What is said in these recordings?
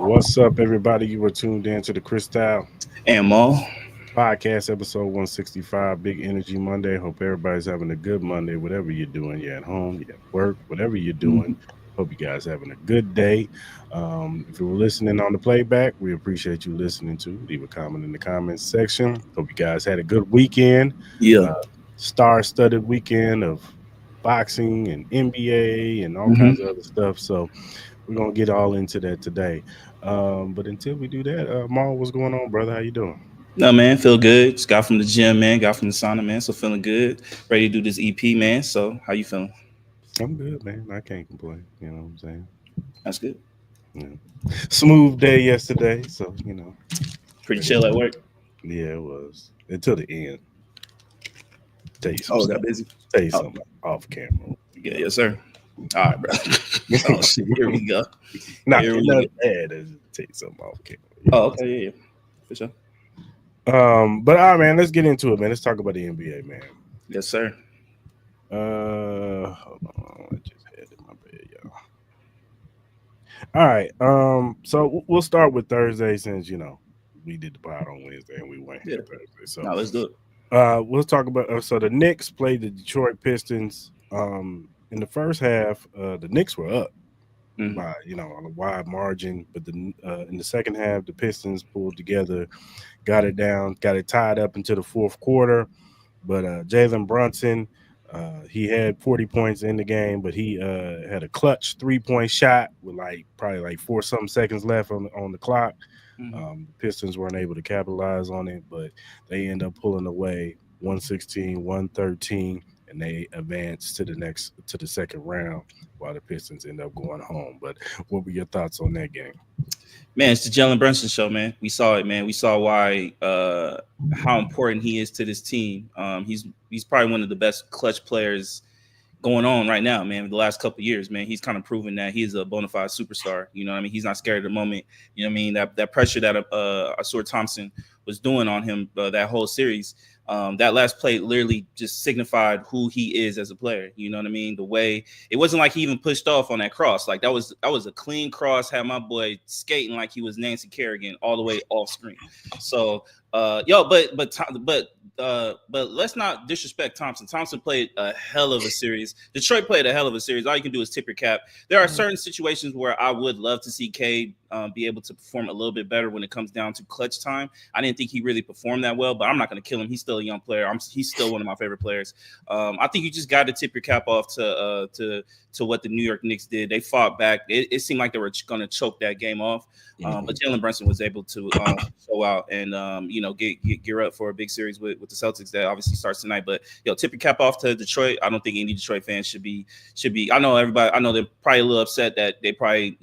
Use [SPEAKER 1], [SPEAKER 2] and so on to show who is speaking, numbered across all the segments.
[SPEAKER 1] What's up, everybody? You were tuned in to the Cris Style
[SPEAKER 2] And Mal.
[SPEAKER 1] Podcast, episode 165, Big Energy Monday. Hope everybody's having a good Monday, whatever you're doing. You're at home, you're at work, whatever you're doing. Hope you guys having a good day. If you were listening on the playback, we appreciate you listening to. Leave a comment in the comments section. Hope you guys had a good weekend.
[SPEAKER 2] Yeah.
[SPEAKER 1] Star-studded weekend of boxing and NBA and all kinds of other stuff. So we're gonna get all into that today. But until we do that, Maul, what's going on, brother? How you doing?
[SPEAKER 2] No, man, feel good. Just got from the gym, man. Got from the sauna, man. So feeling good. Ready to do this EP, man. So how you feeling?
[SPEAKER 1] I'm good, man. I can't complain. You know what I'm saying?
[SPEAKER 2] That's good.
[SPEAKER 1] Smooth day yesterday, so
[SPEAKER 2] Pretty chill at work.
[SPEAKER 1] Yeah, it was until the end. Tell you
[SPEAKER 2] Oh,
[SPEAKER 1] something.
[SPEAKER 2] got busy.
[SPEAKER 1] Tell you something off camera.
[SPEAKER 2] Yeah, yes, sir. All right, bro. Oh shit, here we go.
[SPEAKER 1] Not
[SPEAKER 2] Here we
[SPEAKER 1] nothing
[SPEAKER 2] go.
[SPEAKER 1] bad. Tell you something off camera.
[SPEAKER 2] Oh, okay, yeah, for sure.
[SPEAKER 1] But all right, man. Let's get into it, man. Let's talk about the NBA, man.
[SPEAKER 2] Yes, sir.
[SPEAKER 1] Hold on. I just had it in my bed, y'all. All right. So we'll start with Thursday since we did the pod on Wednesday and we went here Thursday. So
[SPEAKER 2] now let's do it.
[SPEAKER 1] We'll talk about so the Knicks played the Detroit Pistons. In the first half, the Knicks were up by on a wide margin, but in the second half, the Pistons pulled together, got it tied up into the fourth quarter. But Jalen Brunson, he had 40 points in the game, but he had a clutch 3-point shot with probably 4-something seconds left on the clock. The Pistons weren't able to capitalize on it, but they end up pulling away 116-113, and they advanced to the second round while the Pistons end up going home. But what were your thoughts on that game?
[SPEAKER 2] Man, it's the Jalen Brunson show, man. We saw it, man. We saw why how important he is to this team. He's probably one of the best clutch players going on right now, man. The last couple of years, man, he's kind of proven that he's a bona fide superstar. You know what I mean? He's not scared of the moment. You know what I mean? That pressure that Asur Thompson was doing on him that whole series. That last play literally just signified who he is as a player. You know what I mean? The way it wasn't like he even pushed off on that cross. Like that was a clean cross. Had my boy skating like he was Nancy Kerrigan all the way off screen. So but let's not disrespect Thompson. Thompson played a hell of a series. Detroit played a hell of a series. All you can do is tip your cap. There are certain situations where I would love to see Cade be able to perform a little bit better when it comes down to clutch time. I didn't think he really performed that well, but I'm not going to kill him. He's still a young player. He's still one of my favorite players. I think you just got to tip your cap off to what the New York Knicks did. They fought back. It seemed like they were going to choke that game off. But Jalen Brunson was able to show out and gear up for a big series with the Celtics that obviously starts tonight. But tip your cap off to Detroit. I don't think any Detroit fans should be. I know they're probably a little upset that they probably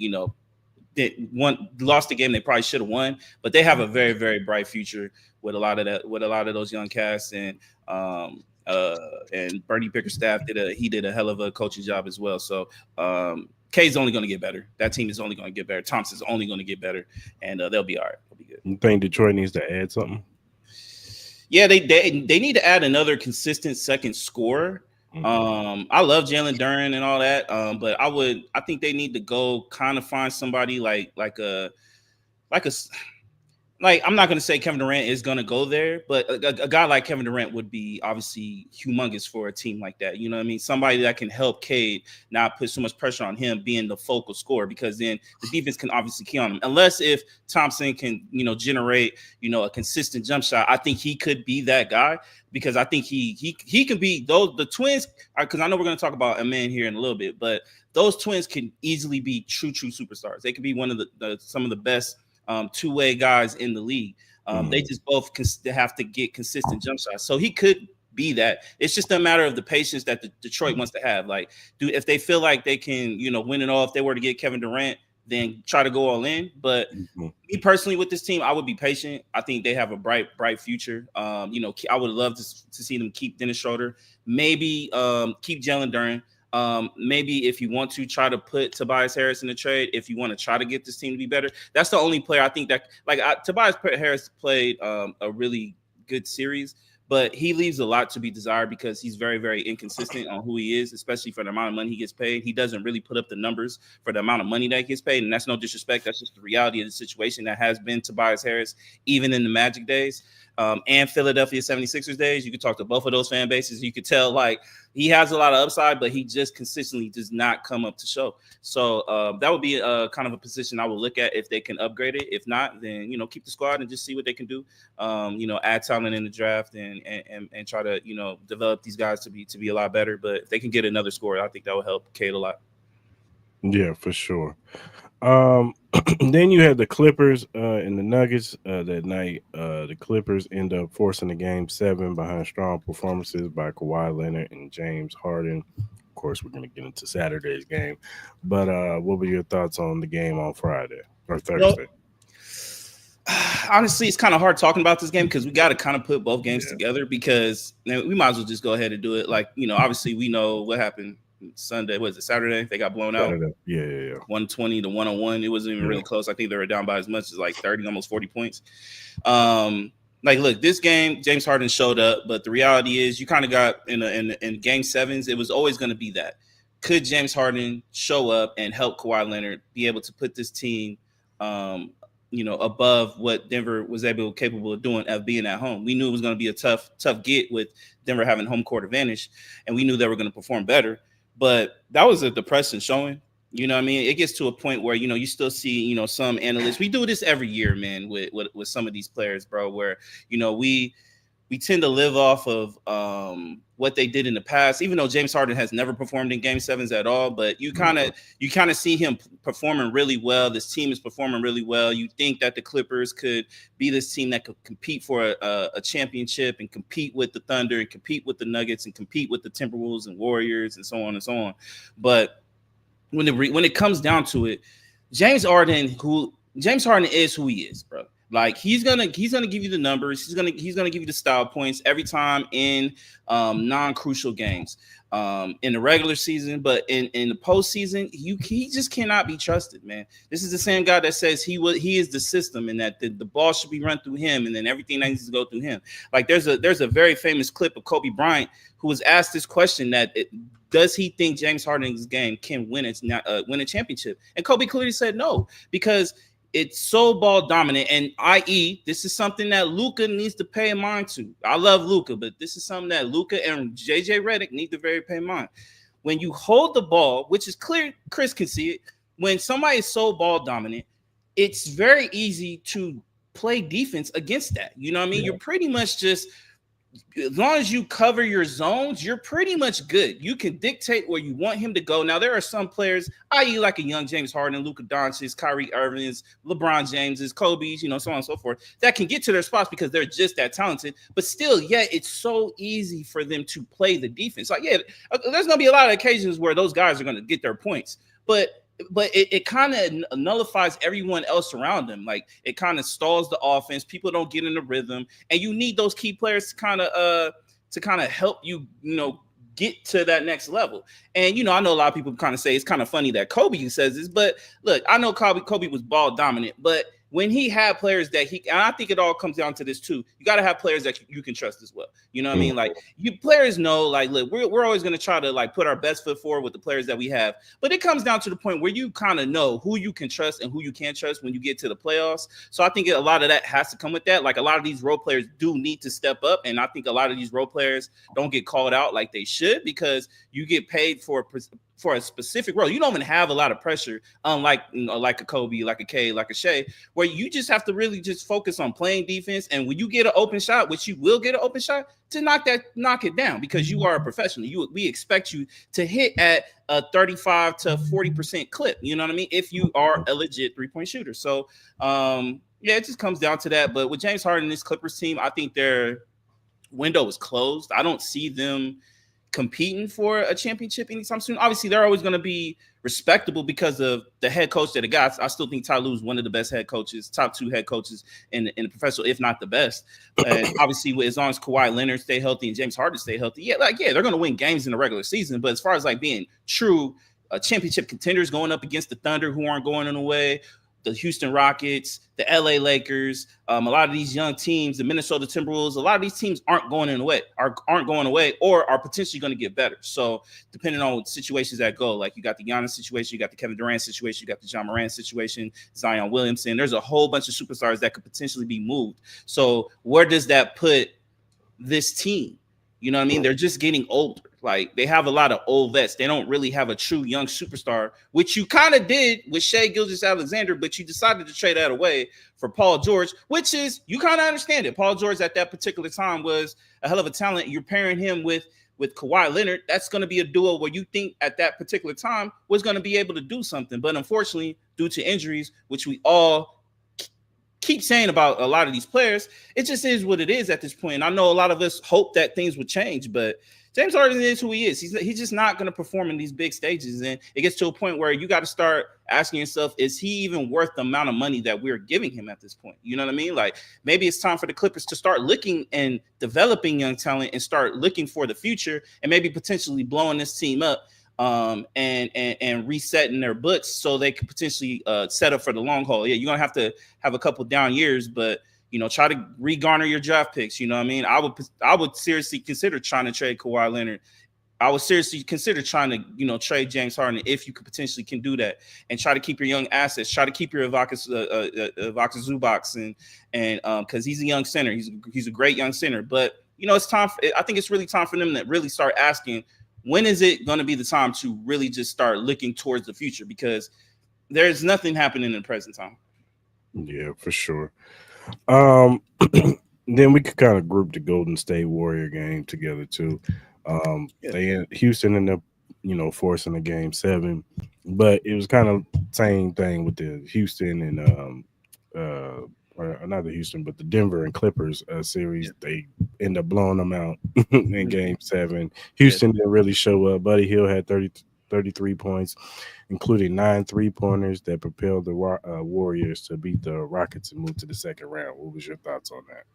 [SPEAKER 2] lost the game they probably should have won, but they have a very, very bright future with a lot of those young casts and Bernie Bickerstaff did a hell of a coaching job as well. So K's only going to get better. That team is only going to get better. Thompson's only going to get better, and they'll be all right. They'll be good.
[SPEAKER 1] You think Detroit needs to add something?
[SPEAKER 2] Yeah, they need to add another consistent second scorer. I love Jalen Duren and all that, but I think they need to go kind of find somebody like I'm not going to say Kevin Durant is going to go there, but a guy like Kevin Durant would be obviously humongous for a team like that. You know what I mean? Somebody that can help Cade not put so much pressure on him being the focal scorer, because then the defense can obviously key on him. Unless if Thompson can, generate, a consistent jump shot. I think he could be that guy, because I think he can be the Twins, because I know we're going to talk about a man here in a little bit, but those Twins can easily be true superstars. They could be one of some of the best two-way guys in the league. They just both have to get consistent jump shots. So he could be that. It's just a matter of the patience that Detroit wants to have. Like, if they feel like they can, win it all, if they were to get Kevin Durant, then try to go all in. But me personally, with this team, I would be patient. I think they have a bright future. I would love to see them keep Dennis Schroeder, maybe keep Jalen Duren. Maybe if you want to try to put Tobias Harris in the trade, if you want to try to get this team to be better, that's the only player I think that Tobias Harris played a really good series, but he leaves a lot to be desired because he's very, very inconsistent on who he is, especially for the amount of money he gets paid. He doesn't really put up the numbers for the amount of money that he gets paid, and that's no disrespect. That's just the reality of the situation that has been Tobias Harris, even in the Magic days. And Philadelphia 76ers days. You could talk to both of those fan bases. You could tell like he has a lot of upside, but he just consistently does not come up to show. So that would be kind of a position I would look at if they can upgrade it. If not, then, you know, keep the squad and just see what they can do. You know, add talent in the draft and try to, you know, develop these guys to be a lot better. But if they can get another scorer, I think that will help Cade a lot.
[SPEAKER 1] Yeah, for sure. Then you had the Clippers and the Nuggets that night. The Clippers end up forcing the game 7 behind strong performances by Kawhi Leonard and James Harden. Of course, we're going to get into Saturday's game. But what were your thoughts on the game on Friday or Thursday?
[SPEAKER 2] Honestly, it's kind of hard talking about this game because we got to kind of put both games together because we might as well just go ahead and do it. Like, you know, obviously we know what happened Sunday. Was it Saturday? They got blown out.
[SPEAKER 1] Yeah.
[SPEAKER 2] 120 to 101. It wasn't even really close. I think they were down by as much as like 30, almost 40 points. Like, look, this game, James Harden showed up, but the reality is you kind of got in game sevens, it was always going to be that. Could James Harden show up and help Kawhi Leonard be able to put this team you know, above what Denver was capable of doing of being at home? We knew it was going to be a tough get with Denver having home court advantage, and we knew they were going to perform better. But that was a depressing showing. You know what I mean? It gets to a point where, you know, you still see, you know, some analysts. We do this every year, man, with some of these players, bro, where, you know, we tend to live off of what they did in the past, even though James Harden has never performed in game sevens at all. But you kind of see him performing really well. This team is performing really well. You think that the Clippers could be this team that could compete for a championship and compete with the Thunder and compete with the Nuggets and compete with the Timberwolves and Warriors and so on and so on. But when it comes down to it, James Harden is who he is, bro. Like he's gonna give you the numbers. He's gonna give you the style points every time in non-crucial games in the regular season, but in the postseason, he just cannot be trusted, man. This is the same guy that says he is the system and that the ball should be run through him and then everything that needs to go through him. Like there's a very famous clip of Kobe Bryant who was asked this question does he think James Harden's game can win a championship? And Kobe clearly said no, because it's so ball dominant, and i.e., this is something that Luka needs to pay mind to. I love Luka, but this is something that Luka and JJ Redick need to very pay mind. When you hold the ball, which is clear, Chris can see it, when somebody is so ball dominant, it's very easy to play defense against that. You know what I mean? Yeah. You're pretty much just, as long as you cover your zones, you're pretty much good. You can dictate where you want him to go. Now, there are some players, i.e. like a young James Harden, Luka Doncic, Kyrie Irving's, LeBron James's, Kobe's, you know, so on and so forth, that can get to their spots because they're just that talented. But still, it's so easy for them to play the defense. Like, there's going to be a lot of occasions where those guys are going to get their points. But it kind of nullifies everyone else around them. Like it kind of stalls the offense. People don't get in the rhythm, and you need those key players to kind of help you, you know, get to that next level. And, you know, I know a lot of people kind of say it's kind of funny that Kobe says this, but look, I know Kobe was ball dominant, but when he had players that and I think it all comes down to this too. You got to have players that you can trust as well. You know what I mean? Like you players know, like, look, we're always going to try to like put our best foot forward with the players that we have. But it comes down to the point where you kind of know who you can trust and who you can't trust when you get to the playoffs. So I think a lot of that has to come with that. Like a lot of these role players do need to step up. And I think a lot of these role players don't get called out like they should because you get paid for a specific role. You don't even have a lot of pressure, unlike, you know, like a Kobe, like a K, like a Shea, where you just have to really just focus on playing defense. And when you get an open shot, which you will get an open shot, to knock it down because you are a professional. We expect you to hit at a 35 to 40% clip. You know what I mean? If you are a legit 3-point shooter. So it just comes down to that. But with James Harden and this Clippers team, I think their window is closed. I don't see them competing for a championship anytime soon. Obviously, they're always going to be respectable because of the head coach that they got. I still think Ty Lue is one of the best head coaches, top 2 head coaches in the professional, if not the best. And obviously, as long as Kawhi Leonard stay healthy and James Harden stay healthy, they're going to win games in the regular season. But as far as like being true championship contenders going up against the Thunder who aren't going in a way, the Houston Rockets, the LA Lakers, a lot of these young teams, the Minnesota Timberwolves, a lot of these teams aren't going away, or are potentially going to get better. So depending on situations that go, like you got the Giannis situation, you got the Kevin Durant situation, you got the John Morant situation, Zion Williamson. There's a whole bunch of superstars that could potentially be moved. So where does that put this team? You know what I mean? They're just getting older. Like, they have a lot of old vets. They don't really have a true young superstar, which you kind of did with Shai Gilgeous-Alexander, but you decided to trade that away for Paul George, which is, you kind of understand it. Paul George at that particular time was a hell of a talent. You're pairing him with Kawhi Leonard. That's going to be a duo where you think at that particular time was going to be able to do something. But unfortunately, due to injuries, which we all keep saying about a lot of these players, it just is what it is at this point. And I know a lot of us hope that things would change, but James Harden is who he is. He's just not going to perform in these big stages. And it gets to a point where you got to start asking yourself, is he even worth the amount of money that we're giving him at this point? You know what I mean? Like, maybe it's time for the Clippers to start looking and developing young talent and start looking for the future and maybe potentially blowing this team up and resetting their books so they could potentially set up for the long haul. Yeah, you're going to have a couple down years, but try to regarner your draft picks. You know what I mean? I would seriously consider trying to trade Kawhi Leonard. I would seriously consider trying to, trade James Harden if you could potentially can do that, and try to keep your young assets. Try to keep your Ivica Zubac and because he's a young center. He's a great young center. But it's time. I think it's really time for them to really start asking, when is it going to be the time to really just start looking towards the future? Because there's nothing happening in the present time.
[SPEAKER 1] Yeah, for sure. Then we could kind of group the Golden State Warrior game together too. Houston ended up, forcing the game 7, but it was kind of same thing with the Houston and not the Houston, but the Denver and Clippers series. They end up blowing them out in game 7. Houston didn't really show up. Buddy Hield had 33 points, including 9 3-pointers that propelled the Warriors to beat the Rockets and move to the second round. What was your thoughts on that?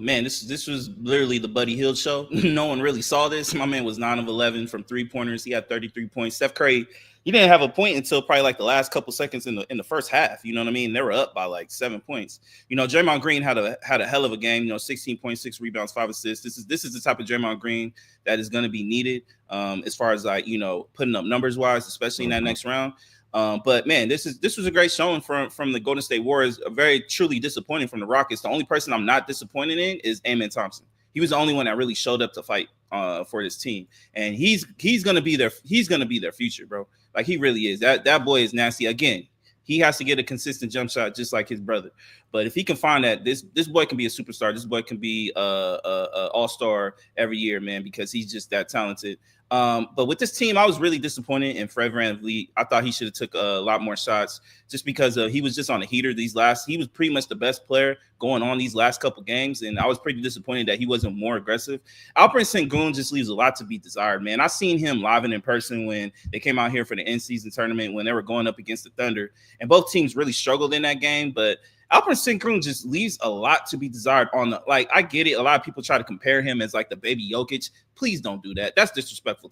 [SPEAKER 2] Man, this was literally the Buddy Hield show. No one really saw this. My man was 9 of 11 from 3-pointers. He had 33 points. Steph Curry, he didn't have a point until probably like the last couple seconds in the first half. You know what I mean? They were up by like 7 points. Draymond Green had a hell of a game. 16.6 rebounds, 5 assists. This is the type of Draymond Green that is going to be needed as far as like putting up numbers wise, especially in that next round. But man, this was a great showing from the Golden State Warriors. Very truly disappointing from the Rockets. The only person I'm not disappointed in is Amen Thompson. He was the only one that really showed up to fight for this team, and he's gonna be their future, bro. Like, he really is. That boy is nasty. Again, he has to get a consistent jump shot just like his brother. But if he can find that, this boy can be a superstar. This boy can be a all-star every year, man, because he's just that talented. But with this team, I was really disappointed in Fred VanVleet. I thought he should have took a lot more shots just because he was just on a heater he was pretty much the best player going on these last couple games, and I was pretty disappointed that he wasn't more aggressive. Alperen Sengun just leaves a lot to be desired, man. I seen him live and in person when they came out here for the in-season tournament when they were going up against the Thunder, and both teams really struggled in that game, but Alperen Sengun just leaves a lot to be desired I get it. A lot of people try to compare him as like the baby Jokic. Please don't do that. That's disrespectful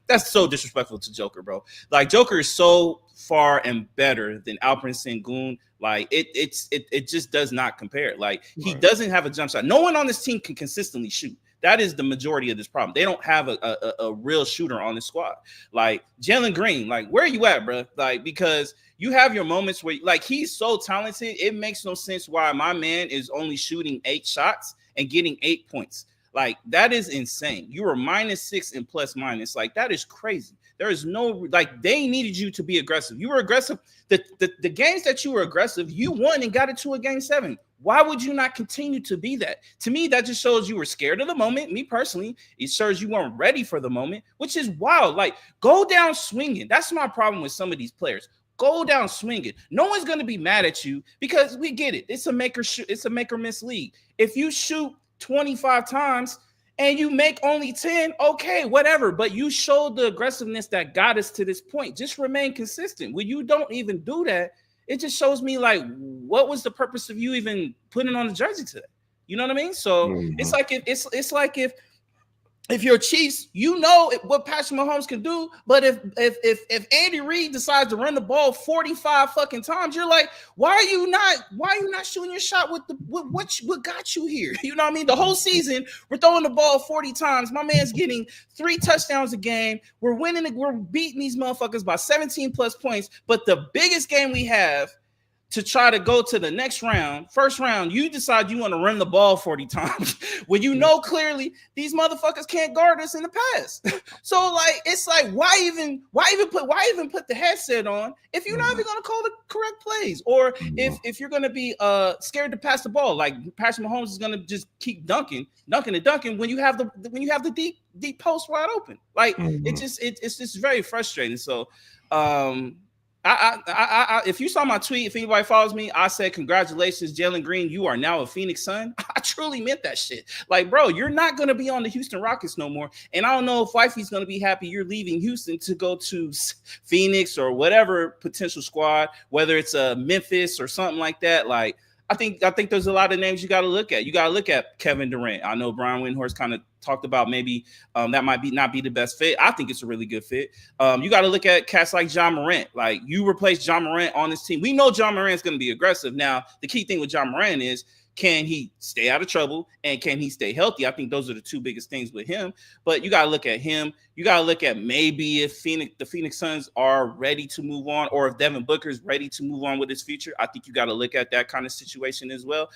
[SPEAKER 2] that's so disrespectful to Joker, bro. Like, Joker is so far and better than Alperen Sengun. Like, it just does not compare. Like, he doesn't have a jump shot. No one on this team can consistently shoot. That is the majority of this problem. They don't have a real shooter on the squad. Like, Jalen Green, like, where are you at, bro? Like, because you have your moments where, like, he's so talented, it makes no sense why my man is only shooting 8 shots and getting 8 points. Like, that is insane. You were -6 and plus minus. Like, that is crazy. There is no, like, they needed you to be aggressive. You were aggressive. The games that you were aggressive, you won and got it to a game 7. Why would you not continue to be that? To me, that just shows you were scared of the moment. Me personally, it shows you weren't ready for the moment, which is wild. Like, go down swinging. That's my problem with some of these players. Go down swinging. No one's going to be mad at you because we get it. It's a make or miss league. If you shoot 25 times and you make only 10, okay, whatever. But you showed the aggressiveness that got us to this point. Just remain consistent. When you don't even do that, it just shows me, like, what was the purpose of you even putting on the jersey today? You know what I mean? So it's like if if you're Chiefs, you know what Patrick Mahomes can do. But if Andy Reid decides to run the ball 45 fucking times, you're like, why are you not shooting your shot with what got you here? You know what I mean? The whole season we're throwing the ball 40 times. My man's getting 3 touchdowns a game. We're winning. We're beating these motherfuckers by 17 plus points. But the biggest game we have to try to go to the next round, first round, you decide you want to run the ball 40 times when you know clearly these motherfuckers can't guard us in the pass. So like, it's like, why even put the headset on if you're not even going to call the correct plays, or if you're going to be scared to pass the ball, like Patrick Mahomes is going to just keep dunking when you have the deep post wide open. Like it's just very frustrating. So I if you saw my tweet, if anybody follows me, I said, congratulations, Jalen Green, you are now a Phoenix Sun. I truly meant that shit. Like, bro, you're not going to be on the Houston Rockets no more. And I don't know if Wifey's going to be happy you're leaving Houston to go to Phoenix or whatever potential squad, whether it's Memphis or something like that. Like, I think there's a lot of names you got to look at. You got to look at Kevin Durant. I know Brian Windhorst kind of talked about maybe that might not be the best fit. I think it's a really good fit. You got to look at cats like John Morant. Like, you replace John Morant on this team. We know John Morant's going to be aggressive. Now, the key thing with John Morant is, can he stay out of trouble and can he stay healthy? I think those are the two biggest things with him. But you got to look at him. You got to look at maybe if the Phoenix Suns are ready to move on, or if Devin Booker is ready to move on with his future. I think you got to look at that kind of situation as well.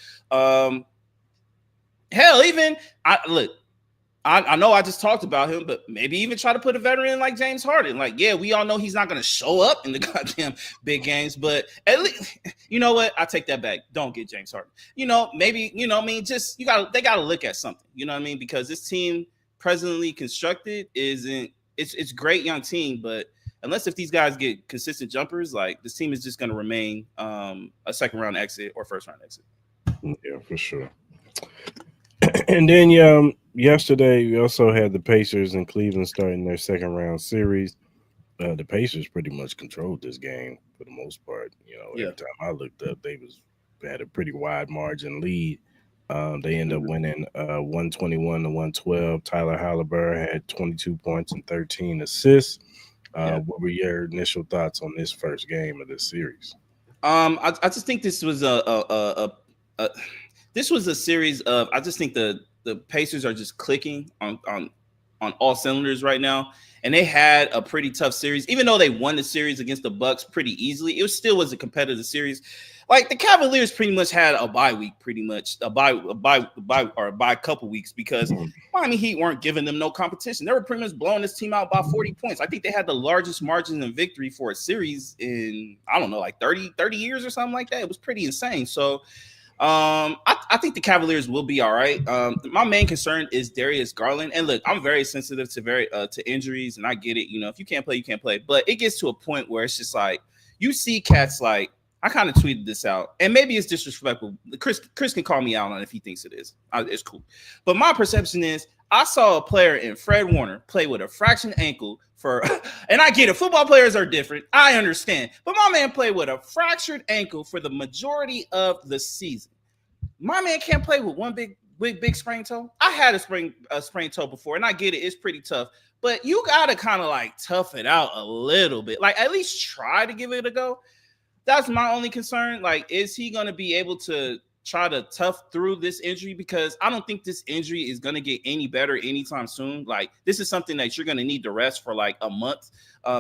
[SPEAKER 2] Hell, even I know I just talked about him, but maybe even try to put a veteran like James Harden. Like, yeah, we all know he's not going to show up in the goddamn big games, but at least, you know what? I take that back. Don't get James Harden. You know, maybe, you know what I mean? Just, they got to look at something, you know what I mean? Because this team presently constructed it's great young team, but unless if these guys get consistent jumpers, like, this team is just going to remain a second round exit or first round exit.
[SPEAKER 1] Yeah, for sure. And then yesterday we also had the Pacers and Cleveland starting their second round series. The Pacers pretty much controlled this game for the most part. You know, every time I looked up, they had a pretty wide margin lead. They ended up winning 121 to 112. Tyler Halliburton had 22 points and 13 assists. What were your initial thoughts on this first game of this series?
[SPEAKER 2] I just think this was this was a series of, I just think the Pacers are just clicking on all cylinders right now. And they had a pretty tough series. Even though they won the series against the Bucks pretty easily, it still was a competitive series. Like, the Cavaliers pretty much had a bye week, a bye couple weeks, because Miami Heat weren't giving them no competition. They were pretty much blowing this team out by 40 points. I think they had the largest margin of victory for a series in, I don't know, like 30 years or something like that. It was pretty insane. So I think the Cavaliers will be all right. My main concern is Darius Garland. And look, I'm very sensitive to injuries, and I get it. You know, if you can't play, you can't play. But it gets to a point where it's just like, you see cats like, I kind of tweeted this out, and maybe it's disrespectful. Chris can call me out on it if he thinks it is. It's cool. But my perception is, I saw a player in Fred Warner play with a fractured ankle and I get it, football players are different, I understand. But my man played with a fractured ankle for the majority of the season. My man can't play with one big sprained toe. I had a sprained toe before, and I get it, it's pretty tough. But you got to kind of like tough it out a little bit. Like, at least try to give it a go. That's my only concern. Like, is he going to be able to try to tough through this injury? Because I don't think this injury is going to get any better anytime soon. Like, this is something that you're going to need to rest for like a month.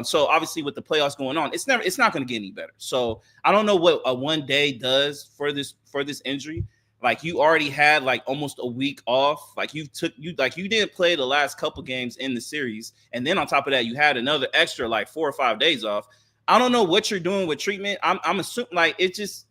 [SPEAKER 2] So obviously with the playoffs going on, it's not going to get any better. So I don't know what a 1 day does for this injury. Like, you already had like almost a week off. Like, you didn't play the last couple games in the series. And then on top of that, you had another extra like 4 or 5 days off. I don't know what you're doing with treatment. I'm assuming like it's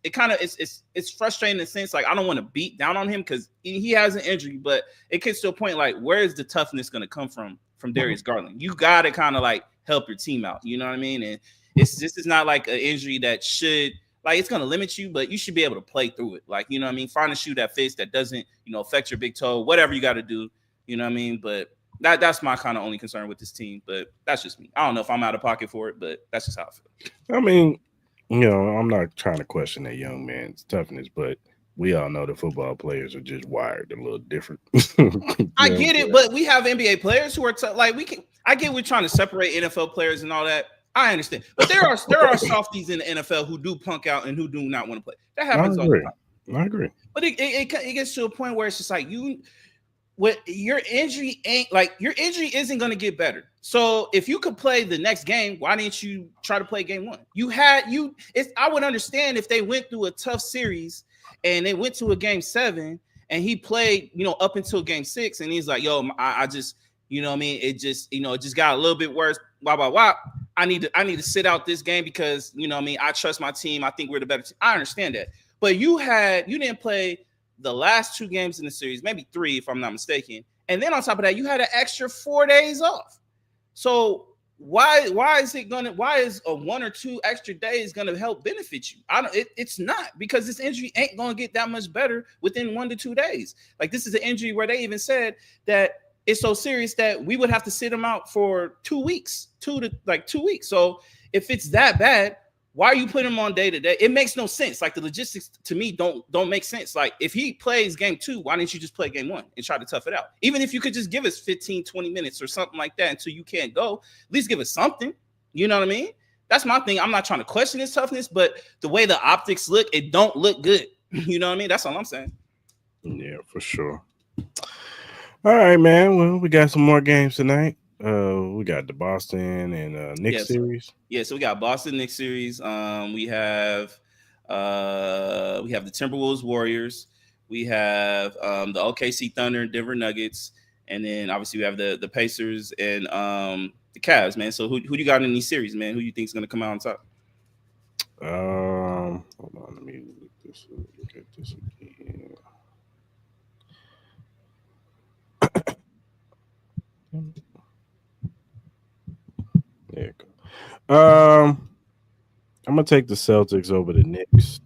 [SPEAKER 2] frustrating in the sense, like, I don't want to beat down on him because he has an injury, but it gets to a point like, where is the toughness going to come from Darius Garland? You got to kind of like help your team out. You know what I mean? And this is not like an injury that should, like, it's going to limit you, but you should be able to play through it. Like, you know what I mean? Find a shoe that fits, that doesn't, affect your big toe, whatever you got to do. You know what I mean? But that's my kind of only concern with this team, but that's just me. I don't know if I'm out of pocket for it, but that's just how I feel.
[SPEAKER 1] I mean, I'm not trying to question that young man's toughness, but we all know the football players are just wired a little different.
[SPEAKER 2] I get it, but we have NBA players who are like we can. I get we're trying to separate NFL players and all that. I understand, but there are softies in the NFL who do punk out and who do not want to play. That happens all the time.
[SPEAKER 1] I agree.
[SPEAKER 2] But it gets to a point where it's just like your injury isn't going to get better. So if you could play the next game, why didn't you try to play game one? I would understand if they went through a tough series and they went to a game 7 and he played, up until game 6 and he's like, yo, I just, what I mean? It just got a little bit worse. Wah. I need to sit out this game because, what I mean? I trust my team. I think we're the better team. I understand that. But you didn't play the last 2 games in the series, maybe 3 if I'm not mistaken. And then on top of that, you had an extra 4 days off. So why is a 1 or 2 extra days going to help benefit you? It's not, because this injury ain't going to get that much better within 1 to 2 days. Like, this is an injury where they even said that it's so serious that we would have to sit him out for 2 weeks, 2 weeks. So if it's that bad, why are you putting him on day to day? It makes no sense. Like, the logistics to me don't make sense. Like, if he plays game 2, why didn't you just play game 1 and try to tough it out? Even if you could just give us 15, 20 minutes or something like that until you can't go, at least give us something. You know what I mean? That's my thing. I'm not trying to question his toughness, but the way the optics look, it don't look good. You know what I mean? That's all I'm saying.
[SPEAKER 1] Yeah, for sure. All right, man. Well, we got some more games tonight. We got the Boston and Knicks series.
[SPEAKER 2] Yeah, so we got Boston Knicks series. We have the Timberwolves Warriors. We have the OKC Thunder and Denver Nuggets, and then obviously we have the Pacers and the Cavs, man. So who do you got in these series, man? Who you think is going to come out on top?
[SPEAKER 1] Hold on, let me look at this again. There you go. I'm gonna take the Celtics over the Knicks.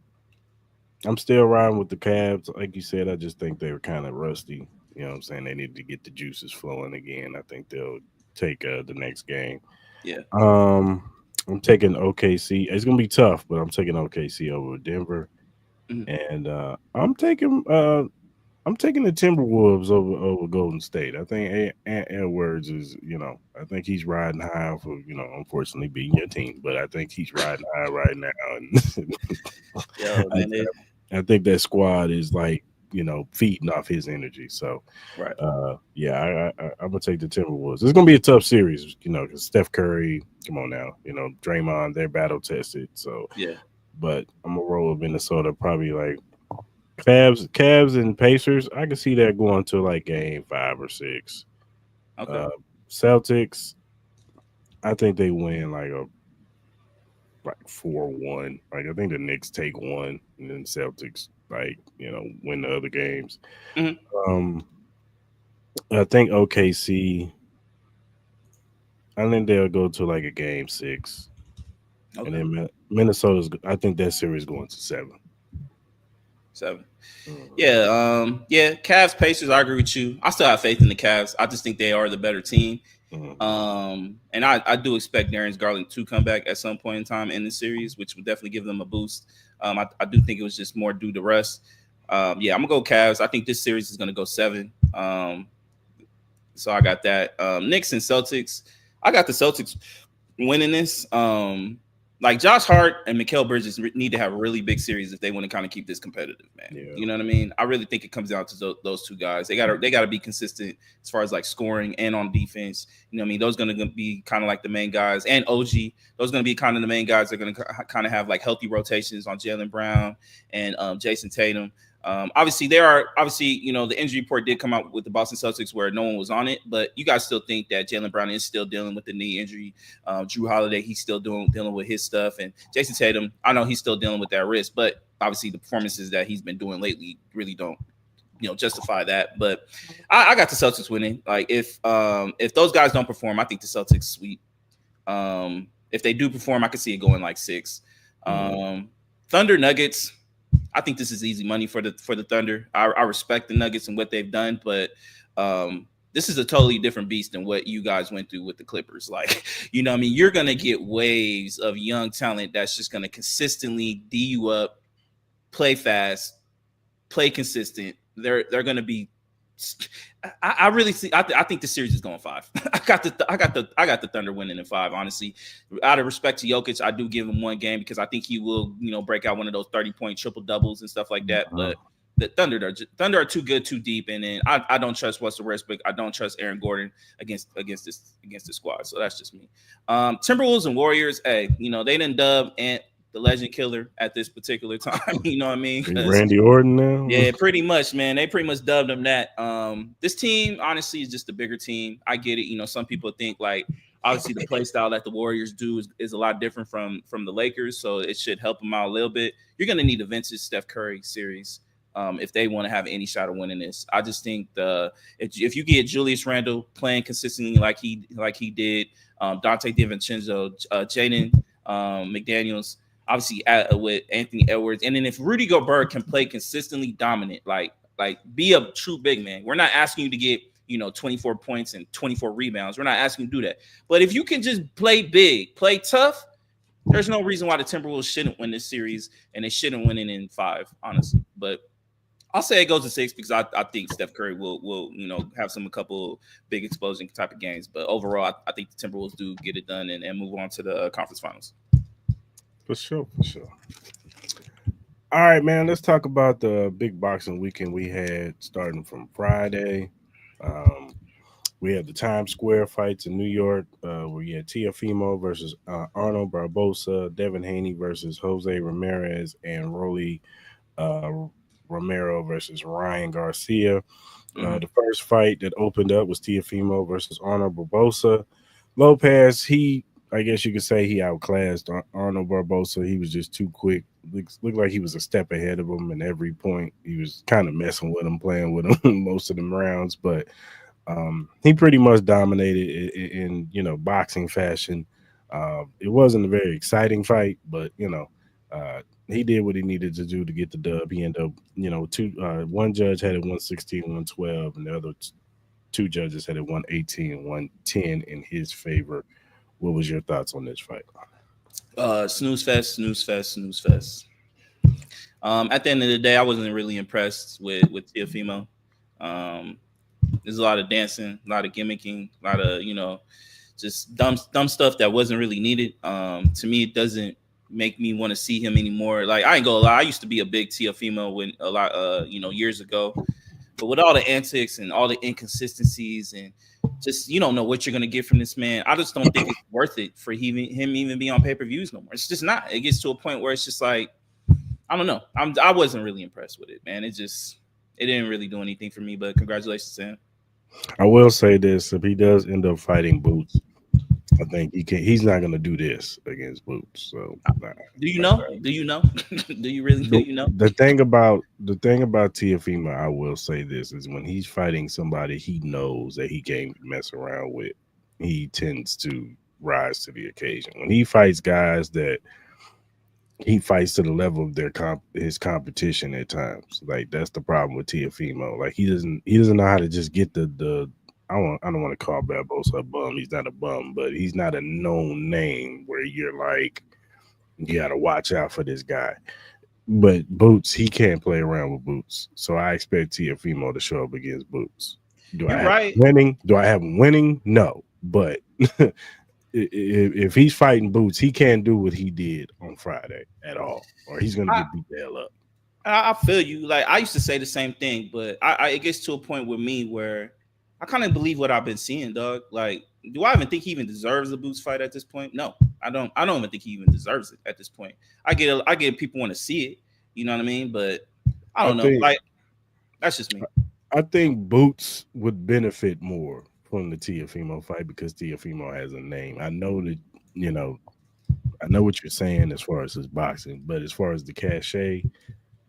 [SPEAKER 1] I'm still riding with the Cavs. Like you said, I just think they were kind of rusty. You know what I'm saying? They need to get the juices flowing again. I think they'll take the next game.
[SPEAKER 2] Yeah.
[SPEAKER 1] I'm taking OKC. It's gonna be tough, but I'm taking OKC over Denver, and I'm taking the Timberwolves over Golden State. I think Edwards is, I think he's riding high for, unfortunately beating your team, but I think he's riding high right now. And I think that squad is like, feeding off his energy. So,
[SPEAKER 2] right.
[SPEAKER 1] I'm gonna take the Timberwolves. It's gonna be a tough series, because Steph Curry, come on now, Draymond, they're battle tested. So,
[SPEAKER 2] yeah.
[SPEAKER 1] But I'm gonna roll with Minnesota, probably like Cavs and Pacers. I can see that going to like game 5 or 6.
[SPEAKER 2] Okay.
[SPEAKER 1] Celtics, I think they win like 4-1. Like, I think the Knicks take 1, and then Celtics win the other games.
[SPEAKER 2] Mm-hmm.
[SPEAKER 1] I think OKC. I think they'll go to like a game 6, and then Minnesota's. I think that series going to 7.
[SPEAKER 2] 7. Yeah. Cavs, Pacers. I agree with you. I still have faith in the Cavs. I just think they are the better team. And I do expect Darius Garland to come back at some point in time in the series, which would definitely give them a boost. I do think it was just more due to rest. I'm gonna go Cavs. I think this series is gonna go 7. So I got that. Knicks and Celtics. I got the Celtics winning this. Like, Josh Hart and Mikal Bridges need to have a really big series if they want to kind of keep this competitive, man. Yeah. You know what I mean? I really think it comes down to those 2 guys. They gotta be consistent as far as like scoring and on defense. You know what I mean? Those are going to be kind of like the main guys, and OG. Those are going to be kind of the main guys that are going to kind of have like healthy rotations on Jaylen Brown and Jason Tatum. Obviously, the injury report did come out with the Boston Celtics where no one was on it, but you guys still think that Jaylen Brown is still dealing with the knee injury. Drew Holiday, he's still dealing with his stuff, and Jason Tatum, I know he's still dealing with that wrist, but obviously the performances that he's been doing lately really don't, justify that. But I got the Celtics winning. Like, if those guys don't perform, I think the Celtics sweep. If they do perform, I could see it going like 6. Thunder Nuggets. I think this is easy money for the Thunder. I respect the Nuggets and what they've done, but this is a totally different beast than what you guys went through with the Clippers. Like, what I mean? You're going to get waves of young talent that's just going to consistently D you up, play fast, play consistent, they're going to be. I really see. I think the series is going 5. I got the Thunder winning in 5. Honestly, out of respect to Jokic, I do give him one game because I think he will, break out one of those 30-point triple doubles and stuff like that. But the Thunder are too good, too deep, and then I don't trust Russell Westbrook. I don't trust Aaron Gordon against this squad. So that's just me. Timberwolves and Warriors. Hey, they didn't dub Ant the Legend Killer at this particular time. You know what I mean?
[SPEAKER 1] Randy Orton now.
[SPEAKER 2] Yeah, pretty much, man. They pretty much dubbed him that. This team, honestly, is just a bigger team. I get it. Some people think like obviously the play style that the Warriors do is a lot different from the Lakers, so it should help them out a little bit. You're gonna need a vintage Steph Curry series. If they want to have any shot of winning this. I just think if you get Julius Randle playing consistently like he did, Dante DiVincenzo, Jaden McDaniels, obviously with Anthony Edwards, and then if Rudy Gobert can play consistently dominant, like be a true big man. We're not asking you to get 24 points and 24 rebounds. We're not asking you to do that. But if you can just play big, play tough, there's no reason why the Timberwolves shouldn't win this series, and they shouldn't win it in 5, honestly. But I'll say it goes to 6 because I think Steph a couple big explosion type of games. But overall, I think the Timberwolves do get it done and move on to the conference finals.
[SPEAKER 1] For sure. All right, man. Let's talk about the big boxing weekend we had starting from Friday. We had the Times Square fights in New York, where you had Teofimo versus Arnold Barboza, Devin Haney versus Jose Ramirez, and Rolly Romero versus Ryan Garcia. The first fight that opened up was Teofimo versus Arnold Barboza. Lopez, I guess you could say he outclassed Arnold Barboza. He was just too quick. Looked like he was a step ahead of him in every point. He was kind of messing with him, playing with him most of them rounds, but he pretty much dominated in boxing fashion. It wasn't a very exciting fight, but he did what he needed to do to get the dub. He ended up, one judge had it 116, 112, and the other two judges had it 118, 110 in his favor. What was your thoughts on this fight?
[SPEAKER 2] Snooze fest. At the end of the day, I wasn't really impressed with Teofimo. There's a lot of dancing, a lot of gimmicking, a lot of just dumb stuff that wasn't really needed. To me, it doesn't make me want to see him anymore. Like, I ain't gonna lie, I used to be a big Teofimo years ago, but with all the antics and all the inconsistencies and just you don't know what you're gonna get from this man. I just don't think it's worth it for him even be on pay-per-views no more. It's just not. It gets to a point where it's just like, I don't know. I wasn't really impressed with it, man. It didn't really do anything for me. But congratulations, Sam.
[SPEAKER 1] I will say this: if he does end up fighting Boots, I think he's not going to do this against Boots. So,
[SPEAKER 2] do you know? Do you know? Do you really? Do you know?
[SPEAKER 1] The thing about Teofimo, I will say this, is when he's fighting somebody he knows that he can't mess around with, he tends to rise to the occasion. When he fights guys that he fights to the level of his competition at times, like that's the problem with Teofimo. Like he doesn't know how to just get the. I don't want to call Barboza a bum. He's not a bum, but he's not a known name where you're like, you got to watch out for this guy. But Boots, he can't play around with Boots. So I expect Teofimo to show up against Boots. Do I have him winning? No. But if he's fighting Boots, he can't do what he did on Friday at all, or he's going to get beat the hell up.
[SPEAKER 2] I feel you. Like, I used to say the same thing, but it gets to a point with me where I kind of believe what I've been seeing, dog. Like, do I even think he even deserves a Boots fight at this point? No, I don't even think he even deserves it at this point. I get people want to see it, you know what I mean? But I don't know. Like, that's just me.
[SPEAKER 1] I think Boots would benefit more from the Teofimo fight because Teofimo has a name. I know that, I know what you're saying as far as his boxing, but as far as the cachet,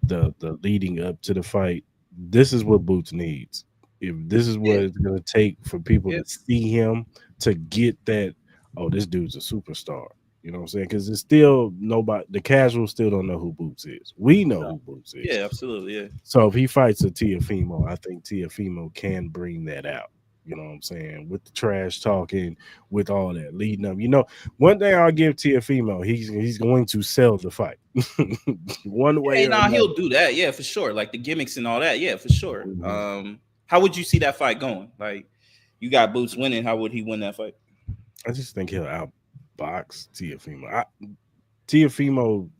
[SPEAKER 1] the leading up to the fight, this is what Boots needs. If this is what it's going to take for people to see him, to get that, oh, this dude's a superstar. You know what I'm saying? Because it's still the casuals still don't know who Boots is. We know who Boots is.
[SPEAKER 2] Yeah, absolutely. Yeah.
[SPEAKER 1] So if he fights a Teofimo, I think Teofimo can bring that out. You know what I'm saying? With the trash talking, with all that leading up. You know, one thing I'll give Teofimo, he's going to sell the fight. One way
[SPEAKER 2] Hey,
[SPEAKER 1] or
[SPEAKER 2] nah,
[SPEAKER 1] another.
[SPEAKER 2] he'll do that. Yeah, for sure. Like the gimmicks and all that. Yeah, for sure.
[SPEAKER 1] Mhm.
[SPEAKER 2] How would you see that fight going? Like, you got Boots winning. How would he win that fight?
[SPEAKER 1] I just think he'll outbox Teofimo. Teofimo,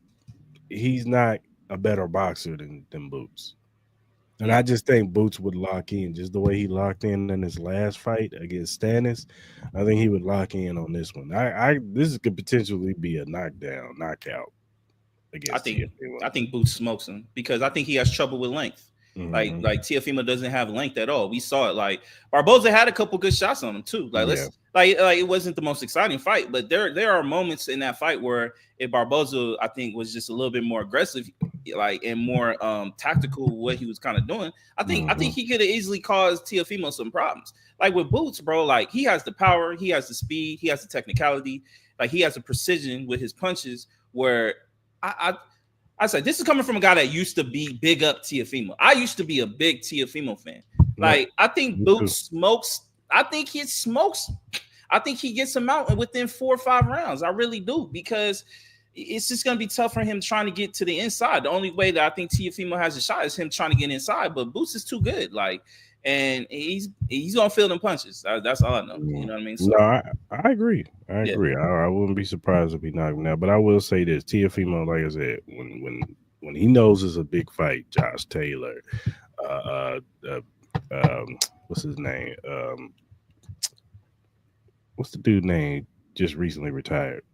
[SPEAKER 1] he's not a better boxer than Boots. And I just think Boots would lock in just the way he locked in his last fight against Stannis. I think he would lock in on this one. This could potentially be a knockdown, knockout
[SPEAKER 2] I
[SPEAKER 1] against
[SPEAKER 2] think
[SPEAKER 1] Teofimo.
[SPEAKER 2] I think Boots smokes him because I think he has trouble with length.
[SPEAKER 1] Mm-hmm.
[SPEAKER 2] Like Teofimo doesn't have length at all. We saw it. Like Barboza had a couple good shots on him too. Like
[SPEAKER 1] Yeah.
[SPEAKER 2] like it wasn't the most exciting fight, but there are moments in that fight where if Barboza I think was just a little bit more aggressive, like and more tactical what he was kind of doing. I think he could have easily caused Teofimo some problems. Like with Boots, bro, like he has the power, he has the speed, he has the technicality, like he has the precision with his punches where I said this is coming from a guy that used to be big up Teofimo. I used to be a big Teofimo fan. Like I think Boots smokes. I think he smokes. I think he gets him out within 4 or 5 rounds. I really do because it's just going to be tough for him trying to get to the inside. The only way that I think Teofimo has a shot is him trying to get inside. But Boots is too good. Like, and he's gonna feel them punches. That's all I know. You know what I mean? So,
[SPEAKER 1] No, I agree. I agree. I wouldn't be surprised if he knocked him out. But I will say this: Teofimo, like I said, when he knows it's a big fight, Josh Taylor, uh, uh, what's his name? What's the dude name? Just recently retired.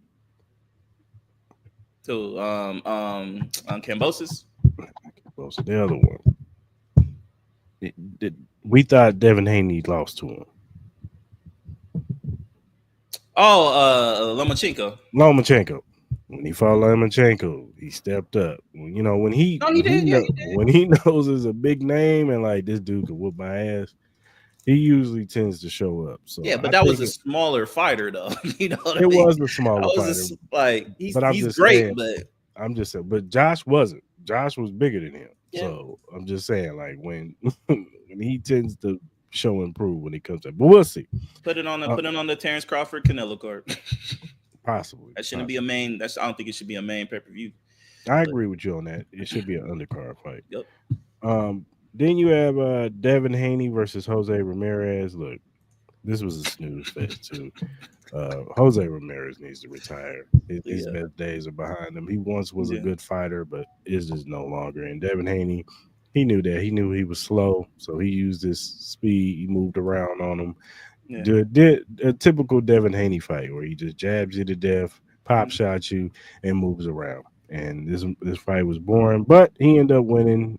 [SPEAKER 2] so Cambosis.
[SPEAKER 1] What's the other one? We thought Devin Haney lost to him.
[SPEAKER 2] Oh, Lomachenko.
[SPEAKER 1] Lomachenko. When he fought Lomachenko, he stepped up. You know, when he when he knows it's a big name and like this dude could whoop my ass, he usually tends to show up. So
[SPEAKER 2] yeah, but that was a smaller fighter, though. You know, what I
[SPEAKER 1] it
[SPEAKER 2] mean?
[SPEAKER 1] was a smaller fighter.
[SPEAKER 2] Like he's
[SPEAKER 1] just
[SPEAKER 2] great,
[SPEAKER 1] saying,
[SPEAKER 2] but
[SPEAKER 1] I'm just saying. But Josh wasn't. Josh was bigger than him.
[SPEAKER 2] Yeah.
[SPEAKER 1] So I'm just saying, like when when he tends to show improve when he comes up, but we'll see.
[SPEAKER 2] Put it on the Terrence Crawford Canelo card.
[SPEAKER 1] Possibly.
[SPEAKER 2] That shouldn't be a main. I don't think it should be a main pay-per-view.
[SPEAKER 1] I agree with you on that. It should be an undercard fight.
[SPEAKER 2] Yep.
[SPEAKER 1] Then you have Devin Haney versus Jose Ramirez. Look, this was a snooze fest too. Jose Ramirez needs to retire. His best days are behind him. He once was a good fighter, but is just no longer. And Devin Haney, he knew that. He knew he was slow, so he used his speed. He moved around on him. Yeah. Did a typical Devin Haney fight where he just jabs you to death, pop shots you, and moves around. And this fight was boring, but he ended up winning.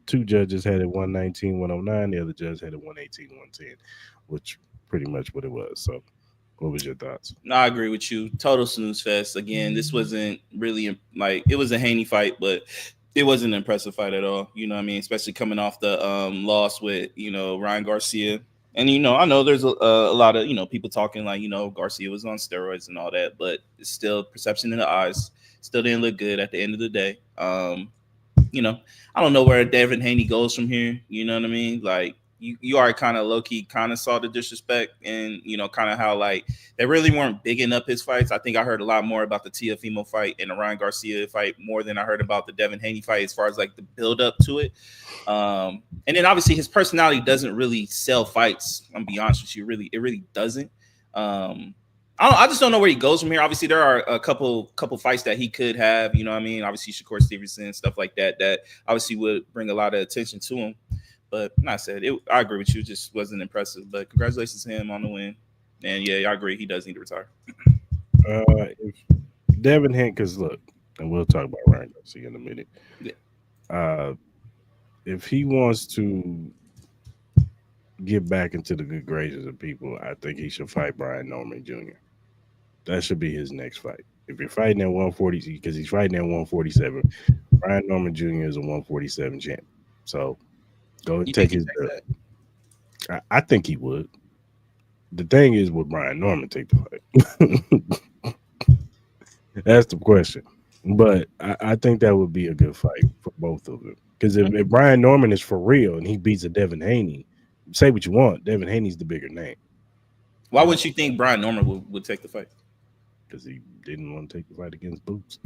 [SPEAKER 1] 2 judges had it 119-109. The other judge had it 118-110, which pretty much what it was. So, what was your thoughts?
[SPEAKER 2] No, I agree with you. Total snooze fest. Again, this wasn't really like it was a Haney fight, but it wasn't an impressive fight at all. You know what I mean? Especially coming off the loss with Ryan Garcia. And, I know there's a lot of, people talking like, Garcia was on steroids and all that, but it's still perception in the eyes. Still didn't look good at the end of the day. I don't know where Devin Haney goes from here. You know what I mean? Like, you are kind of low-key kind of saw the disrespect and, kind of how, like, they really weren't bigging up his fights. I think I heard a lot more about the Teofimo fight and the Ryan Garcia fight more than I heard about the Devin Haney fight as far as, like, the build-up to it. And then, obviously, his personality doesn't really sell fights. I'm going to be honest with you. It really doesn't. I just don't know where he goes from here. Obviously, there are a couple fights that he could have. You know what I mean? Obviously, Shakur Stevenson, stuff like that obviously would bring a lot of attention to him. But like I said, I agree with you. Just wasn't impressive. But congratulations to him on the win. And yeah, I agree. He does need to retire.
[SPEAKER 1] If Devin Haney, because look, and we'll talk about Ryan Garcia in a minute. Yeah. If he wants to get back into the good graces of people, I think he should fight Brian Norman Jr. That should be his next fight. If you're fighting at 140, because he's fighting at 147, Brian Norman Jr. is a 147 champ. So go and take his. I think he would. The thing is, would Brian Norman take the fight? That's the question. But I think that would be a good fight for both of them. Because if Brian Norman is for real and he beats a Devin Haney, say what you want, Devin Haney's the bigger name.
[SPEAKER 2] Why would you think Brian Norman would take the fight?
[SPEAKER 1] Because he didn't want to take the fight against Boots.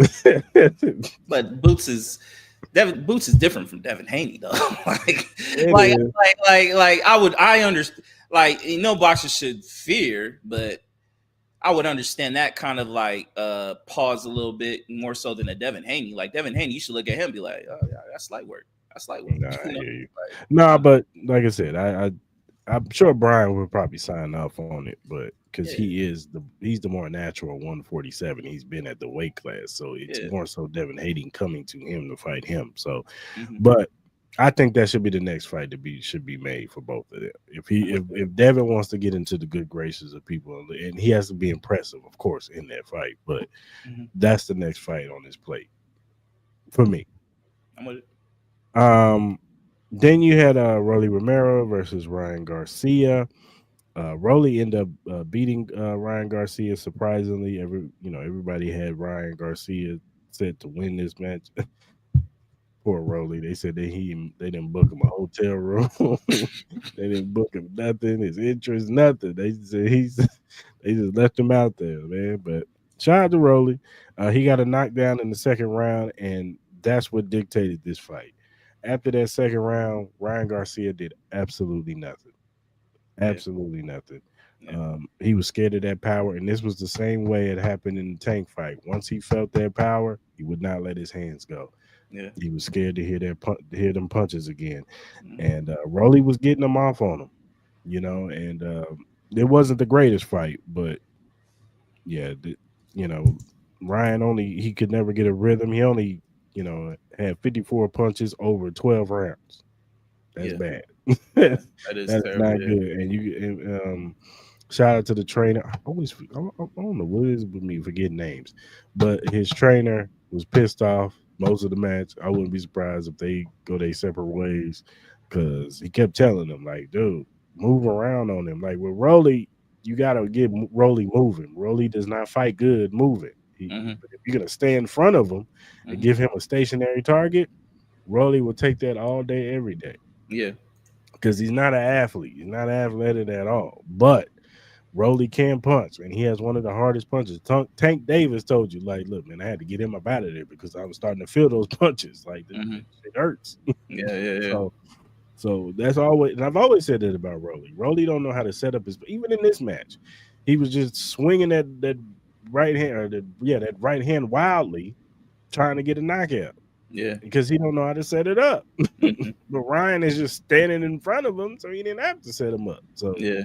[SPEAKER 2] But Boots is different from Devin Haney though. I understand. Like, no boxer should fear, but I would understand that kind of like pause a little bit more so than a Devin Haney. Like Devin Haney, you should look at him and be like, oh yeah, that's light work. That's light work.
[SPEAKER 1] Nah, I hear you. Nah, but like I said, I'm sure Brian would probably sign off on it, but because he's the more natural 147. He's been at the weight class, so it's more so Devin Haney coming to him to fight him. So, but I think that should be the next fight should be made for both of them. If Devin wants to get into the good graces of people, and he has to be impressive, of course, in that fight, but that's the next fight on his plate for me.
[SPEAKER 2] I'm with it.
[SPEAKER 1] Then you had Rolly Romero versus Ryan Garcia. Rolly ended up beating Ryan Garcia surprisingly. Everybody had Ryan Garcia set to win this match. Poor Rolly. They said they didn't book him a hotel room. They didn't book him nothing. His interest, nothing. They said they just left him out there, man. But shout out to Rolly. He got a knockdown in the second round, and that's what dictated this fight. After that second round, Ryan Garcia did absolutely nothing. Absolutely nothing. He was scared of that power, and this was the same way it happened in the Tank fight. Once he felt that power, he would not let his hands go.
[SPEAKER 2] Yeah,
[SPEAKER 1] he was scared to hear them punches again, and Rolly was getting them off on him, and it wasn't the greatest fight, but yeah, Ryan he could never get a rhythm. He only had 54 punches over 12 rounds. That's bad.
[SPEAKER 2] That is
[SPEAKER 1] That's
[SPEAKER 2] terrible,
[SPEAKER 1] not good. And shout out to the trainer. I don't know what it is with me forgetting names, but his trainer was pissed off most of the match. I wouldn't be surprised if they go their separate ways, because he kept telling them, like, dude, move around on him. Like with Rolly, you gotta get Rolly moving. Rolly does not fight good moving. But if you're gonna stay in front of him and give him a stationary target, Rolly will take that all day, every day.
[SPEAKER 2] Yeah.
[SPEAKER 1] Because he's not an athlete. He's not athletic at all. But Rolly can punch, and he has one of the hardest punches. Tank Davis told you, like, look, man, I had to get him up out of there because I was starting to feel those punches. Like, it hurts.
[SPEAKER 2] Yeah.
[SPEAKER 1] So that's always, and I've always said that about Rolly. Rolly don't know how to set up his, even in this match, he was just swinging that right hand, that right hand wildly, trying to get a knockout.
[SPEAKER 2] Yeah,
[SPEAKER 1] because he don't know how to set it up. But Ryan is just standing in front of him, so he didn't have to set him up. So
[SPEAKER 2] yeah,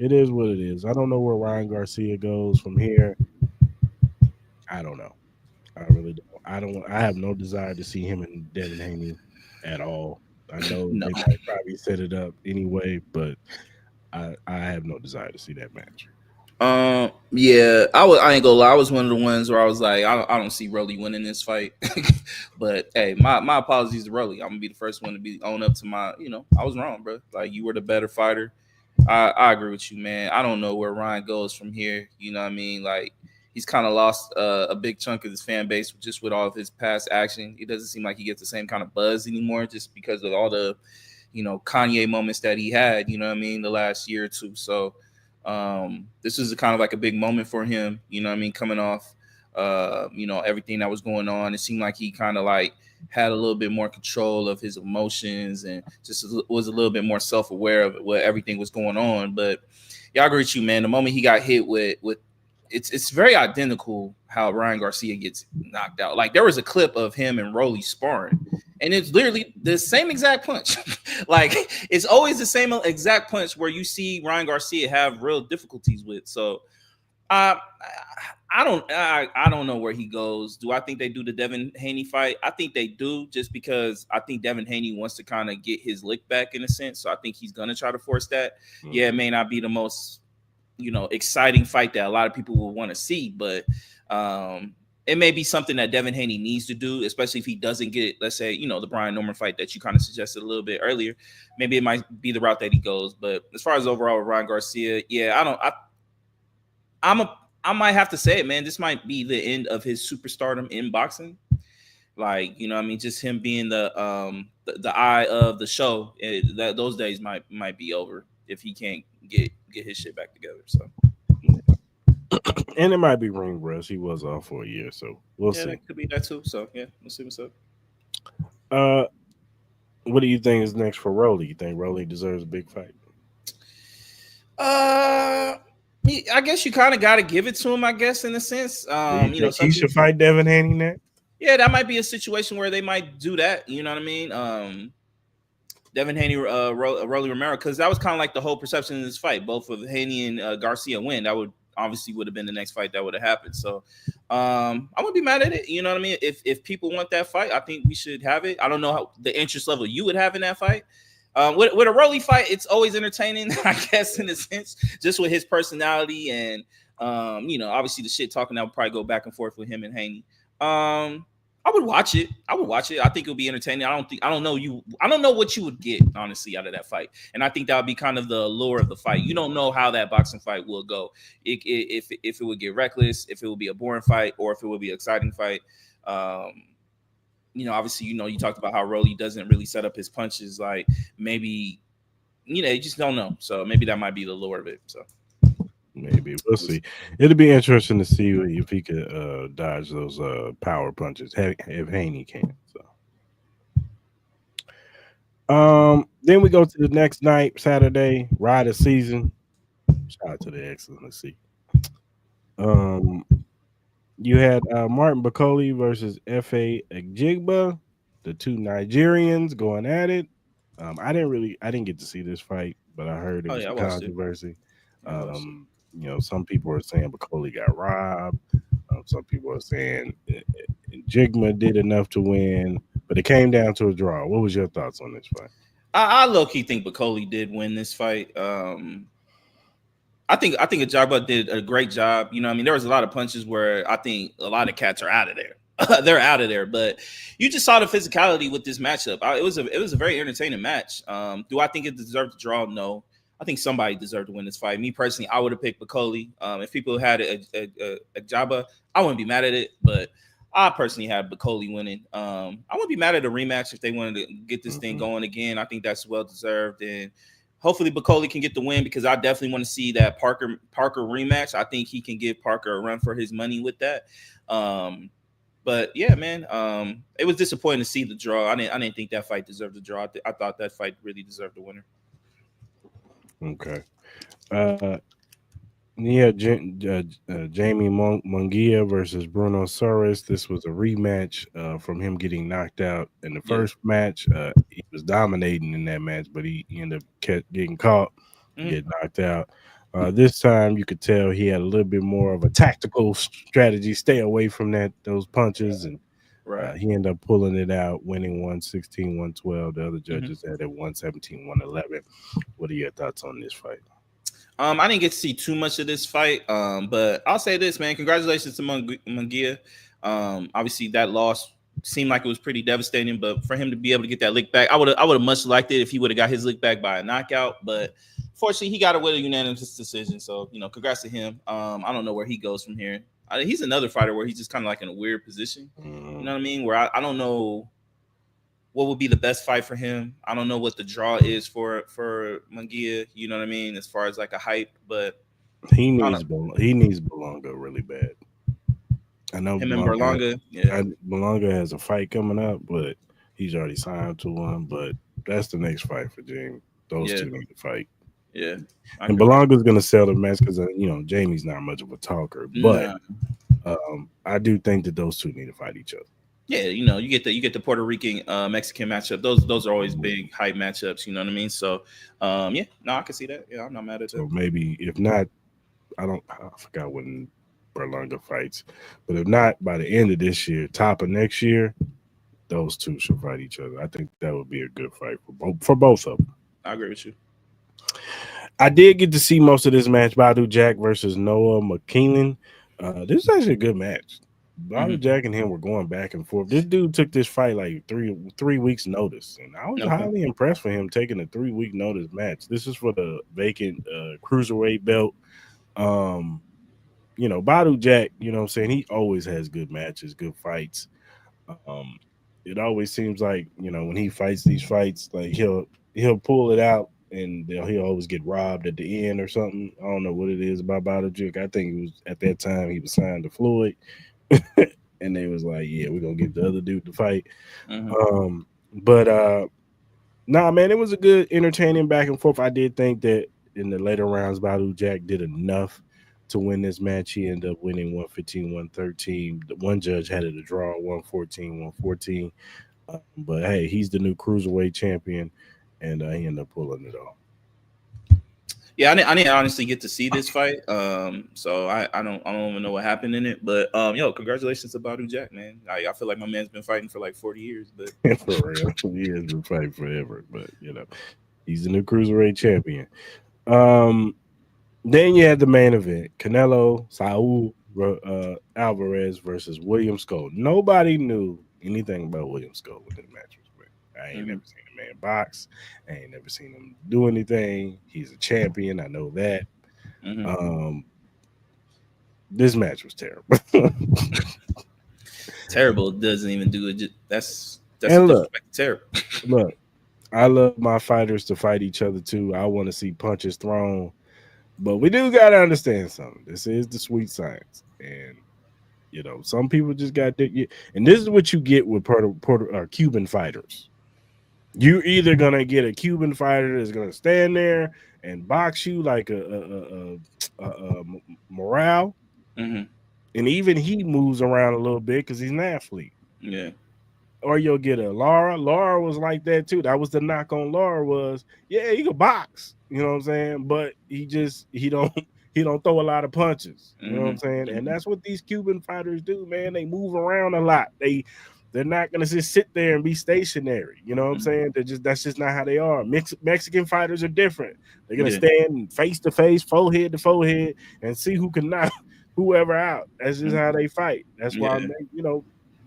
[SPEAKER 1] it is what it is. I don't know where Ryan Garcia goes from here. I don't know. I really don't. I have no desire to see him and Devin Haney at all. I know they might probably set it up anyway, but I have no desire to see that match.
[SPEAKER 2] Yeah, I ain't gonna lie. I was one of the ones where I was like, I don't see Rolly winning this fight. But hey, my apologies to Rolly. I'm gonna be the first one to be own up to my, I was wrong, bro. Like, you were the better fighter. I agree with you, man. I don't know where Ryan goes from here. You know what I mean? Like, he's kind of lost a big chunk of his fan base just with all of his past action. It doesn't seem like he gets the same kind of buzz anymore, just because of all the, Kanye moments that he had. You know what I mean? The last year or two. So. This is kind of like a big moment for him, coming off, everything that was going on. It seemed like he kind of like had a little bit more control of his emotions and just was a little bit more self-aware of what everything was going on. But yeah, I agree with you, man. The moment he got hit with it's very identical how Ryan Garcia gets knocked out. Like, there was a clip of him and Rolly sparring, and it's literally the same exact punch. Like, it's always the same exact punch where you see Ryan Garcia have real difficulties with. So I don't know where he goes. Do I think they do the Devin Haney fight? I think they do, just because I think Devin Haney wants to kind of get his lick back in a sense. So I think he's going to try to force that. Yeah, it may not be the most exciting fight that a lot of people will want to see, but it may be something that Devin Haney needs to do, especially if he doesn't get, let's say, the Brian Norman fight that you kind of suggested a little bit earlier. Maybe it might be the route that he goes. But as far as overall with Ryan Garcia, yeah, I might have to say it, man. This might be the end of his superstardom in boxing. Like, you know what I mean, just him being the eye of the show. That those days might be over if he can't get his shit back together. So
[SPEAKER 1] And it might be ring rust. He was off for a year, so we'll
[SPEAKER 2] yeah,
[SPEAKER 1] see.
[SPEAKER 2] that could be that too. So yeah, we'll see what's up.
[SPEAKER 1] Uh, what do you think is next for Rolly? You think Rolly deserves a big fight?
[SPEAKER 2] Uh, I guess you kind of got to give it to him. I guess in a sense,
[SPEAKER 1] Do you
[SPEAKER 2] you know,
[SPEAKER 1] think
[SPEAKER 2] some
[SPEAKER 1] he should
[SPEAKER 2] people,
[SPEAKER 1] fight Devin Haney next?
[SPEAKER 2] yeah, that might be a situation where they might do that. You know what I mean? Devin Haney, Rolly Romero, because that was kind of like the whole perception in this fight. Both of Haney and Garcia win. That would have been the next fight that would have happened. So I wouldn't be mad at it. You know what I mean? If people want that fight, I think we should have it. I don't know how the interest level you would have in that fight. With a Rolly fight, it's always entertaining, I guess, in a sense, just with his personality and you know, obviously the shit talking that would probably go back and forth with him and Haney. I would watch it. I think it'll be entertaining. I don't know what you would get, honestly, out of that fight. And I think that would be kind of the allure of the fight. You don't know how that boxing fight will go. If it would get reckless, if it would be a boring fight, or if it would be an exciting fight. You know, obviously, you know, you talked about how Rolly doesn't really set up his punches. Like maybe, you know, you just don't know. So maybe that might be the lure of it. So
[SPEAKER 1] Maybe we'll see. It'll be interesting to see if he could dodge those power punches if Haney can. So, then we go to the next night, Saturday, ride of season. Shout out to the Excellency. Um, you had Martin Bakoli versus F.A. Ajigba, the two Nigerians going at it. I didn't get to see this fight, but I heard it
[SPEAKER 2] oh
[SPEAKER 1] was
[SPEAKER 2] yeah, I
[SPEAKER 1] a
[SPEAKER 2] watched it.
[SPEAKER 1] controversy.
[SPEAKER 2] Yeah, I watched it.
[SPEAKER 1] You know, some people are saying Bakoli got robbed. Some people are saying Jigma did enough to win, but it came down to a draw. What was your thoughts on this fight?
[SPEAKER 2] I low key think Bakoli did win this fight. I think Ajagba did a great job. You know, I mean, there was a lot of punches where I think a lot of cats are out of there. They're out of there, but you just saw the physicality with this matchup. It was a very entertaining match. Do I think it deserved to draw? No. I think somebody deserved to win this fight. Me personally, I would have picked Bakoli. If people had a Jabba, I wouldn't be mad at it, but I personally had Bakoli winning. I wouldn't be mad at a rematch if they wanted to get this thing going again. I think that's well deserved, and hopefully Bakoli can get the win because I definitely want to see that Parker rematch. I think he can give Parker a run for his money with that. But yeah, man, it was disappointing to see the draw. I didn't think that fight deserved a draw. I thought that fight really deserved a winner.
[SPEAKER 1] Okay. Yeah, Jamie Munguia versus Bruno Soros. This was a rematch from him getting knocked out in the first match. He was dominating in that match, but he ended up getting caught, get knocked out. This time, you could tell he had a little bit more of a tactical strategy, stay away from those punches, and he ended up pulling it out, winning 116, 112. The other judges had it 117, 111. What are your thoughts on this fight?
[SPEAKER 2] I didn't get to see too much of this fight, but I'll say this, man. Congratulations to Munguia. Obviously, that loss seemed like it was pretty devastating, but for him to be able to get that lick back, I would have much liked it if he would have got his lick back by a knockout. But fortunately, he got it with a unanimous decision. So, you know, congrats to him. I don't know where he goes from here. He's another fighter where he's just kind of like in a weird position. You know what I mean? Where I don't know what would be the best fight for him. I don't know what the draw is for Munguia, you know what I mean, as far as like a hype, but
[SPEAKER 1] he needs Belonga really bad. I know
[SPEAKER 2] him and Berlanga,
[SPEAKER 1] Belonga has a fight coming up, but he's already signed to one. But that's the next fight for Jamie. Those two need to fight.
[SPEAKER 2] Yeah,
[SPEAKER 1] and Belonga's gonna sell the match because you know Jamie's not much of a talker, but I do think that those two need to fight each other.
[SPEAKER 2] Yeah, you know, you get the Puerto Rican Mexican matchup. Those are always big hype matchups. You know what I mean? So, yeah, no, I can see that. Yeah, I'm not mad at that.
[SPEAKER 1] So maybe if not, I forgot when Berlanga fights, but if not by the end of this year, top of next year, those two should fight each other. I think that would be a good fight for both of them.
[SPEAKER 2] I agree with you.
[SPEAKER 1] I did get to see most of this match, Badu Jack versus Noah McKinnon. This is actually a good match. Bobby Jack and him were going back and forth. This dude took this fight like three weeks notice, and I was highly impressed with him taking a 3-week notice match. This is for the vacant cruiserweight belt. You know, Badu Jack, you know what I'm saying? He always has good matches, good fights. Um, it always seems like when he fights these fights, like he'll pull it out and he'll always get robbed at the end or something. I don't know what it is about Bottigieg. I think it was at that time he was signed to Floyd, and they was like, yeah, we're gonna give the other dude the fight.
[SPEAKER 2] Mm-hmm.
[SPEAKER 1] But nah, man, it was a good, entertaining back and forth. I did think that in the later rounds, Jack did enough to win this match. He ended up winning 115, 113. The one judge had it a draw, 114, 114. But hey, he's the new cruiserweight champion, and he ended up pulling it off.
[SPEAKER 2] Yeah, I didn't honestly get to see this fight. So I don't even know what happened in it. But yo, congratulations to Badu Jack, man. I feel like my man's been fighting for like 40 years, but
[SPEAKER 1] For real, he has been fighting forever. But he's the new cruiserweight champion. Um, Then you had the main event: Canelo Alvarez versus William Scope. Nobody knew anything about William Scope when the match was played. I ain't never seen the man box. I ain't never seen him do anything. He's a champion. I know that. Um, this match was terrible.
[SPEAKER 2] Terrible doesn't even do it. That's
[SPEAKER 1] And look,
[SPEAKER 2] terrible.
[SPEAKER 1] Look, I love my fighters to fight each other too. I want to see punches thrown. But we do got to understand something. This is the sweet science. And, some people just got to, and this is what you get with Cuban fighters. You're either going to get a Cuban fighter that's going to stand there and box you like a Morale.
[SPEAKER 2] Mm-hmm.
[SPEAKER 1] And even he moves around a little bit because he's an athlete.
[SPEAKER 2] Yeah.
[SPEAKER 1] Or you'll get a Lara. Lara was like that too. That was the knock on Lara was, yeah, he could box. You know what I'm saying? But he don't throw a lot of punches. You know what I'm saying? And that's what these Cuban fighters do, man. They move around a lot. They're not gonna just sit there and be stationary. You know what I'm saying? That's just not how they are. Mexican fighters are different. They're gonna stand face to face, forehead to forehead, and see who can knock whoever out. That's just how they fight. That's why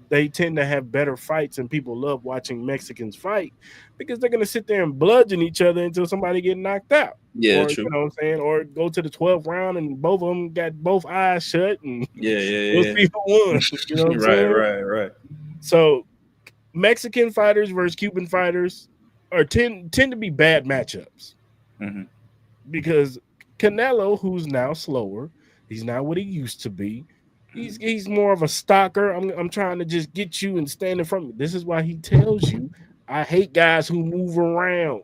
[SPEAKER 1] they tend to have better fights, and people love watching Mexicans fight because they're gonna sit there and bludgeon each other until somebody get knocked out.
[SPEAKER 2] Yeah,
[SPEAKER 1] or,
[SPEAKER 2] true.
[SPEAKER 1] You know what I'm saying? Or go to the 12th round and both of them got both eyes shut, and we'll see who won. You know what I'm saying?
[SPEAKER 2] Right.
[SPEAKER 1] So Mexican fighters versus Cuban fighters tend to be bad matchups because Canelo, who's now slower, he's not what he used to be. He's more of a stalker. I'm trying to just get you and stand in front of me. This is why he tells you, I hate guys who move around.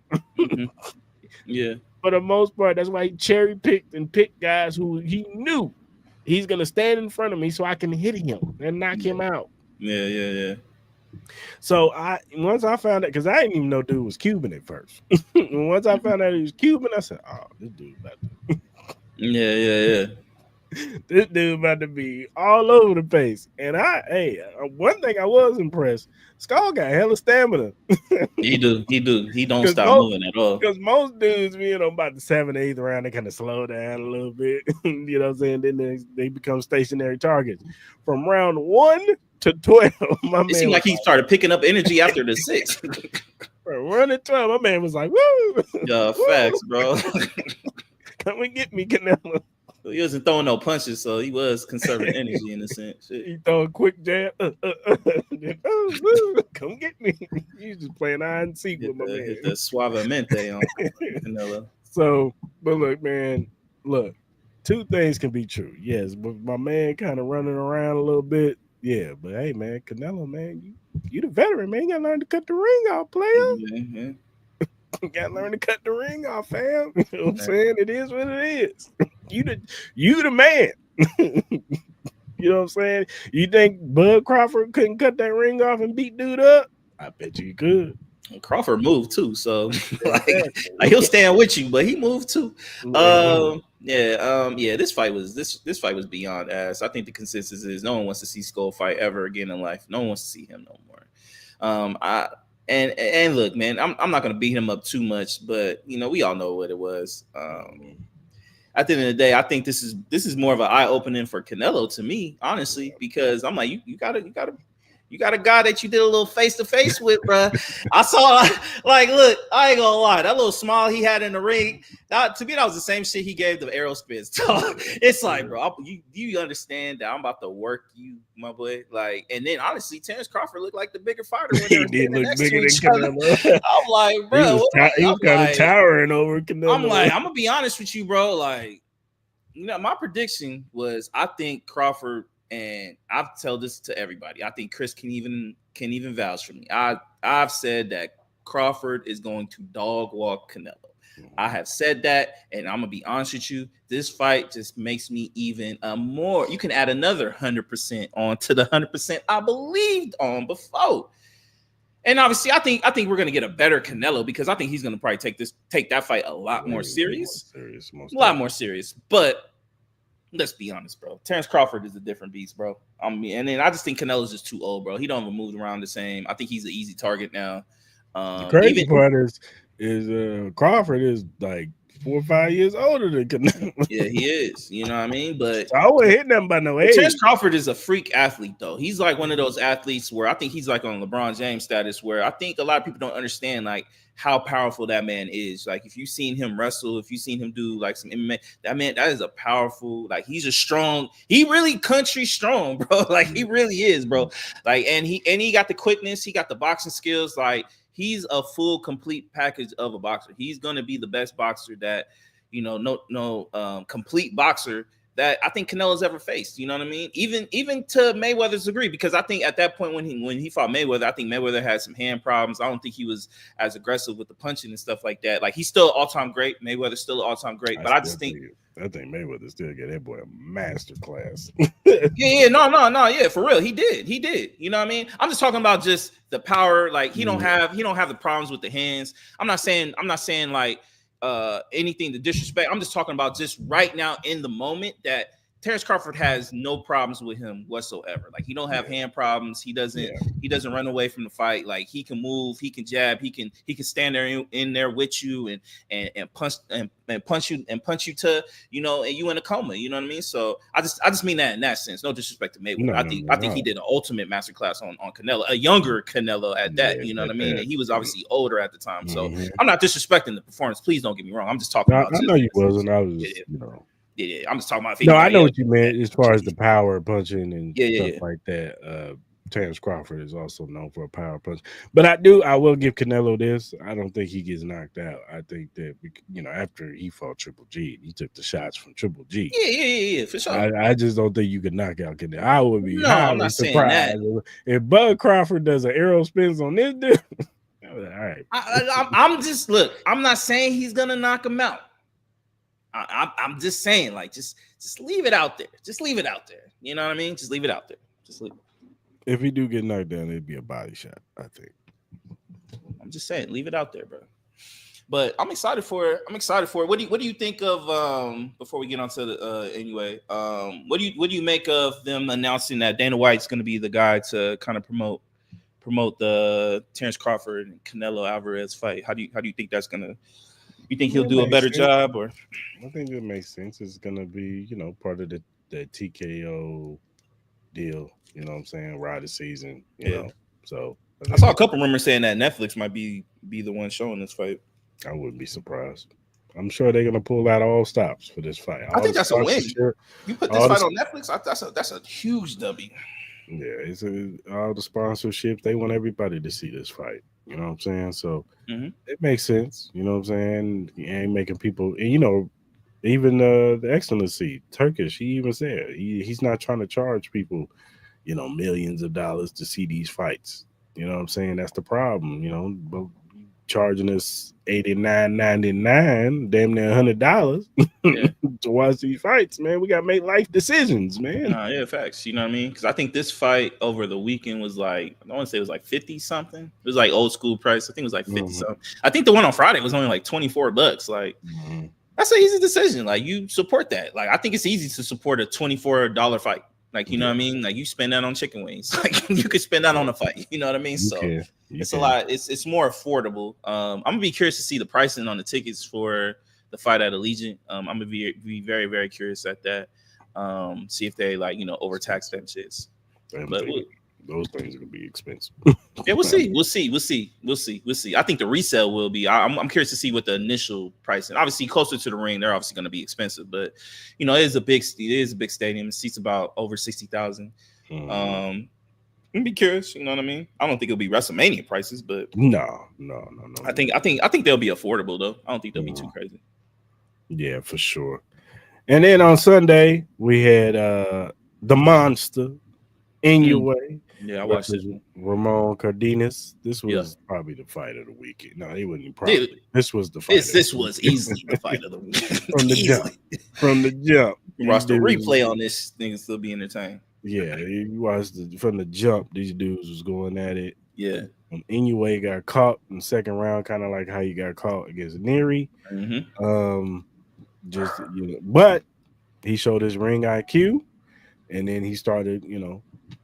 [SPEAKER 2] Yeah.
[SPEAKER 1] For the most part, that's why he cherry picked and picked guys who he knew he's gonna stand in front of me so I can hit him and knock him out.
[SPEAKER 2] Yeah.
[SPEAKER 1] So once I found out, because I didn't even know dude was Cuban at first. Once I found out he was Cuban, I said, "Oh, this dude about to."
[SPEAKER 2] Yeah.
[SPEAKER 1] This dude about to be all over the place. And one thing I was impressed, Skull got hella stamina.
[SPEAKER 2] He do. He don't stop moving at all.
[SPEAKER 1] Because most dudes, about the 7th, 8th round, they kind of slow down a little bit. You know what I'm saying? Then they become stationary targets. From round 1 to 12,
[SPEAKER 2] it seemed like he started picking up energy after the 6th.
[SPEAKER 1] From 1 to 12, my man was like, woo!
[SPEAKER 2] Yeah, facts, bro.
[SPEAKER 1] Come and get me, Canelo.
[SPEAKER 2] He wasn't throwing no punches, so he was conserving energy in a sense. Shit.
[SPEAKER 1] He throw a quick jab. Come get me. He's just playing hide and seek with my man.
[SPEAKER 2] Hit the suavemente on Canelo.
[SPEAKER 1] So, but look, man, two things can be true. Yes, but my man kind of running around a little bit. Yeah, but hey, man, Canelo, man, you the veteran, man. You gotta learn to cut the ring off, player.
[SPEAKER 2] Yeah.
[SPEAKER 1] You gotta learn to cut the ring off, fam. You know what I'm saying? It is what it is. You the man. You know what I'm saying? You think Bud Crawford couldn't cut that ring off and beat dude up? I bet you could.
[SPEAKER 2] Crawford moved too, so like he'll stand with you, but he moved too. This fight was beyond ass. I think the consensus is no one wants to see Skull fight ever again in life. No one wants to see him no more. And look, man, I'm not gonna beat him up too much, but we all know what it was. At the end of the day, I think this is more of an eye opening for Canelo to me, honestly, because I'm like, you gotta You got a guy that you did a little face-to-face with, bro. I saw, like, look, I ain't gonna lie. That little smile he had in the ring, to me, that was the same shit he gave the arrow spins. It's like, bro, you understand that I'm about to work you, my boy? Like, and then, honestly, Terrence Crawford looked like the bigger fighter when
[SPEAKER 1] He did look bigger than Canelo.
[SPEAKER 2] I'm like, bro.
[SPEAKER 1] He was kind of towering over Canelo.
[SPEAKER 2] I'm like, I'm going to be honest with you, bro. Like, you know, my prediction was I think Crawford, and I've told this to everybody. I think Chris can even vouch for me. I've said that Crawford is going to dog walk Canelo. I have said that, and I'm gonna be honest with you. This fight just makes me even more. You can add another 100% on to the 100% I believed on before. And obviously, I think we're gonna get a better Canelo because I think he's gonna probably take that fight a lot more serious. A lot more serious, but. Let's be honest, bro. Terrence Crawford is a different beast, bro. And then I just think Canelo's just too old, bro. He don't even move around the same. I think he's an easy target now.
[SPEAKER 1] The crazy part is Crawford is like 4 or 5 years older than Canelo.
[SPEAKER 2] Yeah, he is. You know what I mean? But
[SPEAKER 1] I wouldn't hit them by no age.
[SPEAKER 2] Terrence Crawford is a freak athlete, though. He's like one of those athletes where I think he's like on LeBron James status, where I think a lot of people don't understand like how powerful that man is. Like if you've seen him wrestle, if you've seen him do like some MMA, that is a powerful, like he's a strong, he really country strong, bro. Like he really is, bro. Like and he got the quickness, he got the boxing skills, like he's a full complete package of a boxer. He's gonna be the best boxer that, you know, no complete boxer that I think Canelo's ever faced. You know what I mean? Even to Mayweather's degree, because I think at that point when he fought Mayweather, I think Mayweather had some hand problems. I don't think he was as aggressive with the punching and stuff like that. Like he's still all-time great. Mayweather's still all-time great, but I think
[SPEAKER 1] Mayweather still get that boy a master class.
[SPEAKER 2] Yeah, for real. He did. You know what I mean? I'm just talking about just the power. Like he don't have the problems with the hands. I'm not saying like anything to disrespect. I'm just talking about just right now in the moment that Terrence Crawford has no problems with him whatsoever. Like he don't have hand problems. He doesn't run away from the fight. Like he can move, he can jab, he can stand there in there with you and punch you to, you know, and you in a coma. You know what I mean? So I just mean that in that sense. No disrespect to Mayweather. I think he did an ultimate masterclass on Canelo, a younger Canelo at that. You know what I mean? And he was obviously older at the time. So I'm not disrespecting the performance. Please don't get me wrong. I'm just talking about.
[SPEAKER 1] I know you wasn't. I was just, you know.
[SPEAKER 2] Yeah, I'm just talking about.
[SPEAKER 1] No, I know what you meant as far as the power punching and stuff like that. Terrence Crawford is also known for a power punch, but I will give Canelo this. I don't think he gets knocked out. I think that after he fought Triple G, he took the shots from Triple G.
[SPEAKER 2] Yeah, for sure.
[SPEAKER 1] I just don't think you could knock out Canelo. I would be highly surprised if Bud Crawford does an arrow spins on this dude. All right,
[SPEAKER 2] I'm not saying he's gonna knock him out. I'm just saying, like, just leave it out there. Just leave it out there. You know what I mean? Just leave it out there. Just leave it.
[SPEAKER 1] If he do get knocked down, it'd be a body shot, I think.
[SPEAKER 2] I'm just saying, leave it out there, bro. But I'm excited for it. What do you think of before we get on to the what do you make of them announcing that Dana White's going to be the guy to kind of promote the Terrence Crawford and Canelo Alvarez fight? How do you think that's going to? You think he'll do a better job, or?
[SPEAKER 1] I think it makes sense. It's gonna be, part of the TKO deal. You know what I'm saying? Ride the season. You know. So
[SPEAKER 2] I saw a couple rumors saying that Netflix might be the one showing this fight.
[SPEAKER 1] I wouldn't be surprised. I'm sure they're gonna pull out all stops for this fight.
[SPEAKER 2] I think that's a win. You put this fight on Netflix, that's a huge W.
[SPEAKER 1] Yeah, it's all the sponsorships. They want everybody to see this fight. You know what I'm saying? So it makes sense. You know what I'm saying? He ain't making people, and even the Excellency, Turkish, he even said he's not trying to charge people, millions of dollars to see these fights. You know what I'm saying? That's the problem, but charging us $89.99, damn near $100 to watch these fights, man. We gotta make life decisions, man.
[SPEAKER 2] Yeah, facts. You know what I mean? Because I think this fight over the weekend was like, I want to say it was like 50 something. It was like old school price. I think it was like 50 something. I think the one on Friday was only like $24. Like that's an easy decision. Like you support that. Like I think it's easy to support a $24 fight. Like, you know what I mean? Like you spend that on chicken wings. Like you could spend that on a fight. You know what I mean? It's a lot. It's more affordable. I'm gonna be curious to see the pricing on the tickets for the fight at Allegiant. I'm gonna be very, very curious at that. See if they overtax them shits. But
[SPEAKER 1] Those things are gonna be expensive.
[SPEAKER 2] Yeah, we'll see. I think the resale will be. I'm curious to see what the initial price. And obviously, closer to the ring, they're obviously going to be expensive. But it is a big stadium. It seats about over 60,000. I'd be curious. You know what I mean? I don't think it'll be WrestleMania prices, but
[SPEAKER 1] no.
[SPEAKER 2] I think they'll be affordable though. I don't think they'll be too crazy.
[SPEAKER 1] Yeah, for sure. And then on Sunday we had the monster Inoue.
[SPEAKER 2] Yeah, I watched this.
[SPEAKER 1] Ramon Cardenas. This was probably the fight of the weekend. No, he wasn't probably. This was the fight.
[SPEAKER 2] This was easily the fight of the weekend.
[SPEAKER 1] From the jump.
[SPEAKER 2] Watch the replay on this thing, still be entertained.
[SPEAKER 1] Yeah, you watched from the jump. These dudes was going at it.
[SPEAKER 2] Yeah.
[SPEAKER 1] Inoue got caught in the second round, kind of like how you got caught against Neri. But he showed his ring IQ, and then he started,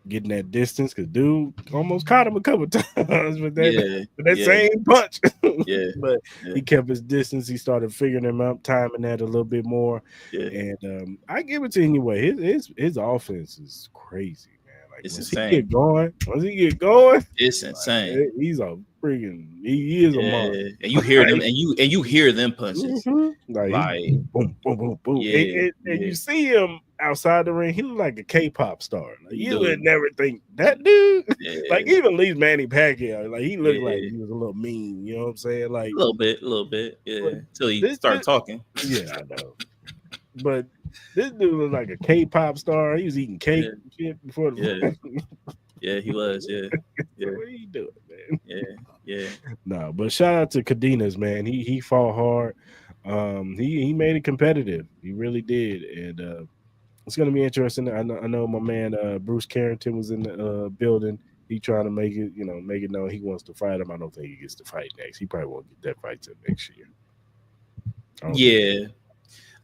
[SPEAKER 1] getting that distance because dude almost caught him a couple times with that same punch. But he kept his distance. He started figuring him out, timing that a little bit more. And I give it to Inoue. His offense is crazy, man. Like
[SPEAKER 2] it's
[SPEAKER 1] once
[SPEAKER 2] insane.
[SPEAKER 1] Once he get going,
[SPEAKER 2] it's insane.
[SPEAKER 1] He's a freaking. He is a monster.
[SPEAKER 2] And you hear them, and you hear them punches,
[SPEAKER 1] like boom, boom, boom, boom. And you see him outside the ring. He look like a K-pop star. Like you would never think that dude. Like even at least Manny Pacquiao. Like he looked like he was a little mean. You know what I'm saying? Like
[SPEAKER 2] a little bit. Yeah. Until he started talking.
[SPEAKER 1] Yeah, I know. But this dude was like a K-pop star. He was eating cake and shit before the
[SPEAKER 2] Yeah, he was. Yeah.
[SPEAKER 1] What are you doing, man?
[SPEAKER 2] Yeah.
[SPEAKER 1] No, but shout out to Cardenas, man. He fought hard. He made it competitive. He really did, and it's gonna be interesting. I know my man Bruce Carrington was in the building. He trying to make it known he wants to fight him. I don't think he gets to fight next. He probably won't get that fight till next year.
[SPEAKER 2] Yeah.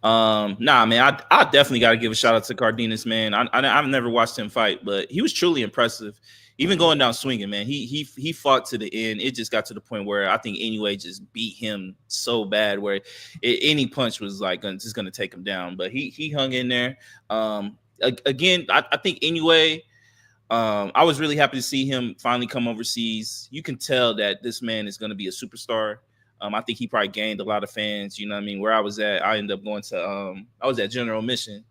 [SPEAKER 2] Nah, man, I definitely got to give a shout out to Cardenas, man. I've never watched him fight, but he was truly impressive. Even going down swinging, man, he fought to the end. It just got to the point where I think Inoue just beat him so bad where any punch was like just going to take him down. But he hung in there. Again, I think Inoue, I was really happy to see him finally come overseas. You can tell that this man is going to be a superstar. I think he probably gained a lot of fans. You know what I mean? Where I was at, I ended up going to I was at General Mission.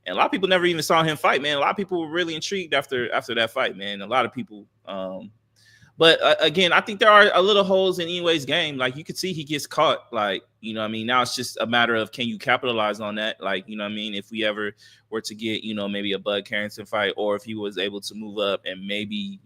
[SPEAKER 2] And a lot of people never even saw him fight, man. A lot of people were really intrigued after that fight, man. A lot of people. But again, I think there are a little holes in Inoue's game. Like you could see he gets caught. Like, you know what I mean? Now it's just a matter of can you capitalize on that? Like, you know what I mean? If we ever were to get, maybe a Bud Carrington fight, or if he was able to move up and maybe,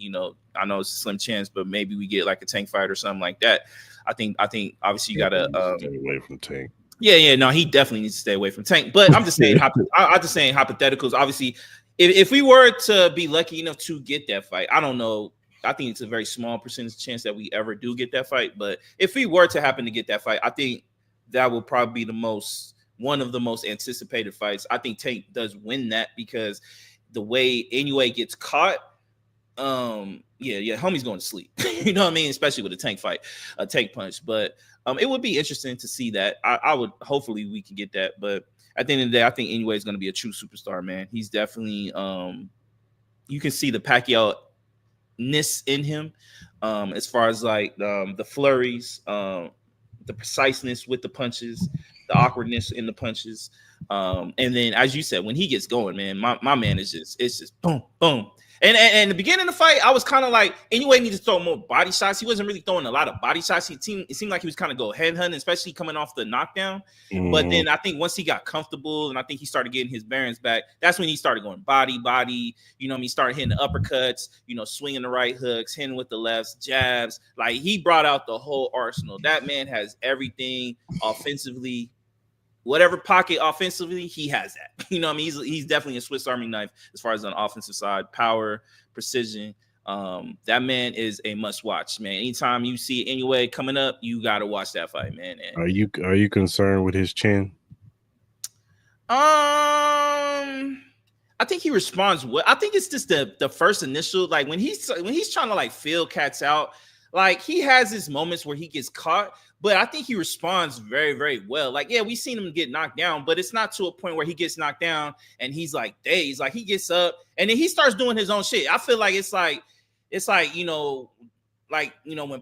[SPEAKER 2] I know it's a slim chance, but maybe we get like a Tank fight or something like that. I think obviously you gotta
[SPEAKER 1] stay away from Tank.
[SPEAKER 2] Yeah, no, he definitely needs to stay away from Tank. But I'm just saying, I'm just saying hypotheticals. Obviously, if we were to be lucky enough to get that fight, I don't know. I think it's a very small percentage chance that we ever do get that fight. But if we were to happen to get that fight, I think that would probably be one of the most anticipated fights. I think Tank does win that because the way Inoue gets caught. Homie's going to sleep. You know what I mean? Especially with a Tank fight, a Tank punch. But it would be interesting to see that. I would hopefully we can get that. But at the end of the day, I think Inoue is going to be a true superstar, man. He's definitely you can see the Pacquiao-ness in him, as far as like the flurries, the preciseness with the punches, the awkwardness in the punches. And then as you said, when he gets going, man, my man is just boom, boom. And the beginning of the fight, I was kind of like, Inoue needed to throw more body shots. He wasn't really throwing a lot of body shots. It seemed like he was kind of go head hunting, especially coming off the knockdown. Mm-hmm. But then I think once he got comfortable and I think he started getting his bearings back, that's when he started going body. You know what I mean? Started hitting the uppercuts, swinging the right hooks, hitting with the lefts, jabs. Like he brought out the whole arsenal. That man has everything offensively. Whatever pocket offensively, he has that. You know what I mean? He's definitely a Swiss Army knife as far as on the offensive side. Power, precision. That man is a must watch, man. Anytime you see Inoue coming up, you gotta watch that fight, man. And
[SPEAKER 1] are you concerned with his chin?
[SPEAKER 2] I think he responds well. I think it's just the first initial, like when he's trying to like feel cats out, like he has his moments where he gets caught. but I think he responds very, very well. Like, yeah, we've seen him get knocked down, but it's not to a point where he gets knocked down and he's like dazed. Like, he gets up and then he starts doing his own shit. I feel like it's like, when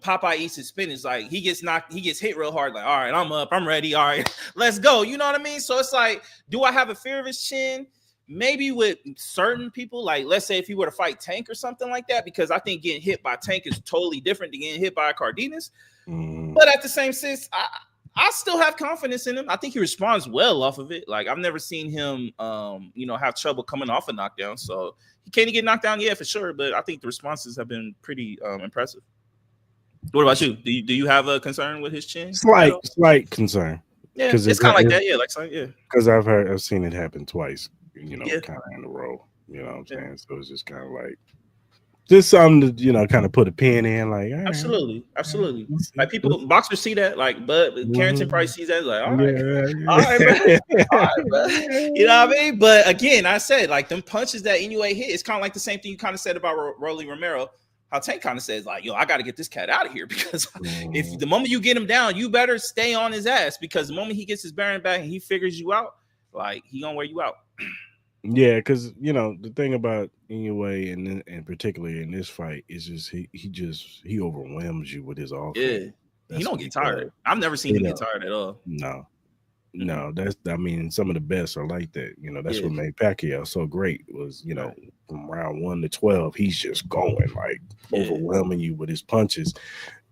[SPEAKER 2] Popeye eats his spinach, like he gets hit real hard. Like, all right, I'm up, I'm ready. All right, let's go. You know what I mean? So it's like, do I have a fear of his chin? Maybe with certain people, like let's say if he were to fight Tank or something like that, because I think getting hit by Tank is totally different than getting hit by a Cardenas. But at the same sense, I still have confidence in him. I think he responds well off of it. Like, I've never seen him, have trouble coming off a knockdown. So he can't get knocked down yet for sure, but I think the responses have been pretty impressive. What about you? Do you have a concern with his chin?
[SPEAKER 1] Slight concern.
[SPEAKER 2] Yeah, it's kind of like that. Yeah,
[SPEAKER 1] because I've seen it happen twice. Kind of in a row. You know what I'm saying? So it's just kind of like just something to kind of put a pin in. Like,
[SPEAKER 2] absolutely. Like people, boxers see that. Like, but Carrington probably sees that. Like, all right, bro. You know what I mean? But again, I said like them punches that Inoue hit. It's kind of like the same thing you kind of said about Rolly Romero. How Tank kind of says like, yo, I got to get this cat out of here because if the moment you get him down, you better stay on his ass because the moment he gets his bearing back and he figures you out, like he gonna wear you out.
[SPEAKER 1] Yeah, because the thing about Inoue and particularly in this fight is just he overwhelms you with his offense.
[SPEAKER 2] Yeah, he don't get tired. I've never seen him get tired at all.
[SPEAKER 1] No, some of the best are like that. That's what made Pacquiao so great was from round 1 to 12, he's just going like overwhelming you with his punches.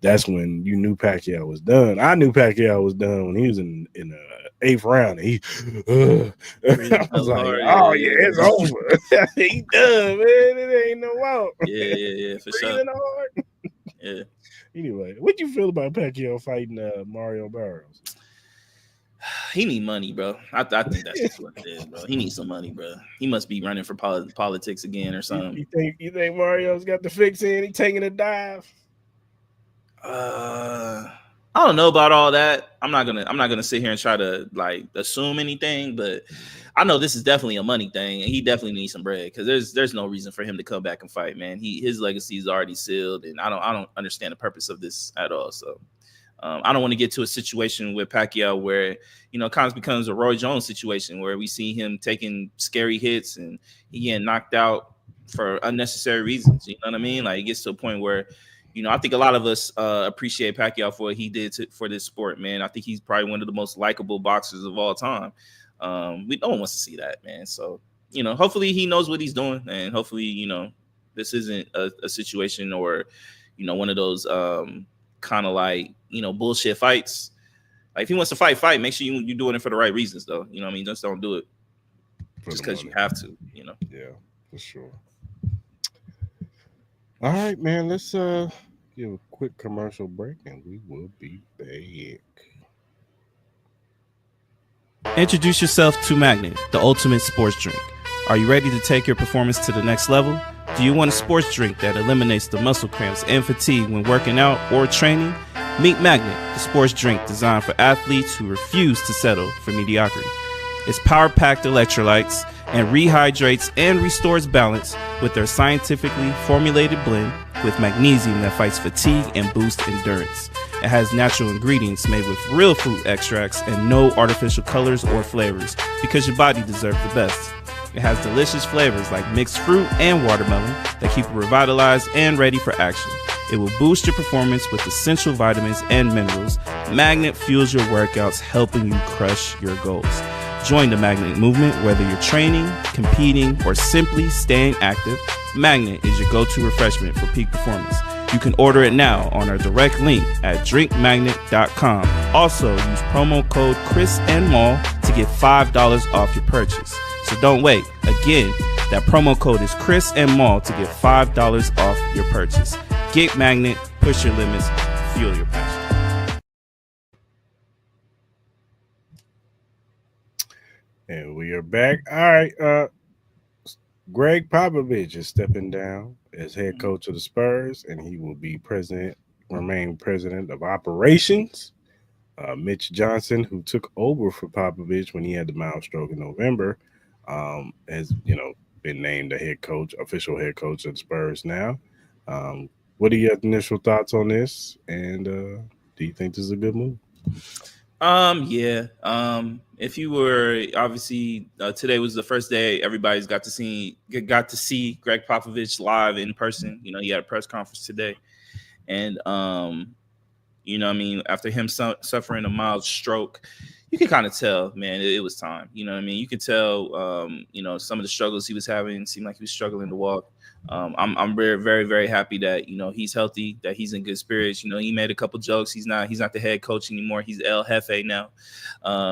[SPEAKER 1] That's when you knew Pacquiao was done. I knew Pacquiao was done when he was in the 8th round. And I was like, oh yeah, it's over. He done, man. It ain't no more.
[SPEAKER 2] Yeah, for sure.
[SPEAKER 1] Hard.
[SPEAKER 2] Yeah.
[SPEAKER 1] Anyway, what you feel about Pacquiao fighting Mario Barrios?
[SPEAKER 2] He need money, bro. I think that's just what it is, bro. He needs some money, bro. He must be running for politics again or something.
[SPEAKER 1] You think Mario's got the fix in? He taking a dive?
[SPEAKER 2] I don't know about all that. I'm not gonna sit here and try to like assume anything, but I know this is definitely a money thing, and he definitely needs some bread because there's no reason for him to come back and fight, man. His legacy is already sealed, and I don't understand the purpose of this at all. So I don't want to get to a situation with Pacquiao where it kind of becomes a Roy Jones situation where we see him taking scary hits and he getting knocked out for unnecessary reasons. You know what I mean? Like it gets to a point where I think a lot of us appreciate Pacquiao for what he did for this sport, man. I think he's probably one of the most likable boxers of all time. No one wants to see that, man. So, hopefully he knows what he's doing. And hopefully, this isn't a situation or, one of those kind of like, bullshit fights. Like if he wants to fight, make sure you're doing it for the right reasons, though. You know what I mean? Just don't do it just because you have to,
[SPEAKER 1] Yeah, for sure. All right, man. Let's give a quick commercial break and we will be back.
[SPEAKER 3] Introduce yourself to Magnet, the ultimate sports drink. Are you ready to take your performance to the next level? Do you want a sports drink that eliminates the muscle cramps and fatigue when working out or training? Meet Magnet, the sports drink designed for athletes who refuse to settle for mediocrity. It's power-packed electrolytes and rehydrates and restores balance with their scientifically formulated blend with magnesium that fights fatigue and boosts endurance. It has natural ingredients made with real fruit extracts and no artificial colors or flavors because your body deserves the best. It has delicious flavors like mixed fruit and watermelon that keep you revitalized and ready for action. It will boost your performance with essential vitamins and minerals. Magnet fuels your workouts, helping you crush your goals. Join the Magnet movement whether you're training, competing, or simply staying active. Magnet is your go-to refreshment for peak performance. You can order it now on our direct link at drinkmagnet.com. Also, use promo code Cris Mal to get $5 off your purchase. So don't wait. Again, that promo code is Cris Mal to get $5 off your purchase. Get Magnet, push your limits, fuel your passion.
[SPEAKER 1] And we are back. All right. Gregg Popovich is stepping down as head coach of the Spurs, and he will be remain president of operations. Mitch Johnson, who took over for Popovich when he had the mild stroke in November, has been named the official head coach of the Spurs now. What are your initial thoughts on this? And Do you think this is a good move?
[SPEAKER 2] Yeah. If you were obviously today was the first day everybody's got to see Gregg Popovich live in person. You know, he had a press conference today, and you know what I mean, after him suffering a mild stroke, you could kind of tell, man, it was time. You know what I mean? You could tell, you know, some of the struggles he was having seemed like he was struggling to walk. I'm very, very, very happy that, you know, he's healthy, that he's in good spirits. You know, he made a couple jokes. He's not the head coach anymore. He's El Jefe now.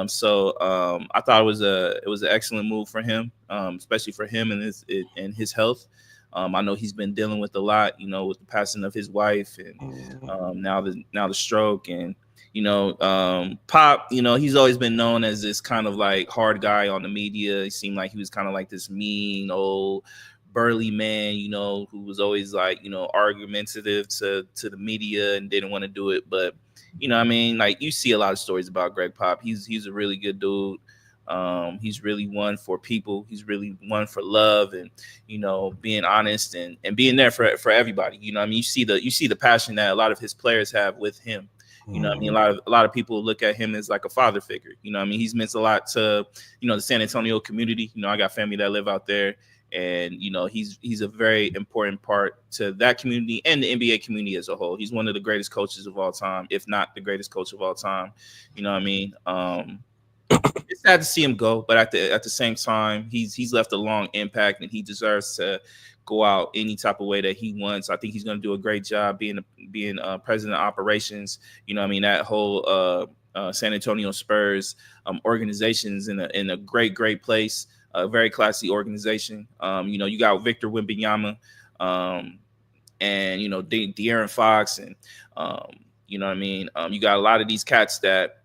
[SPEAKER 2] So I thought it was an excellent move for him, especially for him and his health. I know he's been dealing with a lot, you know, with the passing of his wife and now the stroke. And you know, Pop, you know, he's always been known as this kind of like hard guy on the media. He seemed like he was kind of like this mean old burly man, you know, who was always like, you know, argumentative to the media and didn't want to do it. But you know, I mean, like you see a lot of stories about Gregg Pop. He's a really good dude. He's really one for people. He's really one for love and, you know, being honest and being there for everybody. You know, I mean, you see the passion that a lot of his players have with him. You know what I mean? A lot of people look at him as like a father figure. You know what I mean? He's meant a lot to, you know, the San Antonio community. You know, I got family that live out there. And, you know, he's a very important part to that community and the NBA community as a whole. He's one of the greatest coaches of all time, if not the greatest coach of all time. You know what I mean? It's sad to see him go, but at the same time, he's left a long impact and he deserves to go out any type of way that he wants. I think he's going to do a great job being president of operations. You know what I mean? That whole San Antonio Spurs organization's in a great place. A very classy organization. You know, you got Victor Wembanyama, and you know De'Aaron Fox, and you know what I mean. You got a lot of these cats that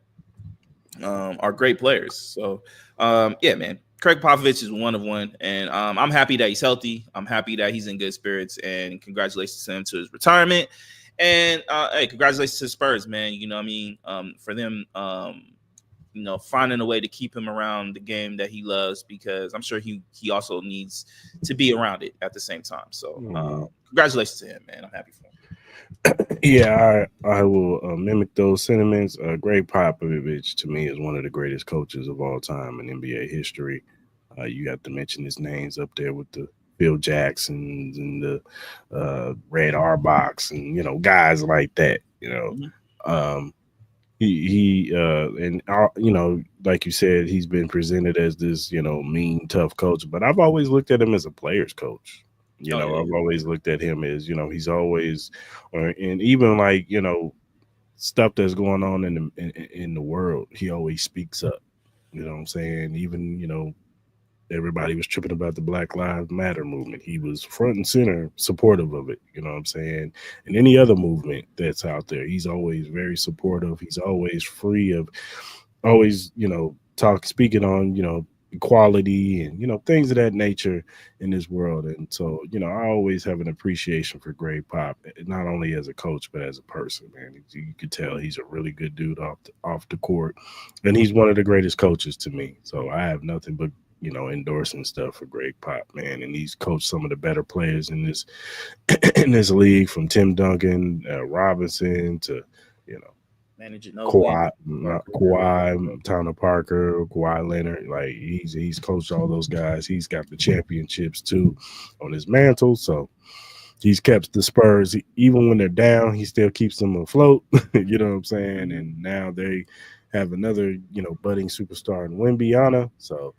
[SPEAKER 2] are great players. So yeah, man, Gregg Popovich is one of one, and I'm happy that he's healthy. I'm happy that he's in good spirits, and congratulations to him to his retirement. And hey, congratulations to the Spurs, man. You know what I mean, for them. You know, finding a way to keep him around the game that he loves, because I'm sure he also needs to be around it at the same time. So congratulations to him, man. I'm happy for him.
[SPEAKER 1] Yeah, I will mimic those sentiments. Gregg Popovich, to me, is one of the greatest coaches of all time in NBA history. You have to mention his names up there with the Phil Jacksons and the Red Auerbachs and, you know, guys like that, you know. Mm-hmm. He and you know, like you said, he's been presented as this, you know, mean, tough coach, but I've always looked at him as a player's coach. You know, I've always looked at him as, you know, he's always, and even like, you know, stuff that's going on in the world, he always speaks up. You know what I'm saying? Even, you know, everybody was tripping about the Black Lives Matter movement. He was front and center supportive of it. You know what I'm saying? And any other movement that's out there, he's always very supportive. He's always free of, always, you know, speaking on, you know, equality and, you know, things of that nature in this world. And so, you know, I always have an appreciation for Gregg Pop, not only as a coach, but as a person, man. You could tell he's a really good dude off the court. And he's one of the greatest coaches to me. So I have nothing but, you know, endorsing stuff for Gregg Pop, man. And he's coached some of the better players in this league, from Tim Duncan, Robinson to, you know, Kawhi, Towner Parker, Kawhi Leonard. Like he's coached all those guys. He's got the championships too on his mantle. So he's kept the Spurs, even when they're down, he still keeps them afloat. You know what I'm saying? And now they have another, you know, budding superstar in Wembanyama. So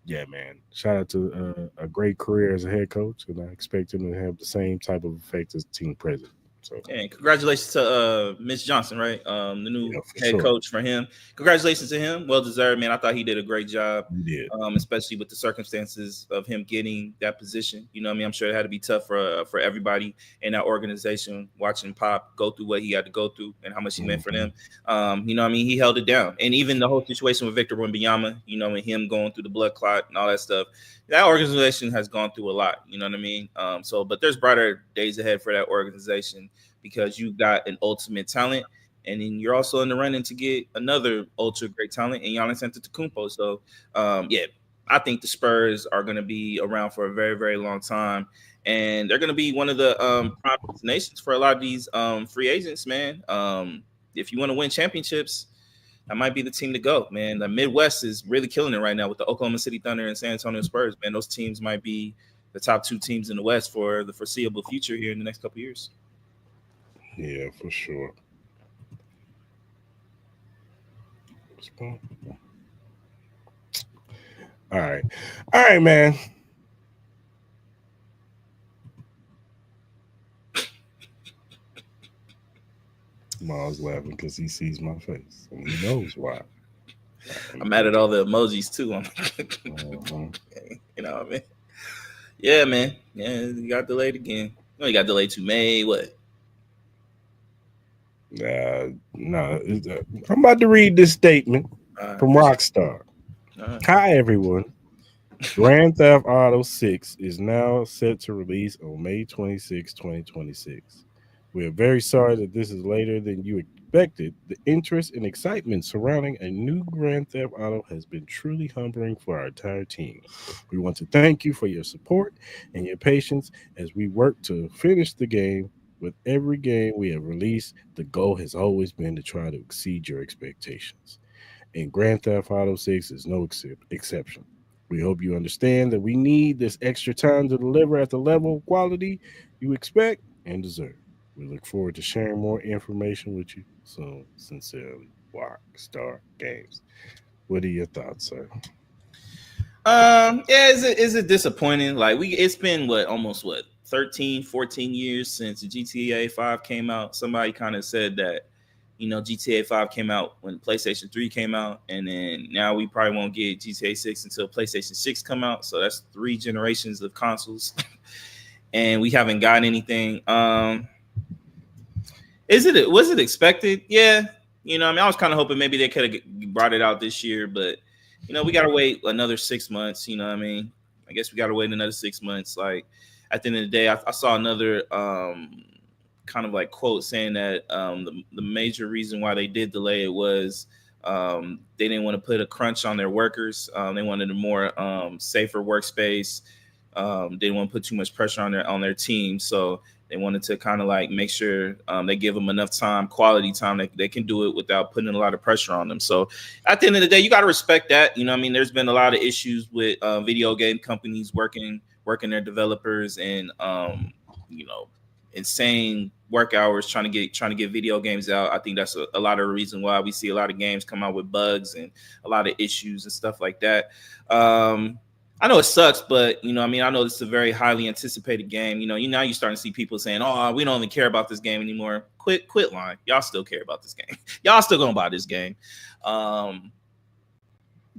[SPEAKER 1] yeah, man, shout out to a great career as a head coach, and I expect him to have the same type of effect as team president. So,
[SPEAKER 2] and congratulations to Mitch Johnson, right? The new head coach for him. Congratulations to him. Well deserved, man. I thought he did a great job.
[SPEAKER 1] He did.
[SPEAKER 2] Especially with the circumstances of him getting that position. You know what I mean? I'm sure it had to be tough for everybody in that organization, watching Pop go through what he had to go through and how much he meant for them. You know what I mean? He held it down. And even the whole situation with Victor Wembanyama, you know, and him going through the blood clot and all that stuff, that organization has gone through a lot. You know what I mean? But there's brighter days ahead for that organization, because you got an ultimate talent, and then you're also in the running to get another ultra great talent in Giannis Antetokounmpo. So, yeah, I think the Spurs are going to be around for a very, very long time. And they're going to be one of the prime destinations for a lot of these free agents, man. If you want to win championships, that might be the team to go, man. The Midwest is really killing it right now with the Oklahoma City Thunder and San Antonio Spurs, man. Those teams might be the top 2 teams in the West for the foreseeable future here in the next couple of years.
[SPEAKER 1] Yeah, for sure. All right, man. Miles laughing because he sees my face and he knows why.
[SPEAKER 2] I'm mad at all the emojis too. You know what I mean? Yeah, man. Yeah, you got delayed again. No, you got delayed to May. What?
[SPEAKER 1] No. I'm about to read this statement from Rockstar. Hi, everyone. Grand Theft Auto 6 is now set to release on May 26, 2026. We are very sorry that this is later than you expected. The interest and excitement surrounding a new Grand Theft Auto has been truly humbling for our entire team. We want to thank you for your support and your patience as we work to finish the game. With every game we have released, the goal has always been to try to exceed your expectations. And Grand Theft Auto 6 is no exception. We hope you understand that we need this extra time to deliver at the level of quality you expect and deserve. We look forward to sharing more information with you soon. Sincerely, Rockstar Games. What are your thoughts, sir?
[SPEAKER 2] Yeah, is it disappointing? Like it's been almost 13, 14 years since GTA 5 came out. Somebody kind of said that, GTA 5 came out when PlayStation 3 came out, and then now we probably won't get GTA 6 until PlayStation 6 come out. So that's 3 generations of consoles, and we haven't gotten anything. Was it expected? Yeah. I was kind of hoping maybe they could have brought it out this year, but we got to wait another 6 months. I guess we got to wait another 6 months. Like at the end of the day, I saw another kind of like quote saying that the major reason why they did delay it was they didn't want to put a crunch on their workers. They wanted a more safer workspace. They didn't want to put too much pressure on their team. So they wanted to kind of like make sure they give them enough time, quality time, that they can do it without putting a lot of pressure on them. So at the end of the day, you got to respect that. There's been a lot of issues with video game companies working their developers and, insane work hours trying to get video games out. I think that's a lot of the reason why we see a lot of games come out with bugs and a lot of issues and stuff like that. I know it sucks, but I know this is a very highly anticipated game. Now you're starting to see people saying, "Oh, we don't even care about this game anymore." Quit lying. Y'all still care about this game. Y'all still gonna buy this game. I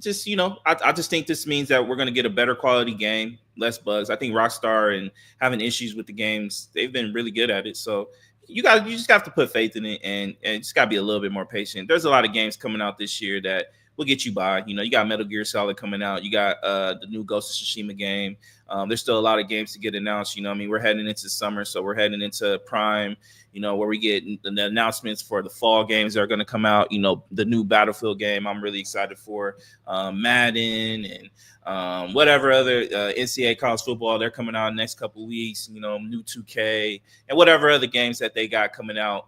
[SPEAKER 2] just think this means that we're gonna get a better quality game, less bugs. I think Rockstar and having issues with the games, they've been really good at it. So you just have to put faith in it and just gotta be a little bit more patient. There's a lot of games coming out this year that will get you by. You got Metal Gear Solid coming out. You got the new Ghost of Tsushima game. There's still a lot of games to get announced. We're heading into summer, so we're heading into Prime, where we get the announcements for the fall games that are going to come out. The new Battlefield game I'm really excited for. Madden and whatever other NCAA college football, they're coming out in the next couple of weeks. New 2K and whatever other games that they got coming out.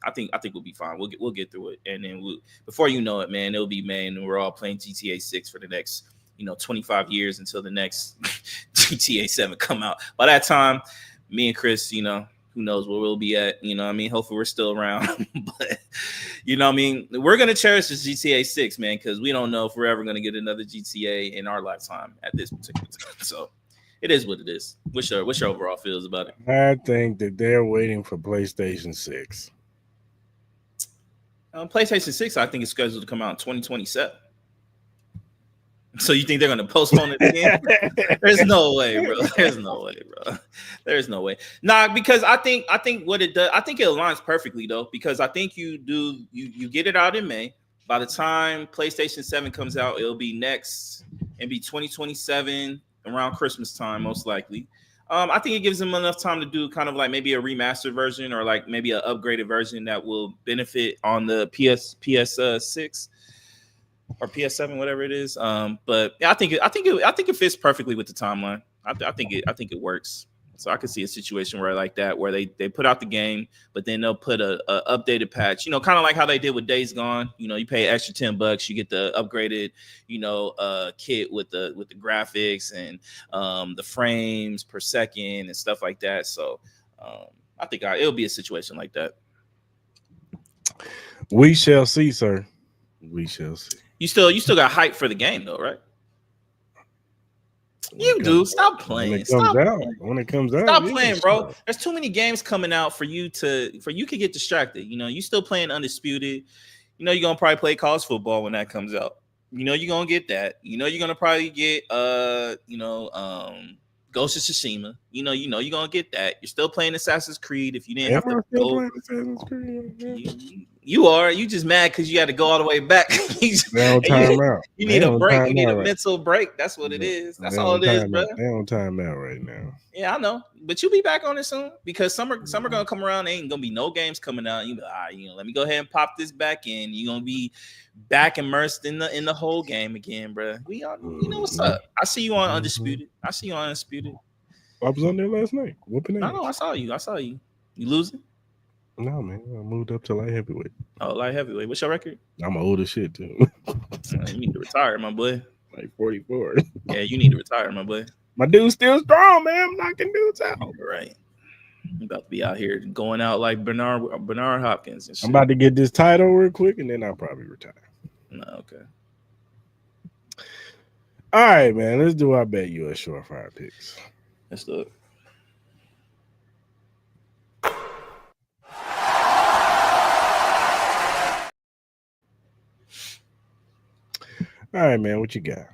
[SPEAKER 2] I think we'll be fine. We'll get through it, and then before you know it, man, it'll be May, and we're all playing GTA 6 for the next 25 years until the next GTA 7 come out. By that time, me and Chris, who knows where we'll be at? Hopefully we're still around, but we're gonna cherish this GTA 6, man, because we don't know if we're ever gonna get another GTA in our lifetime at this particular time. So it is what it is. What's your overall feels about it?
[SPEAKER 1] I think that they're waiting for PlayStation 6.
[SPEAKER 2] PlayStation 6, I think, is scheduled to come out in 2027. So you think they're going to postpone it again? There's no way, bro. There's no way. Nah, because I think what it does, I think it aligns perfectly though, because I think you get it out in May. By the time PlayStation 7 comes out, it'll be 2027 around Christmas time, most likely. I think it gives them enough time to do kind of like maybe a remastered version or like maybe an upgraded version that will benefit on the PS6. or PS7, whatever it is. But yeah, I think it fits perfectly with the timeline. I think it works. So I could see a situation where like that, where they put out the game, but then they'll put a updated patch. You know, kind of like how they did with Days Gone. You know, you pay extra $10, you get the upgraded, kit with the graphics and the frames per second and stuff like that. So I think it'll be a situation like that.
[SPEAKER 1] We shall see, sir. We shall see.
[SPEAKER 2] You still got hype for the game though, right? You do. Stop playing.
[SPEAKER 1] When it comes out.
[SPEAKER 2] Stop playing, bro. There's too many games coming out for you to get distracted. You know, you still playing Undisputed. You know, you're gonna probably play college football when that comes out. You know, you're gonna get that. You know, you're gonna probably get Ghost of Tsushima. You know, you're gonna get that. You're still playing Assassin's Creed if you didn't have to go. Assassin's Creed? You are. You just mad because you had to go all the way back. You need a break. You need a mental break. That's what it is. That's all it is, bro.
[SPEAKER 1] They on time out right now.
[SPEAKER 2] Yeah, I know. But you'll be back on it soon because summer gonna come around. There ain't gonna be no games coming out. You be like, let me go ahead and pop this back in. You're gonna be back immersed in the whole game again, bro. We are. You know what's up? I see you on Undisputed. I was
[SPEAKER 1] on there last night. Whooping ass.
[SPEAKER 2] No, I saw you. You losing?
[SPEAKER 1] No, man. I moved up to light heavyweight.
[SPEAKER 2] Oh, light heavyweight. What's your record?
[SPEAKER 1] I'm old as shit, too.
[SPEAKER 2] You need to retire, my boy.
[SPEAKER 1] Like 44.
[SPEAKER 2] Yeah, you need to retire, my boy.
[SPEAKER 1] My dude's still strong, man. I'm knocking dudes out.
[SPEAKER 2] Right. I'm about to be out here going out like Bernard Hopkins and shit.
[SPEAKER 1] I'm about to get this title real quick, and then I'll probably retire.
[SPEAKER 2] No, okay.
[SPEAKER 1] All right, man. Let's do our BetUS Sure Fire Picks.
[SPEAKER 2] Let's do it.
[SPEAKER 1] All right, man. What you got?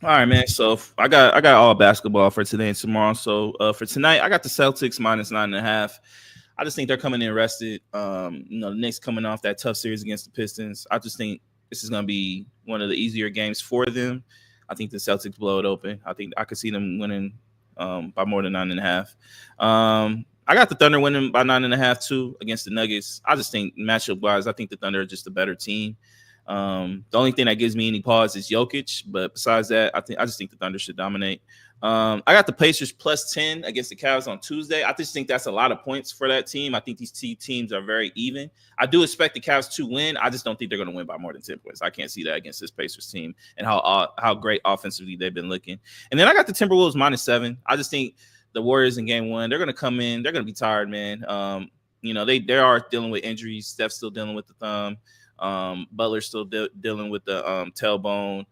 [SPEAKER 2] All right, man. So I got all basketball for today and tomorrow. So for tonight, I got the Celtics -9.5. I just think they're coming in rested. The Knicks coming off that tough series against the Pistons. I just think this is going to be one of the easier games for them. I think the Celtics blow it open. I think I could see them winning by more than 9.5. I got the Thunder winning by 9.5 too against the Nuggets. I just think matchup wise, I think the Thunder are just a better team. The only thing that gives me any pause is Jokic, but besides that, I just think the Thunder should dominate. I got the Pacers +10 against the Cavs on Tuesday. I just think that's a lot of points for that team. I think these two teams are very even. I do expect the Cavs to win. I just don't think they're going to win by more than 10 points. I can't see that against this Pacers team and how great offensively they've been looking. And then I got the Timberwolves -7. I just think the Warriors in game one, they're going to come in. They're going to be tired, man. They are dealing with injuries. Steph's still dealing with the thumb. Butler's still dealing with the tailbone,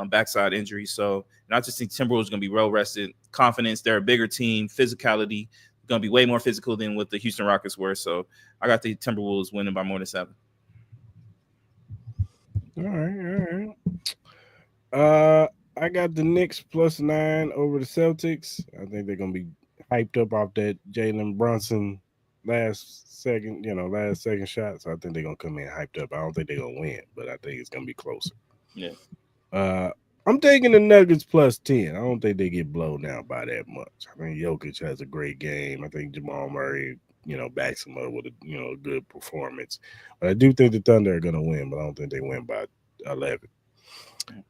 [SPEAKER 2] backside injury. So, and I just think Timberwolves going to be well rested. Confidence, they're a bigger team. Physicality, going to be way more physical than what the Houston Rockets were. So, I got the Timberwolves winning by more than 7.
[SPEAKER 1] All right. I got the Knicks +9 over the Celtics. I think they're going to be hyped up off that Jalen Brunson last second shot. So I think they're going to come in hyped up. I don't think they're going to win, but I think it's going to be closer.
[SPEAKER 2] Yeah.
[SPEAKER 1] I'm taking the Nuggets +10. I don't think they get blown out by that much. I think Jokic has a great game. I think Jamal Murray, backs him up with a good performance. But I do think the Thunder are going to win, but I don't think they win by 11.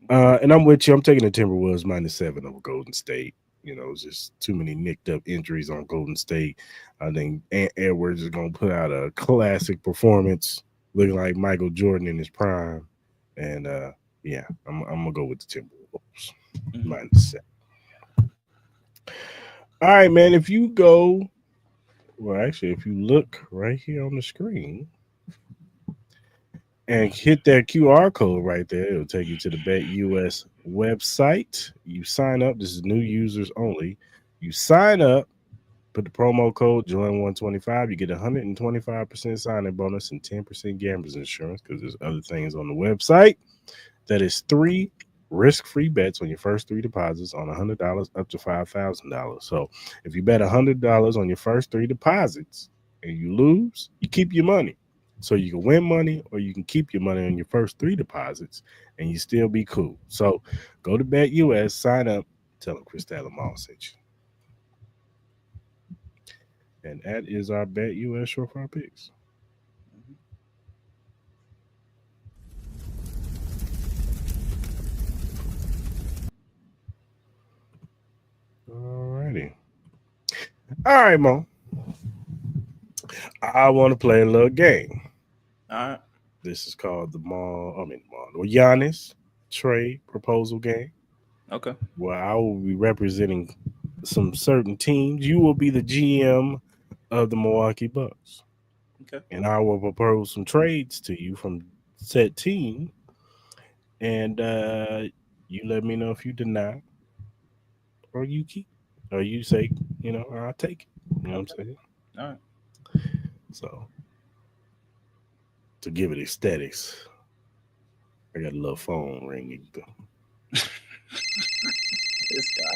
[SPEAKER 1] And I'm with you. I'm taking the Timberwolves -7 over Golden State. It's just too many nicked up injuries on Golden State. I think Ant Edwards is going to put out a classic performance, looking like Michael Jordan in his prime. And I'm going to go with the Timberwolves -7. All right, man. If you look right here on the screen and hit that QR code right there, it'll take you to the BetUS website. You sign up. This is new users only. You sign up, put the promo code JOIN125. You get 125% sign-in bonus and 10% gambler's insurance because there's other things on the website. That is 3 risk-free bets on your first 3 deposits on $100 up to $5,000. So if you bet $100 on your first 3 deposits and you lose, you keep your money. So you can win money or you can keep your money on your first 3 deposits and you still be cool. So go to BetUS, sign up, tell them Cris Style Mal sent you. And that is our BetUS Sure Fire Picks. Alrighty. All right, Mo. I want to play a little game.
[SPEAKER 2] All right.
[SPEAKER 1] This is called the Giannis trade proposal game,
[SPEAKER 2] Okay.
[SPEAKER 1] where I will be representing some certain teams. You will be the GM of the Milwaukee Bucks.
[SPEAKER 2] Okay.
[SPEAKER 1] And I will propose some trades to you from said team. And you let me know if you deny or you keep. Or you say, I'll take it. You know what I'm saying?
[SPEAKER 2] All right.
[SPEAKER 1] So to give it aesthetics, I got a little phone ringing.
[SPEAKER 2] This guy.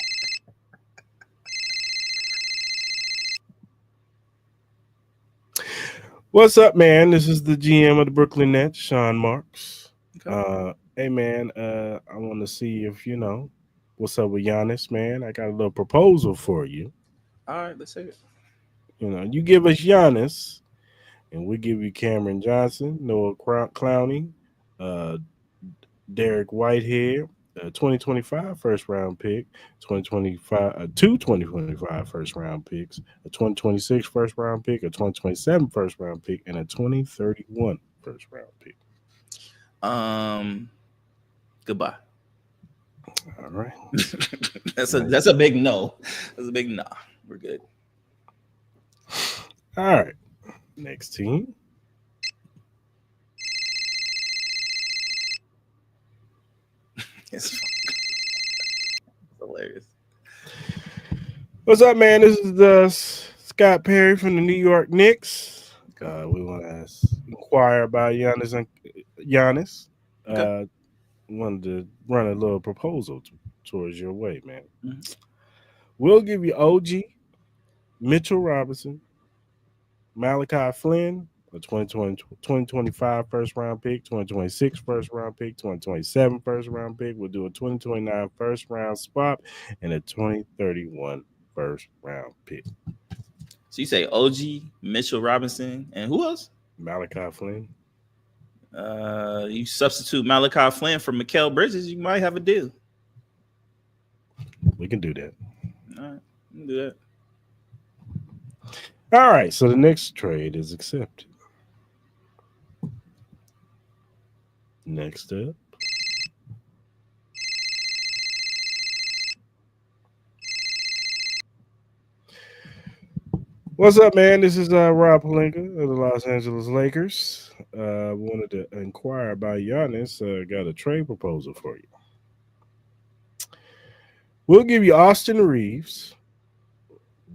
[SPEAKER 1] What's up, man? This is the GM of the Brooklyn Nets, Sean Marks.
[SPEAKER 2] Okay.
[SPEAKER 1] Hey, man, I want to see if what's up with Giannis, man. I got a little proposal for you.
[SPEAKER 2] All right. Let's say it.
[SPEAKER 1] You give us Giannis, and we give you Cameron Johnson, Noah Clowney, Derek Whitehead, 2025 first round pick, 2025, two 2025 first round picks, a 2026 first round pick, a 2027 first round pick, and a 2031 first round pick.
[SPEAKER 2] Goodbye.
[SPEAKER 1] All right.
[SPEAKER 2] That's a big no. That's a big no. We're good.
[SPEAKER 1] All right. Next team.
[SPEAKER 2] It's hilarious.
[SPEAKER 1] What's up, man? This is Scott Perry from the New York Knicks. We want to inquire about Giannis.
[SPEAKER 2] Okay.
[SPEAKER 1] Wanted to run a little proposal towards your way, man.
[SPEAKER 2] Mm-hmm.
[SPEAKER 1] We'll give you OG, Mitchell Robinson, Malachi Flynn, a 2025 first round pick, 2026 first round pick, 2027 first round pick. We'll do a 2029 first round swap and a 2031 first round pick.
[SPEAKER 2] So you say OG, Mitchell Robinson, and who else?
[SPEAKER 1] Malachi Flynn.
[SPEAKER 2] You substitute Malachi Flynn for Mikal Bridges, you might have a deal.
[SPEAKER 1] We can do that.
[SPEAKER 2] All right, we can do that.
[SPEAKER 1] All right, so the next trade is accepted. Next up. What's up, man? This is Rob Pelinka of the Los Angeles Lakers. Wanted to inquire about Giannis. Got a trade proposal for you. We'll give you Austin Reeves,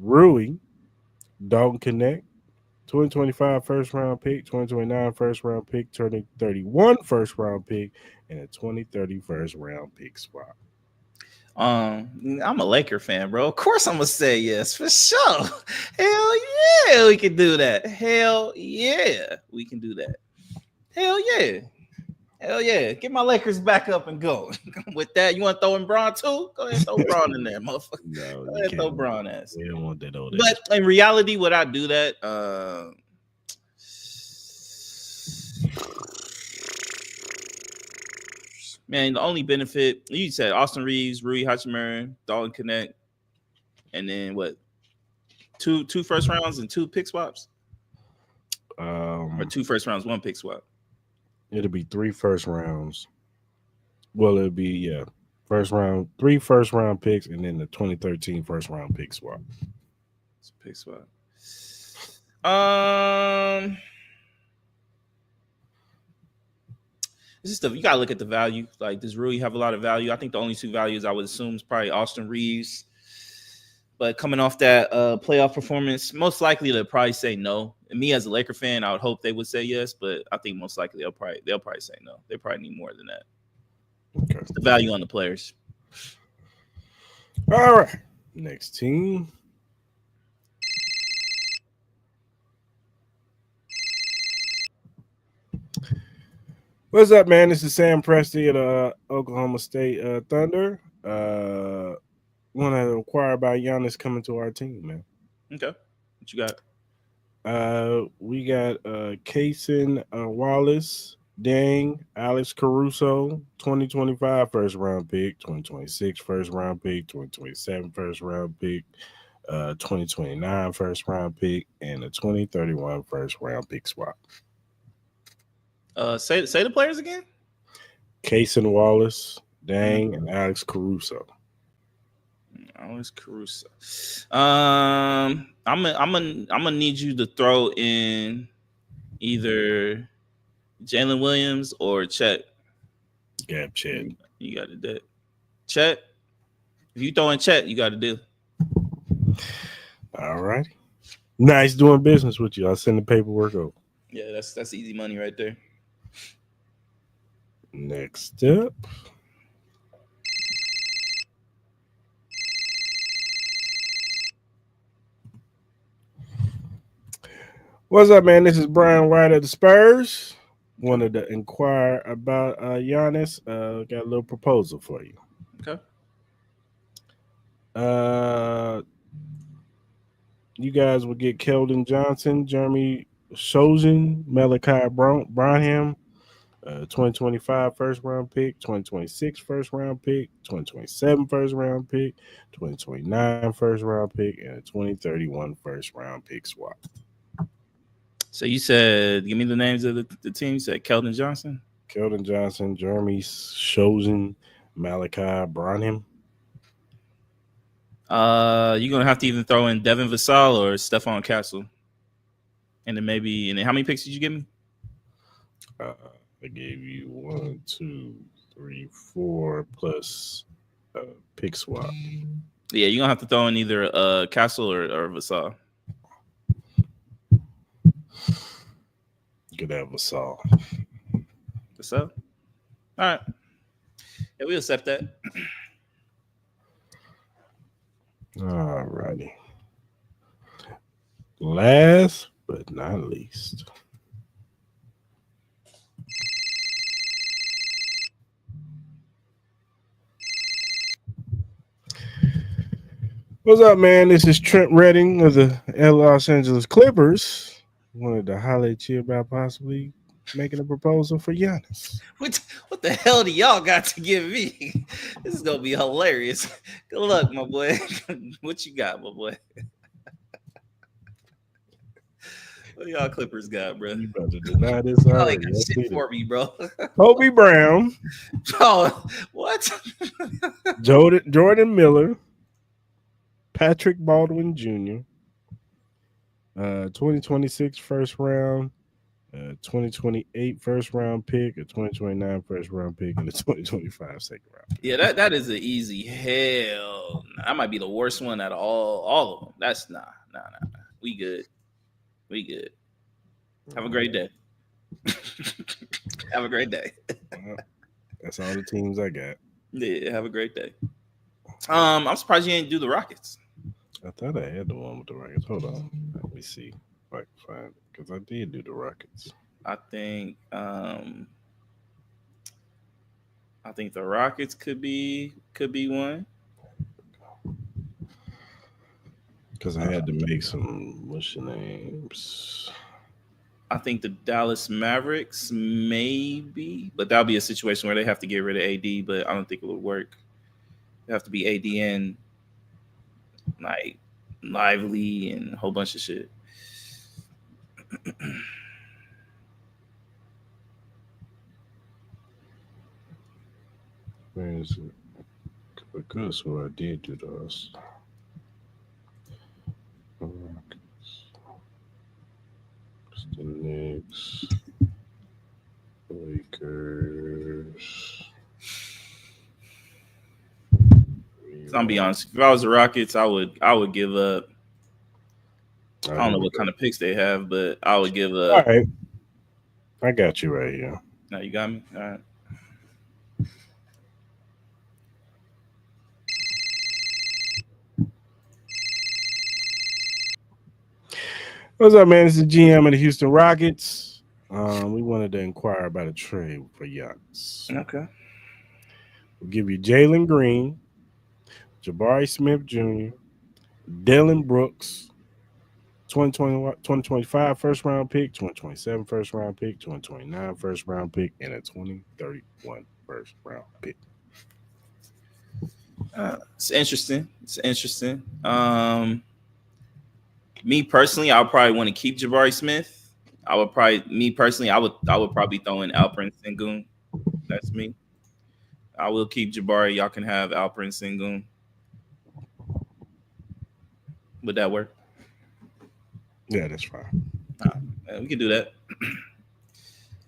[SPEAKER 1] Rui, Dalton Connect, 2025 first round pick, 2029 first round pick, 2031 first round pick, and a 2030 first round pick swap.
[SPEAKER 2] I'm a Laker fan, bro. Of course I'm gonna say yes for sure. Hell yeah, we can do that. Hell yeah, we can do that. Hell yeah. Hell yeah. Get my Lakers back up and go. With that, you want to throw in Braun too? Go ahead and throw Braun in there, motherfucker.
[SPEAKER 1] No,
[SPEAKER 2] Go ahead and throw Braun ass.
[SPEAKER 1] We don't want that old.
[SPEAKER 2] But in reality, would I do that? Man, the only benefit you said Austin Reeves, Rui Hachimura, Dalton Connect, and then what? Two first rounds and two pick swaps, or 2 first rounds, 1 pick swap.
[SPEAKER 1] It'll be 3 first rounds. Well, it'll be 3 first round picks, and then the 2013 first round pick swap.
[SPEAKER 2] It's a pick swap. This is stuff you gotta look at the value. Like, does Rui have a lot of value? I think the only 2 values I would assume is probably Austin Reeves. But coming off that playoff performance, most likely they'll probably say no. And me as a Laker fan, I would hope they would say yes, but I think most likely they'll probably say no. They probably need more than that.
[SPEAKER 1] Okay.
[SPEAKER 2] It's the value on the players.
[SPEAKER 1] All right. Next team. What's up, man? This is Sam Presti of the Oklahoma State Thunder. Want to inquire about Giannis coming to our team, man.
[SPEAKER 2] Okay. What you got?
[SPEAKER 1] We got Kaysen Wallace, Dang, Alex Caruso, 2025 first round pick, 2026 first round pick, 2027 first round pick, 2029 first round pick, and a 2031 first round pick swap.
[SPEAKER 2] Say the players again.
[SPEAKER 1] Cason Wallace, Dang, and Alex Caruso.
[SPEAKER 2] Alex Caruso. I'm gonna need you to throw in either Jalen Williams or Chet.
[SPEAKER 1] Yeah, Chet.
[SPEAKER 2] You got to do it. Chet. If you throw in Chet, you got to do.
[SPEAKER 1] All right. Nice doing business with you. I'll send the paperwork over.
[SPEAKER 2] Yeah, that's easy money right there.
[SPEAKER 1] Next up. What's up, man? This is Brian White of the Spurs. Wanted to inquire about Giannis. Got a little proposal for you.
[SPEAKER 2] Okay.
[SPEAKER 1] You guys will get Keldon Johnson, Jeremy Sochan, Malachi Branham, 2025 first round pick, 2026 first round pick, 2027 first round pick, 2029 first round pick, and a 2031 first round pick swap.
[SPEAKER 2] So you said, give me the names of the team. You said Keldon Johnson,
[SPEAKER 1] Jeremy Sochan, Malachi Branham.
[SPEAKER 2] You're gonna have to even throw in Devin Vassell or Stephon Castle, and then how many picks did you give me?
[SPEAKER 1] I gave you 1, 2, 3, 4 plus pick swap.
[SPEAKER 2] Yeah, you're gonna have to throw in either Castle or Vassell.
[SPEAKER 1] You could have Vassell.
[SPEAKER 2] Vassell? All right. Yeah, we accept that.
[SPEAKER 1] All righty. Last but not least. What's up, man? This is Trent Redding of the Los Angeles Clippers. Wanted to holler at you about possibly making a proposal for Giannis.
[SPEAKER 2] What the hell do y'all got to give me? This is gonna be hilarious. Good luck, my boy. What you got, my boy? What y'all Clippers got, bro?
[SPEAKER 1] You about to deny this already?
[SPEAKER 2] Like shit for me, bro.
[SPEAKER 1] Kobe Brown.
[SPEAKER 2] Oh, what?
[SPEAKER 1] Jordan Miller. Patrick Baldwin Jr. 2026 first round, 2028 first round pick, a 2029 first round pick, and a 2025 second round pick.
[SPEAKER 2] Yeah, that is an easy hell. That might be the worst one out of all of them. That's nah. We good. Have a great day. Have a great day.
[SPEAKER 1] Well, that's all the teams I got.
[SPEAKER 2] Yeah, have a great day. I'm surprised you didn't do the Rockets.
[SPEAKER 1] I thought I had the one with the Rockets. Hold on. Let me see if I can find it. Because I did do the Rockets.
[SPEAKER 2] I think the Rockets could be one.
[SPEAKER 1] Because I had to make some what's your names.
[SPEAKER 2] I think the Dallas Mavericks maybe, but that'll be a situation where they have to get rid of AD, but I don't think it would work. It have to be AD and like Lively and a whole bunch of shit.
[SPEAKER 1] Where is it? Because so I did do those. It's the Knicks, Lakers.
[SPEAKER 2] So I'm be honest. If I was the Rockets, I would give up. I don't know what kind of picks they have, but I would give up.
[SPEAKER 1] All right. I got you right here.
[SPEAKER 2] Now you got me? All right.
[SPEAKER 1] What's up, man? This is GM of the Houston Rockets. We wanted to inquire about a trade for Giannis.
[SPEAKER 2] Okay.
[SPEAKER 1] We'll give you Jalen Green, Jabari Smith Jr., Dylan Brooks, 2025 first round pick, 2027 first round pick, 2029 first round pick, and a 2031 first round pick.
[SPEAKER 2] It's interesting. It's interesting. Me personally, I would probably want to keep Jabari Smith. I would probably throw in Alperen Sengun. That's me. I will keep Jabari. Y'all can have Alperen Sengun. Would that work?
[SPEAKER 1] Yeah, that's fine.
[SPEAKER 2] We can do that.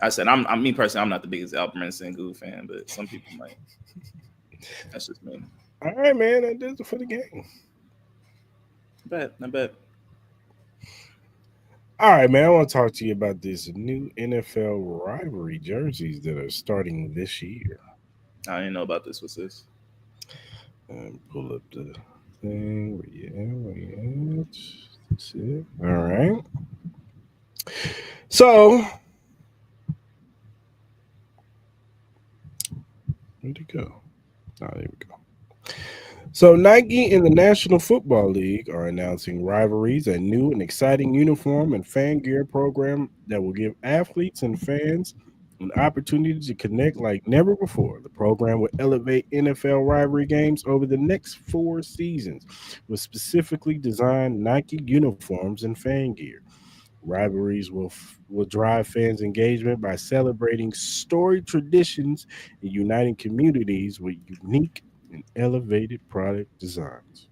[SPEAKER 2] I said, I'm me personally. I'm not the biggest Alperen Sengun fan, but some people might. That's just me.
[SPEAKER 1] All right, man. That does it for the game.
[SPEAKER 2] I bet.
[SPEAKER 1] All right, man. I want to talk to you about this new NFL rivalry jerseys that are starting this year.
[SPEAKER 2] I didn't know about this. What's this?
[SPEAKER 1] Pull up the thing. Where you at? That's it. All right. So, where'd it go? Oh, there we go. So Nike and the National Football League are announcing Rivalries, a new and exciting uniform and fan gear program that will give athletes and fans an opportunity to connect like never before. The program will elevate NFL rivalry games over the next 4 seasons with specifically designed Nike uniforms and fan gear. Rivalries will drive fans' engagement by celebrating storied traditions and uniting communities with unique and elevated product designs.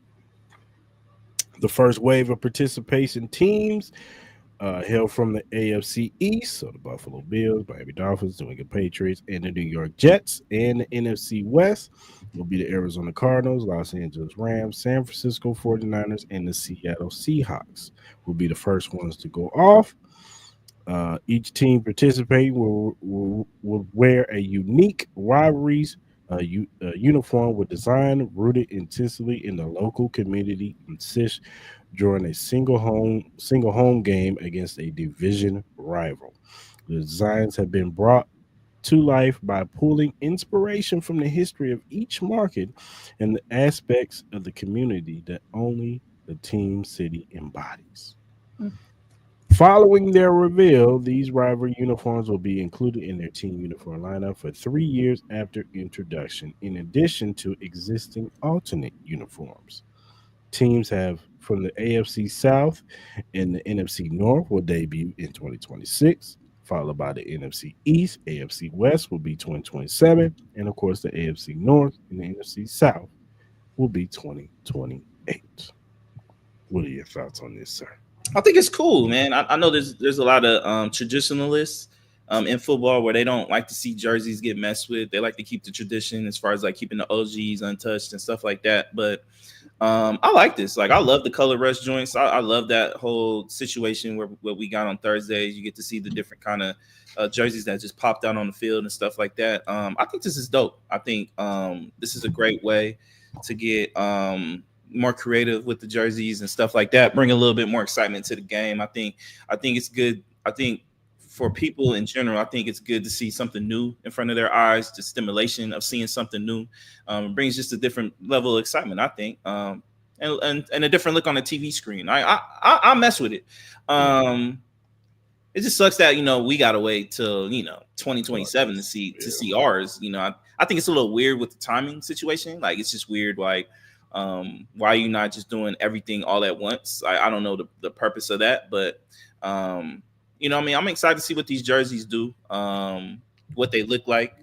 [SPEAKER 1] The first wave of participation teams hail from the AFC East, so the Buffalo Bills, Miami Dolphins, New England Patriots, and the New York Jets. And the NFC West will be the Arizona Cardinals, Los Angeles Rams, San Francisco 49ers, and the Seattle Seahawks will be the first ones to go off. Each team participating will wear a unique rivalries uniform with design rooted intensely in the local community and assist during a single home game against a division rival. The designs have been brought to life by pulling inspiration from the history of each market and the aspects of the community that only the team city embodies. Following their reveal, these rivalry uniforms will be included in their team uniform lineup for 3 years after introduction, in addition to existing alternate uniforms. Teams have from the AFC South and the NFC North will debut in 2026, followed by the NFC East. AFC West will be 2027, and of course, the AFC North and the NFC South will be 2028. What are your thoughts on this, sir?
[SPEAKER 2] I think it's cool, man. I know there's a lot of traditionalists in football where they don't like to see jerseys get messed with. They like to keep the tradition as far as like keeping the OGs untouched and stuff like that. But I like this. Like, I love the color rush joints. I love that whole situation where what we got on Thursdays. You get to see the different kind of jerseys that just popped out on the field and stuff like that. I think this is dope. I think this is a great way to get more creative with the jerseys and stuff like that. Bring a little bit more excitement to the game. I think it's good. I think for people in general, I think it's good to see something new in front of their eyes. The stimulation of seeing something new brings just a different level of excitement, I think, and a different look on the TV screen. I mess with it. It just sucks that we gotta wait till 2027 to see ours. I think it's a little weird with the timing situation. Like, it's just weird. Like, why are you not just doing everything all at once? I don't know the purpose of that, but I'm excited to see what these jerseys do, what they look like.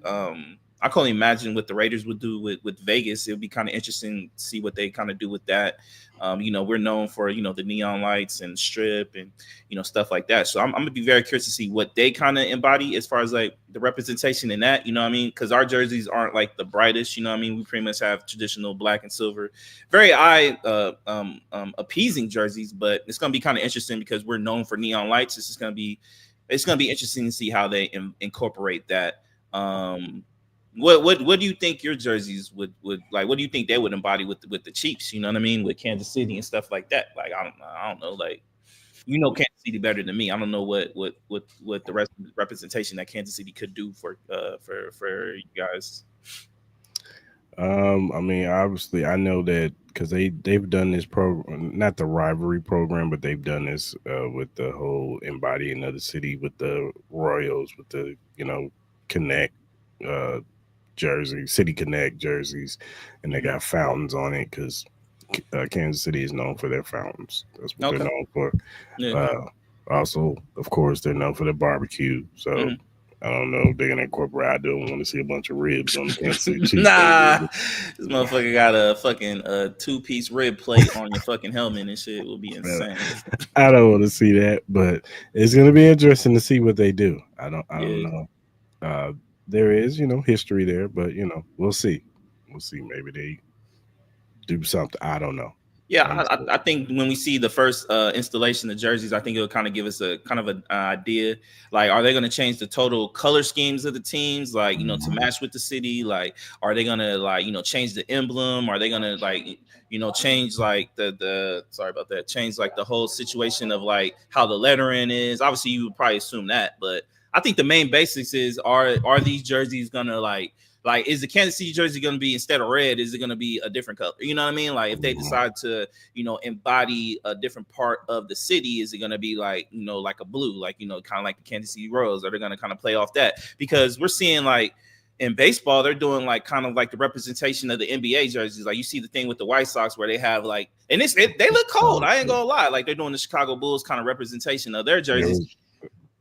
[SPEAKER 2] I can only imagine what the Raiders would do with Vegas. It would be kind of interesting to see what they kind of do with that. We're known for, the neon lights and strip and, stuff like that. So I'm going to be very curious to see what they kind of embody as far as like the representation in that, because our jerseys aren't like the brightest, we pretty much have traditional black and silver, very appeasing jerseys, but it's going to be kind of interesting because we're known for neon lights. It's going to be interesting to see how they incorporate that. What do you think your jerseys would like? What do you think they would embody with the Chiefs? You know what I mean, with Kansas City and stuff like that. Like, I don't know. Like, Kansas City better than me. I don't know what the representation that Kansas City could do for you guys.
[SPEAKER 1] I mean, obviously, I know that because they've done this program, not the rivalry program, but they've done this with the whole embodying of the city with the Royals, with the Connect uh, jersey, City Connect jerseys, and they got fountains on it because Kansas City is known for their fountains. That's what they're
[SPEAKER 2] Okay.
[SPEAKER 1] known for.
[SPEAKER 2] Yeah.
[SPEAKER 1] Also, of course, they're known for their barbecue. So.
[SPEAKER 2] Mhm.
[SPEAKER 1] I don't know if they're gonna incorporate. I don't want to see a bunch of ribs on the Kansas City Chiefs.
[SPEAKER 2] Nah, this motherfucker got a fucking 2-piece rib plate on your fucking helmet and shit. Will be insane.
[SPEAKER 1] I don't want to see that, but it's gonna be interesting to see what they do. I don't know. There is, history there, but we'll see. We'll see. Maybe they do something. I don't know.
[SPEAKER 2] Yeah, I think when we see the first installation of jerseys, I think it'll kind of give us a kind of an idea. Like, are they going to change the total color schemes of the teams, like, to match with the city? Like, are they going to, like, change the emblem? Are they going to, like, change, like, the sorry about that, change, like, the whole situation of, like, how the lettering is? Obviously, you would probably assume that, but I think the main basics is, are these jerseys going to, like, is the Kansas City jersey going to be, instead of red, is it going to be a different color? You know what I mean? Like, if they decide to, embody a different part of the city, is it going to be like, like a blue, like, kind of like the Kansas City Royals? Are they going to kind of play off that? Because we're seeing, like, in baseball, they're doing, like, kind of like the representation of the NBA jerseys. Like, you see the thing with the White Sox where they have, like, and they look cold. I ain't gonna lie. Like, they're doing the Chicago Bulls kind of representation of their jerseys.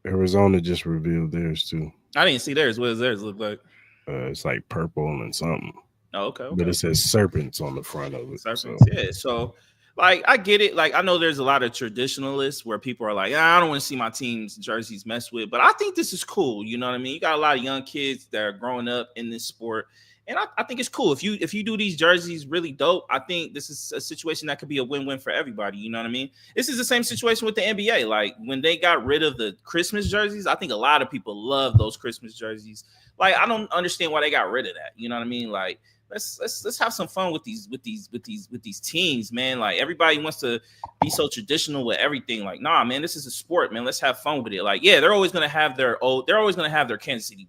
[SPEAKER 1] Arizona just revealed theirs too.
[SPEAKER 2] I didn't see theirs. What does theirs look like?
[SPEAKER 1] It's like purple and something.
[SPEAKER 2] Oh, okay.
[SPEAKER 1] But it says serpents on the front of it.
[SPEAKER 2] Serpents, so. Yeah. So, like, I get it. Like, I know there's a lot of traditionalists where people are like, I don't want to see my team's jerseys messed with, but I think this is cool. You know what I mean? You got a lot of young kids that are growing up in this sport, and I think it's cool. If you do these jerseys really dope, I think this is a situation that could be a win-win for everybody. You know what I mean? This is the same situation with the NBA. Like, when they got rid of the Christmas jerseys, I think a lot of people love those Christmas jerseys. Like, I don't understand why they got rid of that. You know what I mean? Like, let's have some fun with these teams, man. Like, everybody wants to be so traditional with everything. Like, nah, man, this is a sport, man. Let's have fun with it. Like, yeah, they're always gonna have their Kansas City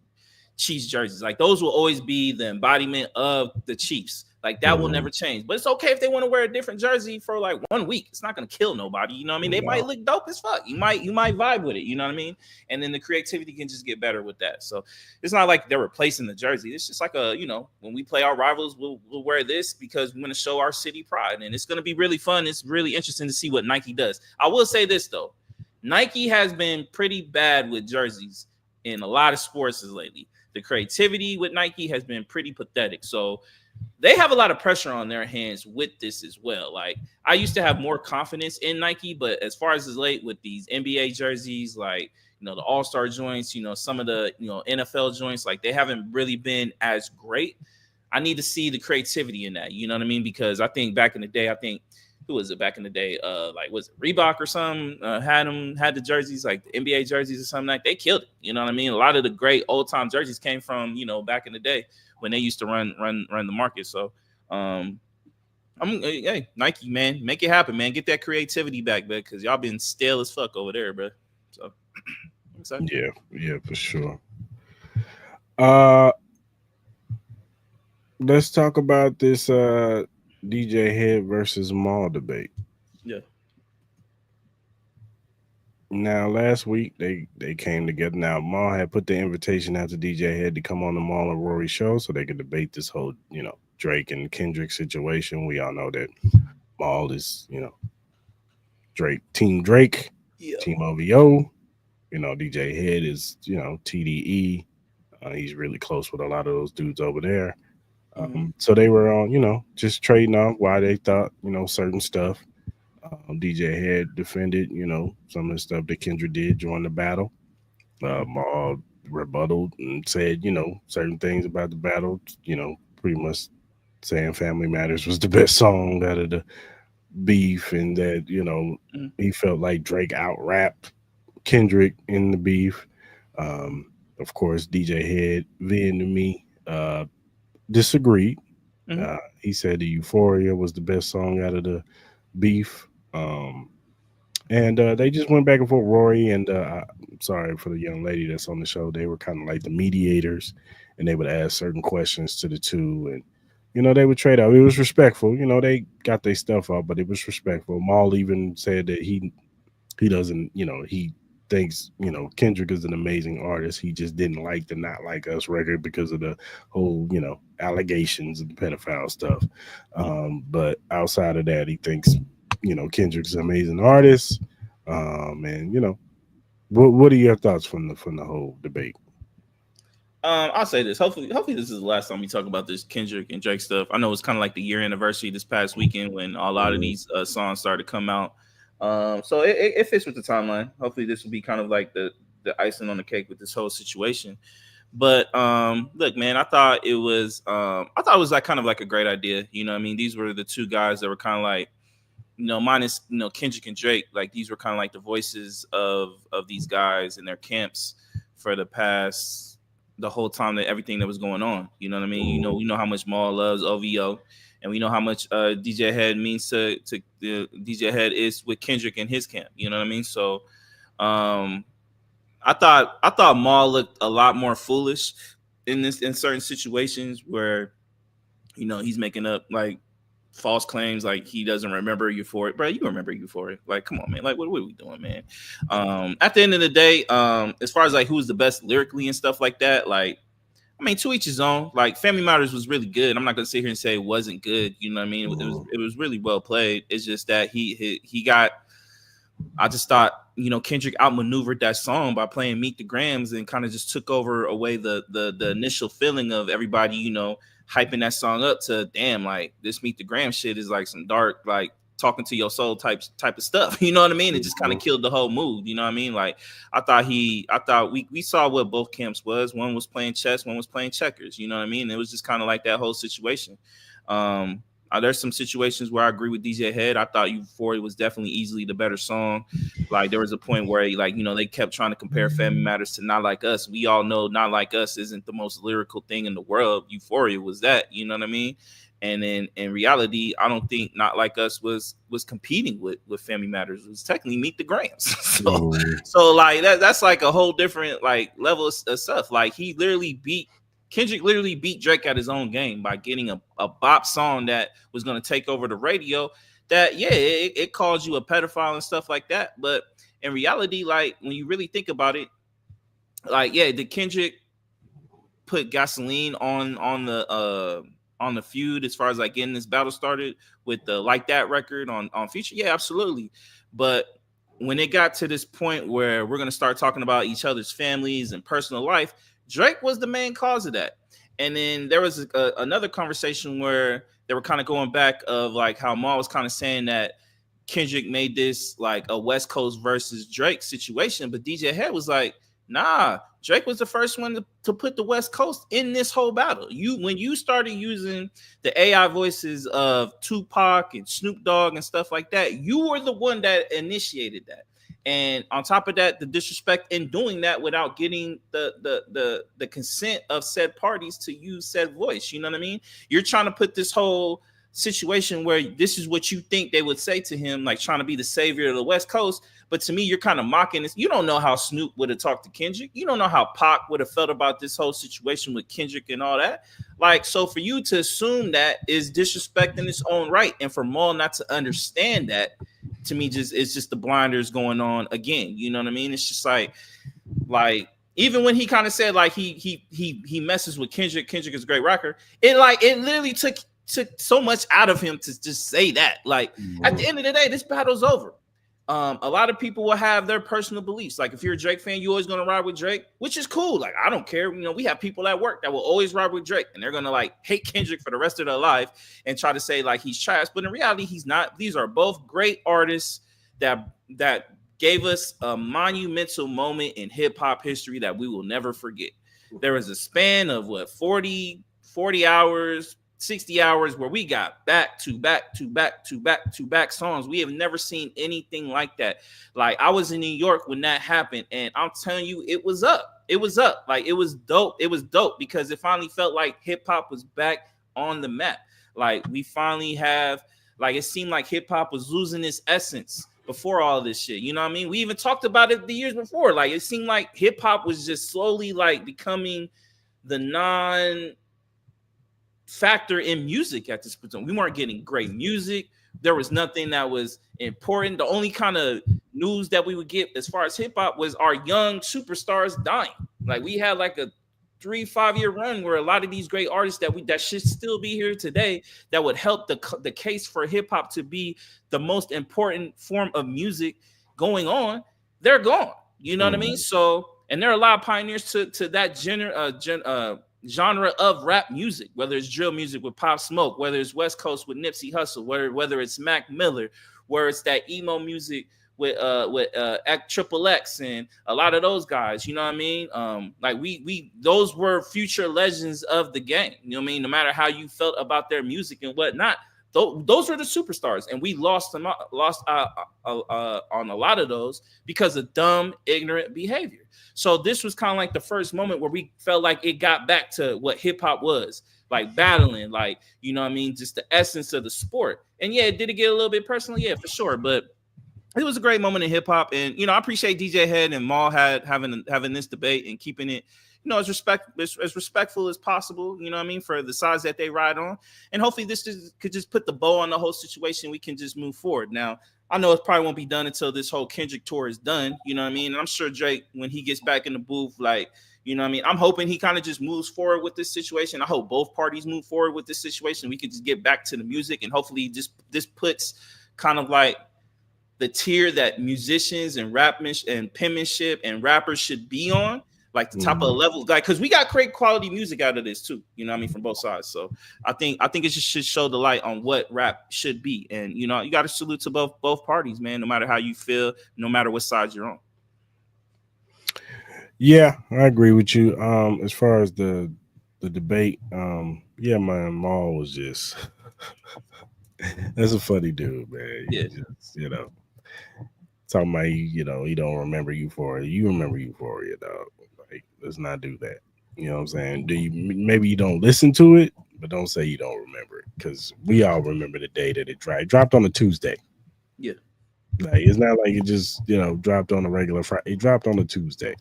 [SPEAKER 2] Chiefs jerseys. Like, those will always be the embodiment of the Chiefs. Like, that will never change. But it's okay if they want to wear a different jersey for like 1 week. It's not gonna kill nobody. You know what I mean? They might look dope as fuck. You might vibe with it. You know what I mean? And then the creativity can just get better with that. So it's not like they're replacing the jersey. It's just like when we play our rivals, we'll wear this because we want to show our city pride, and it's gonna be really fun. It's really interesting to see what Nike does. I will say this though, Nike has been pretty bad with jerseys in a lot of sports lately. The creativity with Nike has been pretty pathetic. So they have a lot of pressure on their hands with this as well. Like, I used to have more confidence in Nike, but as far as late with these NBA jerseys, like, the All-Star joints, some of the, NFL joints, like, they haven't really been as great. I need to see the creativity in that. You know what I mean? Because I think back in the day, who was it back in the day? Like, was it Reebok or something? Had the jerseys, like the NBA jerseys or something like. They killed it. You know what I mean? A lot of the great old time jerseys came from back in the day when they used to run the market. So, hey, Nike, man, make it happen, man. Get that creativity back, man, because y'all been stale as fuck over there, bro. So,
[SPEAKER 1] yeah, for sure. Let's talk about this DJ Head versus Mal debate.
[SPEAKER 2] Yeah.
[SPEAKER 1] Now, last week they came together. Now, Mal had put the invitation out to DJ Head to come on the Mal and Rory show so they could debate this whole, Drake and Kendrick situation. We all know that Mal is, Drake, Team Drake, Team OVO. DJ Head is, TDE. He's really close with a lot of those dudes over there. So they were on, just trading off why they thought, certain stuff. DJ Head defended, some of the stuff that Kendrick did during the battle. Mal rebutted and said, certain things about the battle, pretty much saying Family Matters was the best song out of the beef, and that, he felt like Drake out-rapped Kendrick in the beef. Of course, DJ Head, Vin to me, disagreed. He said the Euphoria was the best song out of the beef. And they just went back and forth. Rory and I'm sorry for the young lady that's on the show. They were kind of like the mediators, and they would ask certain questions to the two, and they would trade out. It was respectful. They got their stuff out, but it was respectful. Mal even said that he doesn't, he thinks, Kendrick is an amazing artist. He just didn't like the Not Like Us record because of the whole, allegations and pedophile stuff. But outside of that, he thinks, Kendrick's an amazing artist. And what are your thoughts from the whole debate?
[SPEAKER 2] I'll say this. Hopefully this is the last time we talk about this Kendrick and Drake stuff. I know it's kind of like the year anniversary this past weekend when a lot of these songs started to come out. So it fits with the timeline. Hopefully this will be kind of like the icing on the cake with this whole situation. But look, man, I thought it was like kind of like a great idea. These were the two guys that were kind of like, minus Kendrick and Drake. Like these were kind of like the voices of these guys in their camps for the whole time that everything that was going on. You know what I mean? We know how much Mal loves OVO. And we know how much DJ Head means to DJ Head is with Kendrick and his camp. You know what I mean? So I thought Mal looked a lot more foolish in certain situations where, he's making up like false claims, like he doesn't remember Euphoria. Bro, you remember Euphoria. Like, come on, man. Like, what are we doing, man? At the end of the day, as far as like who's the best lyrically and stuff like that, like, I mean, to each his own. Like, Family Matters was really good. I'm not gonna sit here and say it wasn't good. You know what I mean? It was really well played. It's just that he got. I just thought, Kendrick outmaneuvered that song by playing Meet the Grams and kind of just took away the initial feeling of everybody, hyping that song up to damn, like this Meet the Gram shit is like some dark, like talking to your soul type of stuff. You know what I mean? It just kind of killed the whole mood. You know what I mean? Like I thought we saw what both camps was. One was playing chess, one was playing checkers. You know what I mean? It was just kind of like that whole situation. There's some situations where I agree with DJ Head. I thought Euphoria was definitely easily the better song. Like there was a point where they kept trying to compare Family Matters to Not Like Us. We all know Not Like Us isn't the most lyrical thing in the world. Euphoria was that, you know what I mean? And then in reality, I don't think Not Like Us was competing with Family Matters. It was technically Meet the Grams. So like that's like a whole different like level of stuff. Like Kendrick literally beat Drake at his own game by getting a bop song that was going to take over the radio. That it calls you a pedophile and stuff like that. But in reality, like when you really think about it, like did Kendrick put gasoline on the feud as far as like getting this battle started with the Like That record on Future? Yeah, absolutely. But when it got to this point where we're going to start talking about each other's families and personal life, Drake was the main cause of that. And then there was another conversation where they were kind of going back of like how Mal was kind of saying that Kendrick made this like a West Coast versus Drake situation. But DJ Head was like, nah, Drake was the first one to put the West Coast in this whole battle. When you started using the AI voices of Tupac and Snoop Dogg and stuff like that, you were the one that initiated that. And on top of that, the disrespect in doing that without getting the consent of said parties to use said voice. You know what I mean? You're trying to put this whole situation where this is what you think they would say to him, like trying to be the savior of the West Coast. But to me, you're kind of mocking this. You don't know how Snoop would have talked to Kendrick. You don't know how Pac would have felt about this whole situation with Kendrick and all that. Like, so for you to assume that is disrespect in its own right. And for Mal not to understand that, to me, it's just the blinders going on again. You know what I mean? It's just like even when he kind of said like he messes with Kendrick is a great rapper. It literally took so much out of him to just say that. Like at the end of the day, this battle's over. A lot of people will have their personal beliefs. Like if you're a Drake fan, you're always going to ride with Drake, which is cool. Like, I don't care. We have people at work that will always ride with Drake and they're going to like hate Kendrick for the rest of their life and try to say like he's trash. But in reality, he's not. These are both great artists that gave us a monumental moment in hip hop history that we will never forget. There was a span of 40 hours, 60 hours where we got back to back songs. We have never seen anything like that. Like I was in New York when that happened, and I'm telling you, it was up. Like it was dope. It was dope because it finally felt like hip hop was back on the map. Like we finally have, like it seemed like hip hop was losing its essence before all this shit. You know what I mean? We even talked about it the years before. Like it seemed like hip hop was just slowly like becoming the factor in music at this point. We weren't getting great music. There was nothing that was important. The only kind of news that we would get as far as hip hop was our young superstars dying. Like we had like a 3-5 year run where a lot of these great artists that should still be here today that would help the case for hip hop to be the most important form of music going on, they're gone. You know what I mean? So, and there are a lot of pioneers to that genre of rap music, whether it's drill music with Pop Smoke, whether it's West Coast with Nipsey Hussle, whether it's Mac Miller, where it's that emo music with Triple X and a lot of those guys, you know what I mean? Like we those were future legends of the game. You know what I mean? No matter how you felt about their music and whatnot, those were the superstars, and we lost on a lot of those because of dumb, ignorant behavior. So this was kind of like the first moment where we felt like it got back to what hip hop was, like battling, like, you know what I mean, just the essence of the sport. And yeah, did it get a little bit personal? Yeah, for sure. But it was a great moment in hip hop, and you know, I appreciate DJ Head and Mal having this debate and keeping it, you know, as respectful as possible. You know what I mean, for the sides that they ride on, and hopefully this could just put the bow on the whole situation. We can just move forward. Now, I know it probably won't be done until this whole Kendrick tour is done. You know what I mean? And I'm sure Drake, when he gets back in the booth, like, you know what I mean? I'm hoping he kind of just moves forward with this situation. I hope both parties move forward with this situation. We can just get back to the music, and hopefully this puts kind of like the tier that musicians and and penmanship and rappers should be on, like the top of the level, like, because we got great quality music out of this too, you know what I mean, from both sides. So I think it just should show the light on what rap should be. And you know, you got to salute to both parties, man, no matter how you feel, no matter what side you're on.
[SPEAKER 1] Yeah, I agree with you. As far as the debate, yeah, man, Mal was just that's a funny dude, man.
[SPEAKER 2] Yeah.
[SPEAKER 1] Just, you know, talking about, you know, he don't remember Euphoria. You remember Euphoria, dog. Like, let's not do that. You know what I'm saying? Maybe you don't listen to it, but don't say you don't remember it, because we all remember the day that it dropped. It dropped on a Tuesday.
[SPEAKER 2] Yeah.
[SPEAKER 1] Like, it's not like it just, you know, dropped on a regular Friday. It dropped on a Tuesday.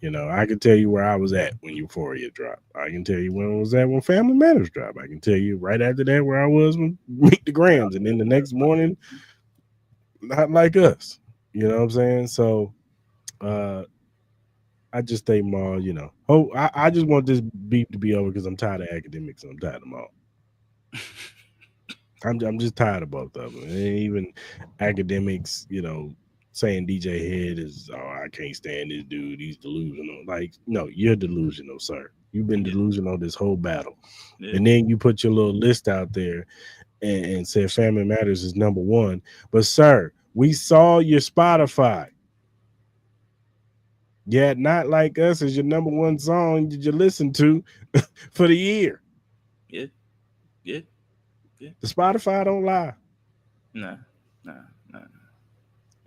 [SPEAKER 1] You know, I can tell you where I was at when Euphoria dropped. I can tell you when I was at when Family Matters dropped. I can tell you right after that where I was when Meet the Grams. And then the next morning, Not Like Us. You know what I'm saying? So I just think Mal, you know, I just want this beef to be over because I'm tired of academics and I'm tired of Mal. I'm just tired of both of them. And even academics, you know, saying DJ Head is, oh, I can't stand this dude, he's delusional. Like, no, you're delusional, sir. You've been delusional this whole battle. Yeah. And then you put your little list out there and said Family Matters is number one. But, sir, we saw your Spotify. Yeah, Not Like Us is your number one song that you listen to for the year.
[SPEAKER 2] Yeah.
[SPEAKER 1] The Spotify don't lie.
[SPEAKER 2] Nah.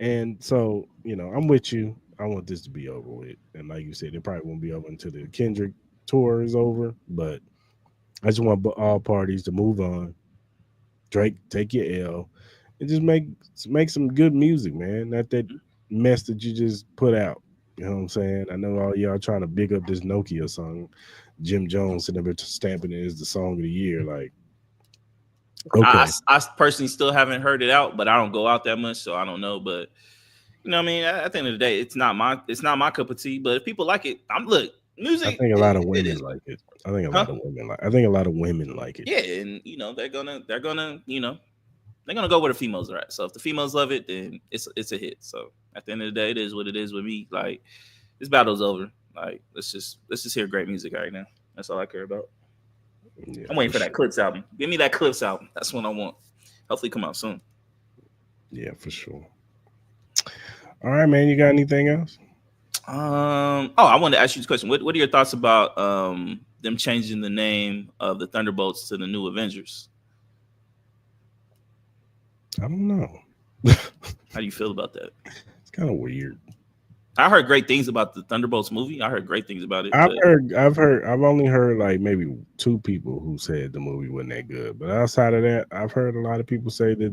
[SPEAKER 1] And so, you know, I'm with you. I want this to be over with. And like you said, it probably won't be over until the Kendrick tour is over. But I just want all parties to move on. Drake, take your L. And just make some good music, man. Not that mess that you just put out. You know what I'm saying? I know all y'all trying to big up this Nokia song. Jim Jones sitting there stamping it as the song of the year. Like, okay.
[SPEAKER 2] I personally still haven't heard it out, but I don't go out that much, so I don't know. But you know what I mean? At the end of the day, it's not my cup of tea. But if people like it, music.
[SPEAKER 1] I think a lot of women like it. I think a lot of women like it.
[SPEAKER 2] Yeah, and you know, they're gonna go where the females are at. So if the females love it, then it's a hit. So at the end of the day, it is what it is with me. Like, this battle's over. Like, let's just hear great music right now. That's all I care about. Yeah, I'm waiting for that Clips album. Give me that Clips album. That's what I want. Hopefully come out soon.
[SPEAKER 1] Yeah, for sure. All right, man. You got anything else?
[SPEAKER 2] I wanted to ask you this question. What are your thoughts about them changing the name of the Thunderbolts to the New Avengers?
[SPEAKER 1] I don't know.
[SPEAKER 2] How do you feel about that?
[SPEAKER 1] It's kind of weird.
[SPEAKER 2] I heard great things about the Thunderbolts movie. I heard great things about it.
[SPEAKER 1] I've only heard like maybe 2 people who said the movie wasn't that good. But outside of that, I've heard a lot of people say that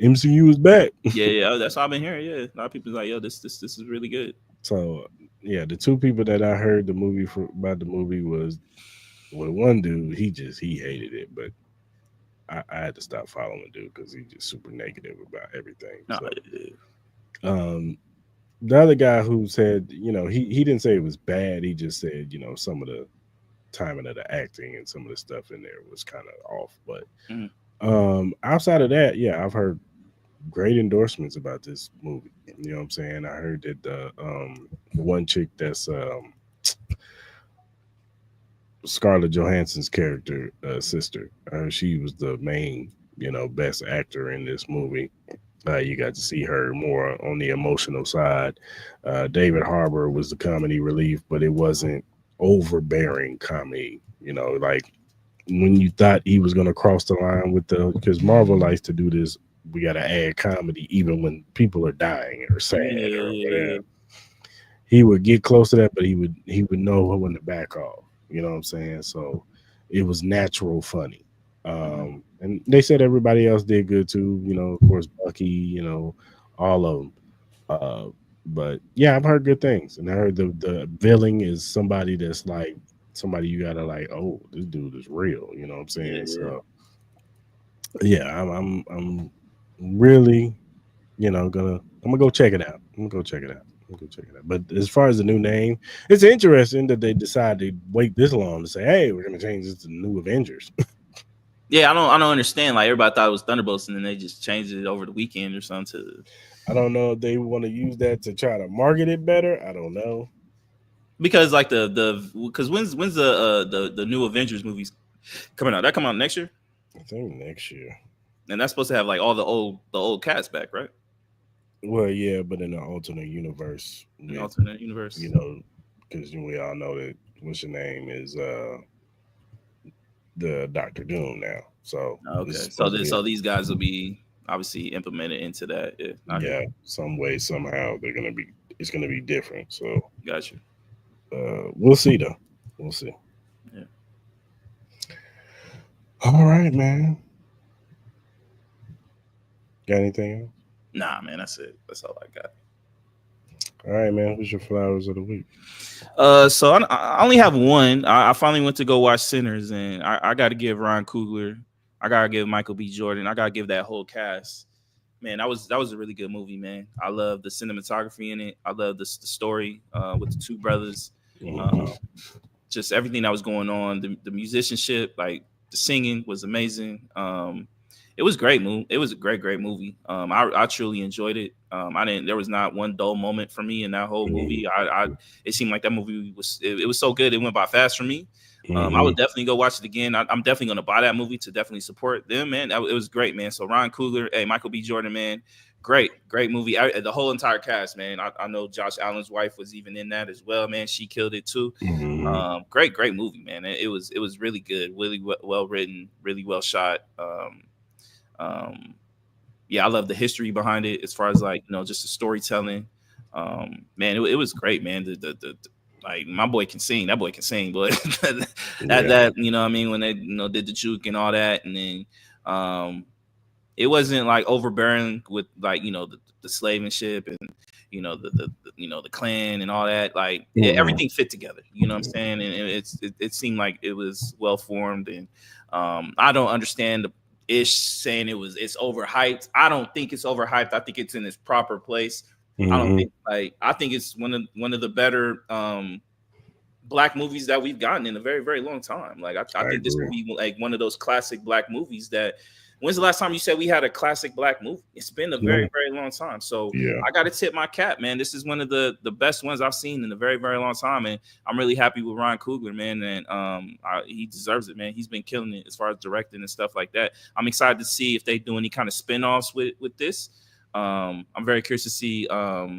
[SPEAKER 1] MCU is back.
[SPEAKER 2] Yeah, that's what I've been hearing. Yeah, a lot of people like, yo, this is really good.
[SPEAKER 1] So yeah, the 2 people that I heard about the movie was with one dude, he hated it, but I had to stop following dude because he's just super negative about everything.
[SPEAKER 3] No,
[SPEAKER 1] So, the other guy who said, he didn't say it was bad. He just said, some of the timing of the acting and some of the stuff in there was kind of off. But outside of that, yeah, I've heard great endorsements about this movie. You know what I'm saying? I heard that the one chick that's Scarlett Johansson's character, sister, she was the main, best actor in this movie. You got to see her more on the emotional side. David Harbour was the comedy relief, but it wasn't overbearing comedy. Like when you thought he was going to cross the line with because Marvel likes to do this. We got to add comedy even when people are dying or sad or whatever. He would get close to that, but he would know when to back off. You know what I'm saying? So it was natural funny. And they said everybody else did good too. Of course, Bucky, all of them. But yeah, I've heard good things. And I heard the villain is somebody that's like somebody you gotta like, oh, this dude is real. You know what I'm saying?
[SPEAKER 3] Yeah.
[SPEAKER 1] So yeah, I'm really, I'm gonna go check it out. But as far as the new name, it's interesting that they decided to wait this long to say, hey, we're gonna change this to New Avengers.
[SPEAKER 3] Yeah, I don't understand. Like everybody thought it was Thunderbolts, and then they just changed it over the weekend or something.
[SPEAKER 1] I don't know if they want to use that to try to market it better. I don't know.
[SPEAKER 3] Because like because when's the new Avengers movies coming out? That come out next year?
[SPEAKER 1] I think next year.
[SPEAKER 3] And that's supposed to have like all the old cast back, right?
[SPEAKER 1] Well, yeah, but in the alternate universe.
[SPEAKER 3] Because
[SPEAKER 1] we all know that what's your name is the Dr. Doom now. So
[SPEAKER 3] okay, so these guys will be obviously implemented into that.
[SPEAKER 1] Yeah, some way somehow it's gonna be different. So
[SPEAKER 3] gotcha.
[SPEAKER 1] We'll see though. We'll see.
[SPEAKER 3] Yeah.
[SPEAKER 1] All right, man. Got anything else?
[SPEAKER 3] Nah, man, that's it. That's all I got.
[SPEAKER 1] All right, man. Who's your flowers of the week?
[SPEAKER 3] So I only have one. I finally went to go watch Sinners, and I got to give Ryan Coogler, I got to give Michael B. Jordan, I got to give that whole cast. Man, that was a really good movie, man. I love the cinematography in it. I love the story with the two brothers. Just everything that was going on. The musicianship, like the singing was amazing. It was great movie. It was a great movie. I truly enjoyed it. There was not one dull moment for me in that whole movie. It seemed like that movie was so good. It went by fast for me. I would definitely go watch it again. I'm definitely going to buy that movie to definitely support them, man. It was great, man. So Ryan Coogler, hey, Michael B. Jordan, man, great movie. The whole entire cast, man. I know Josh Allen's wife was even in that as well, man. She killed it too. Great movie, man. It was really good, really well written, really well shot. Yeah, I love the history behind it as far as like, just the storytelling. Man, it was great, man. The like my boy can sing. That boy can sing, but that you know what I mean, when they did the juke and all that, and then it wasn't like overbearing with like the slavenship and the Klan and all that. Like everything fit together. You know what I'm saying? And it seemed like it was well formed. And I don't understand the ish saying it's overhyped. I don't think it's overhyped. I think it's in its proper place. I don't think I think it's one of the better black movies that we've gotten in a very, very long time. Like I think this would be like one of those classic black movies that. When's the last time you said we had a classic black movie? It's been a very, very long time. So I got to tip my cap, man. This is one of the best ones I've seen in a very, very long time. And I'm really happy with Ryan Coogler, man. And he deserves it, man. He's been killing it as far as directing and stuff like that. I'm excited to see if they do any kind of spinoffs with this. I'm very curious to see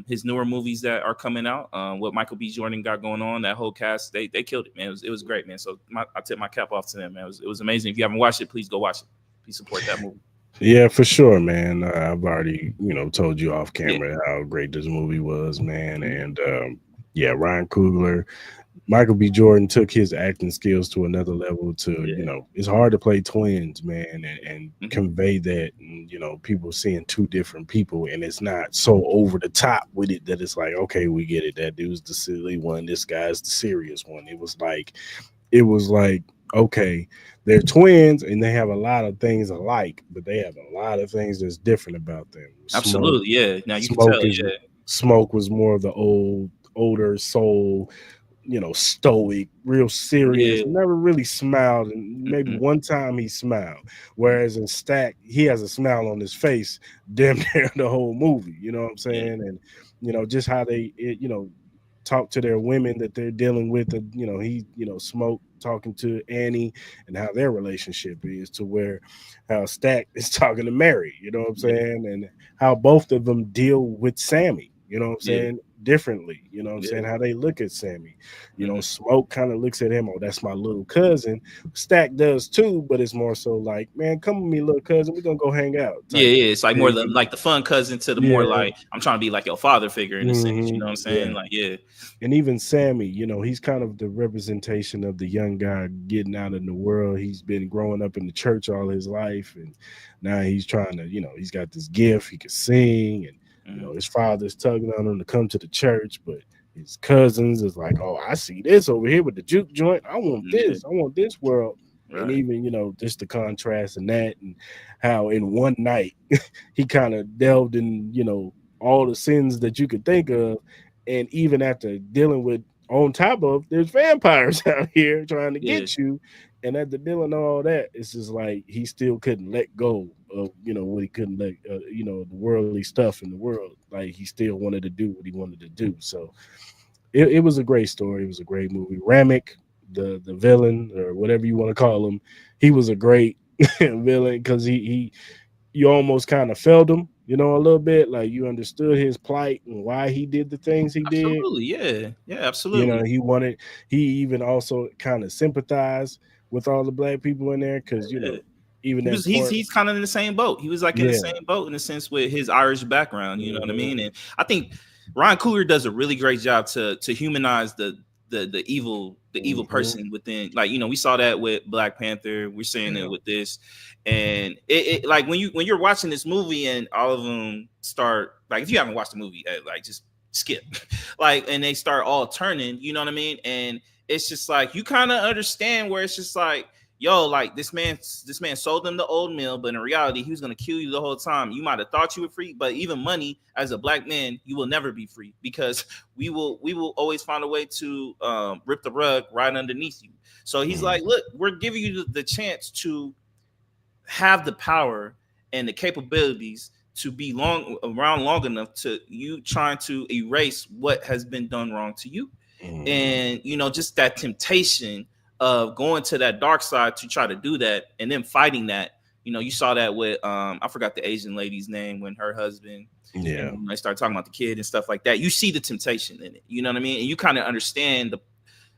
[SPEAKER 3] his newer movies that are coming out. What Michael B. Jordan got going on, that whole cast, they killed it, man. It was great, man. So I tip my cap off to them, man. It was amazing. If you haven't watched it, please go watch it. Support that movie.
[SPEAKER 1] Yeah, for sure, man. I've already, told you off camera how great this movie was, man. And Ryan Coogler, Michael B. Jordan took his acting skills to another level. It's hard to play twins, man, and convey that. And people seeing two different people, and it's not so over the top with it that it's like, okay, we get it. That dude's the silly one. This guy's the serious one. It was like okay, they're twins and they have a lot of things alike, but they have a lot of things that's different about them.
[SPEAKER 2] Absolutely, yeah. Now you can
[SPEAKER 1] Smoke
[SPEAKER 2] tell,
[SPEAKER 1] is
[SPEAKER 2] yeah.
[SPEAKER 1] Smoke was more of the older soul, stoic, real serious,
[SPEAKER 2] Yeah.
[SPEAKER 1] never really smiled. And maybe
[SPEAKER 2] Mm-mm.
[SPEAKER 1] one time he smiled. Whereas in Stack, he has a smile on his face damn near the whole movie. You know what I'm
[SPEAKER 2] Yeah.
[SPEAKER 1] saying? And, just how talk to their women that they're dealing with. Smoke talking to Annie and how their relationship is to where how Stack is talking to Mary, you know what I'm
[SPEAKER 2] Yeah.
[SPEAKER 1] saying? And how both of them deal with Sammy, you know what I'm
[SPEAKER 2] Yeah.
[SPEAKER 1] saying? Differently, you know what I'm
[SPEAKER 2] Yeah.
[SPEAKER 1] saying? How they look at Sammy.
[SPEAKER 2] Mm-hmm.
[SPEAKER 1] Smoke kind of looks at him, oh, that's my little cousin. Stack does too, but it's more so like, man, come with me, little cousin. We're gonna go hang out
[SPEAKER 2] Yeah,
[SPEAKER 1] type.
[SPEAKER 2] yeah. It's like more
[SPEAKER 1] Yeah,
[SPEAKER 2] like the fun cousin to the more
[SPEAKER 1] yeah.
[SPEAKER 2] like I'm trying to be like your father figure in a sense. You know what I'm saying?
[SPEAKER 1] Yeah.
[SPEAKER 2] Like, yeah.
[SPEAKER 1] And even Sammy, he's kind of the representation of the young guy getting out in the world. He's been growing up in the church all his life, and now he's trying to, he's got this gift. He can sing, and
[SPEAKER 2] Mm-hmm.
[SPEAKER 1] his father's tugging on him to come to the church, but his cousins is like, oh, I see this over here with the juke joint. I want
[SPEAKER 2] Yeah.
[SPEAKER 1] this. I want this world. And
[SPEAKER 2] Right.
[SPEAKER 1] even, just the contrast in that, and how in one night he kind of delved in, all the sins that you could think of. And even after dealing with, on top of, there's vampires out here trying to
[SPEAKER 2] Yeah.
[SPEAKER 1] get you. And after dealing with all that, it's just like he still couldn't let go of, what he couldn't let, the worldly stuff in the world. Like he still wanted to do what he wanted to do. So it was a great story. It was a great movie. Ramek, the villain or whatever you want to call him, he was a great villain because he you almost kind of felt him, a little bit. Like you understood his plight and why he did the things he did.
[SPEAKER 2] Absolutely. Yeah. Yeah. Absolutely.
[SPEAKER 1] He even also kind of sympathized with all the black people in there because,
[SPEAKER 2] Yeah.
[SPEAKER 1] even
[SPEAKER 2] He was
[SPEAKER 1] that part.
[SPEAKER 2] he's kind of in the same boat. He was like in the
[SPEAKER 1] Yeah.
[SPEAKER 2] same boat in a sense with his Irish background, you know what I
[SPEAKER 1] Mhm.
[SPEAKER 2] mean? And I think Ryan Coogler does a really great job to humanize the evil
[SPEAKER 1] Mhm.
[SPEAKER 2] person within, like, we saw that with Black Panther, we're seeing it
[SPEAKER 1] Yeah.
[SPEAKER 2] with this. And it like when you're watching this movie and all of them start, like, if you haven't watched the movie, like, just skip like, and they start all turning, you know what I mean? And it's just like you kind of understand where it's just like, yo, like this man sold them the old mill, but in reality, he was gonna kill you the whole time. You might have thought you were free, but even money, as a black man, you will never be free because we will always find a way to rip the rug right underneath you. So he's
[SPEAKER 1] Mhm.
[SPEAKER 2] like, look, we're giving you the chance to have the power and the capabilities to be long enough to you trying to erase what has been done wrong to you.
[SPEAKER 1] Mhm.
[SPEAKER 2] And just that temptation of going to that dark side to try to do that and then fighting that. You saw that with I forgot the Asian lady's name when her husband, and
[SPEAKER 1] Yeah.
[SPEAKER 2] when they start talking about the kid and stuff like that. You see the temptation in it, you know what I mean? And you kind of understand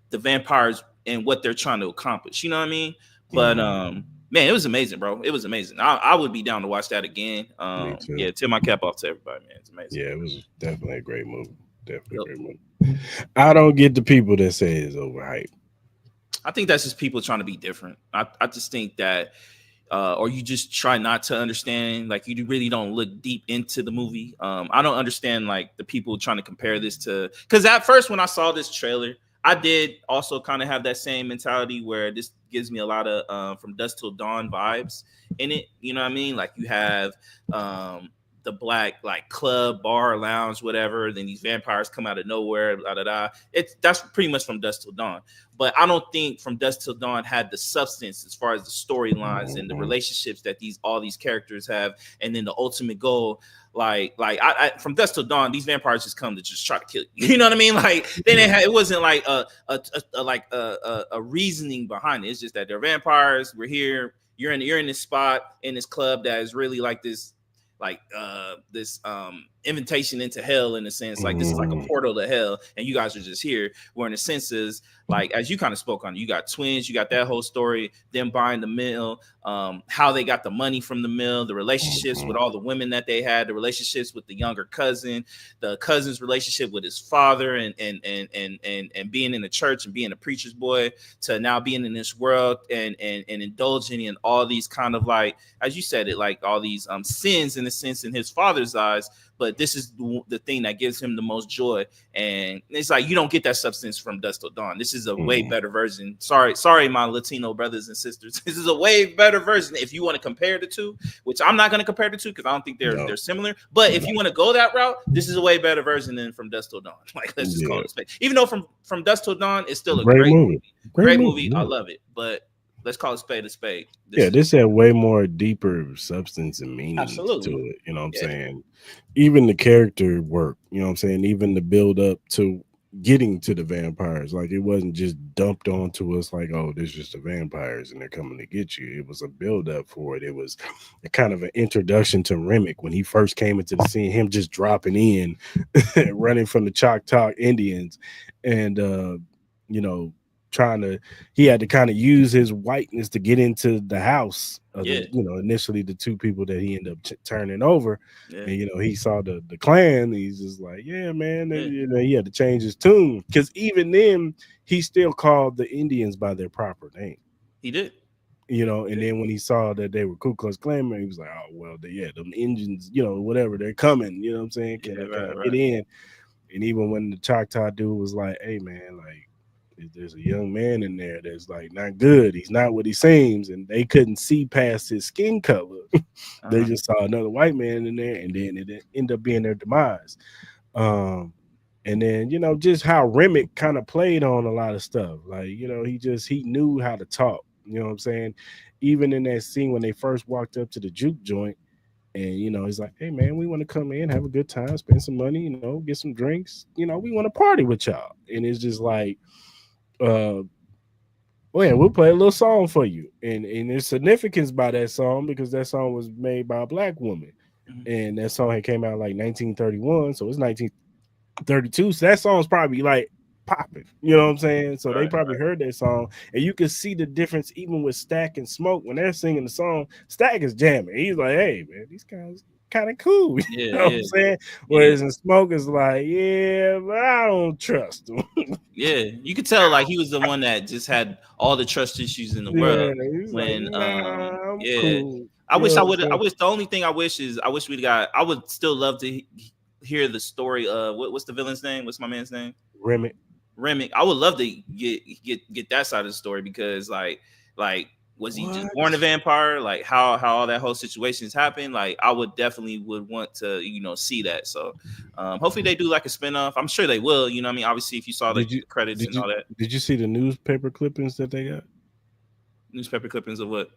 [SPEAKER 2] the vampires and what they're trying to accomplish, you know what I mean? But
[SPEAKER 1] Mhm.
[SPEAKER 2] man, it was amazing, bro. It was amazing. I would be down to watch that again.
[SPEAKER 1] Me too.
[SPEAKER 2] Yeah, tip my cap off to everybody, man. It's amazing.
[SPEAKER 1] Yeah, it was definitely a great movie. Definitely a
[SPEAKER 2] Yep.
[SPEAKER 1] great movie. I don't get the people that say it's overhyped.
[SPEAKER 2] I think that's just people trying to be different. I just think that or you just try not to understand, like you really don't look deep into the movie. I don't understand like the people trying to compare this to, because at first when I saw this trailer, I did also kind of have that same mentality where this gives me a lot of From Dusk Till Dawn vibes in it. You know what I mean? Like you have the black like club, bar, lounge, whatever. Then these vampires come out of nowhere. Da, da, da. That's pretty much From Dusk Till Dawn. But I don't think From Dusk Till Dawn had the substance as far as the storylines and the
[SPEAKER 1] Mhm.
[SPEAKER 2] relationships that all these characters have, and then the ultimate goal. Like I From Dusk Till Dawn, these vampires just come to just try to kill you. You know what I mean? Like they didn't have, it wasn't like a reasoning behind it. It's just that they're vampires. We're here. You're in this spot in this club that is really like this invitation into hell, in a sense. Like this is like a
[SPEAKER 1] Mhm.
[SPEAKER 2] portal to hell, and you guys are just here. Where in a sense is like, as you kind of spoke on, you got twins, you got that whole story, them buying the mill, how they got the money from the mill, the relationships with
[SPEAKER 1] Mhm.
[SPEAKER 2] all the women that they had, the relationships with the younger cousin, the cousin's relationship with his father, and being in the church and being a preacher's boy, to now being in this world and indulging in all these kind of, like, as you said it, like all these sins in a sense in his father's eyes. but this is the thing that gives him the most joy. And it's like you don't get that substance from Dusk Till Dawn. This is a way better version. Sorry, my Latino brothers and sisters. This is a way better version. If you want to compare the two, which I'm not going to compare the two because I don't think they're similar. But if you want to go that route, this is a way better version than From Dusk Till Dawn. Like let's just call it a spade. Even though From Dusk Till Dawn is still a great movie. Great movie. I love it, but let's call it spade a spade.
[SPEAKER 1] This had way more deeper substance and meaning to it. You know what I'm saying? Even the character work, you know what I'm saying? Even the build up to getting to the vampires. Like it wasn't just dumped onto us like, oh, there's just the vampires and they're coming to get you. It was a build up for it. It was a kind of an introduction to Remick when he first came into the scene, him just dropping in, running from the Choctaw Indians and, he had to kind of use his whiteness to get into the house of initially the two people that he ended up turning over. And he saw the clan. He's just like, yeah, man. And, he had to change his tune because even then he still called the Indians by their proper name.
[SPEAKER 2] He did.
[SPEAKER 1] And then when he saw that they were Ku Klux Klan, he was like, oh well, them Indians, whatever, they're coming. You know what I'm saying? Can I get in? And even when the Choctaw dude was like, hey man, like, there's a young man in there that's like not good. He's not what he seems, and they couldn't see past his skin color. They just saw another white man in there, and then it ended up being their demise. And then just how Remick kind of played on a lot of stuff. Like he knew how to talk. You know what I'm saying? Even in that scene when they first walked up to the juke joint, and he's like, hey man, we want to come in, have a good time, spend some money, get some drinks. We want to party with y'all. And it's just like, we'll play a little song for you, and there's significance by that song because that song was made by a black woman, and that song had came out like 1931, so it's 1932. So that song's probably like popping, you know what I'm saying? So they probably heard that song, and you can see the difference even with Stack and Smoke when they're singing the song. Stack is jamming. He's like, hey man, these guys kind of cool, you know what I'm saying? Whereas in Smoke is like, yeah, but I don't trust him.
[SPEAKER 2] You could tell like he was the one that just had all the trust issues in the world. When
[SPEAKER 1] cool.
[SPEAKER 2] I wish the only thing I wish I would still love to hear the story of what's the villain's name? What's my man's name?
[SPEAKER 1] Remick.
[SPEAKER 2] I would love to get that side of the story because like was he just born a vampire? Like how all that whole situation has happened? Like I would want to see that. So hopefully they do like a spinoff. I'm sure they will. You know what I mean? Obviously, if you saw the credits and all that.
[SPEAKER 1] Did you see the newspaper clippings that they got?
[SPEAKER 2] Newspaper clippings of what?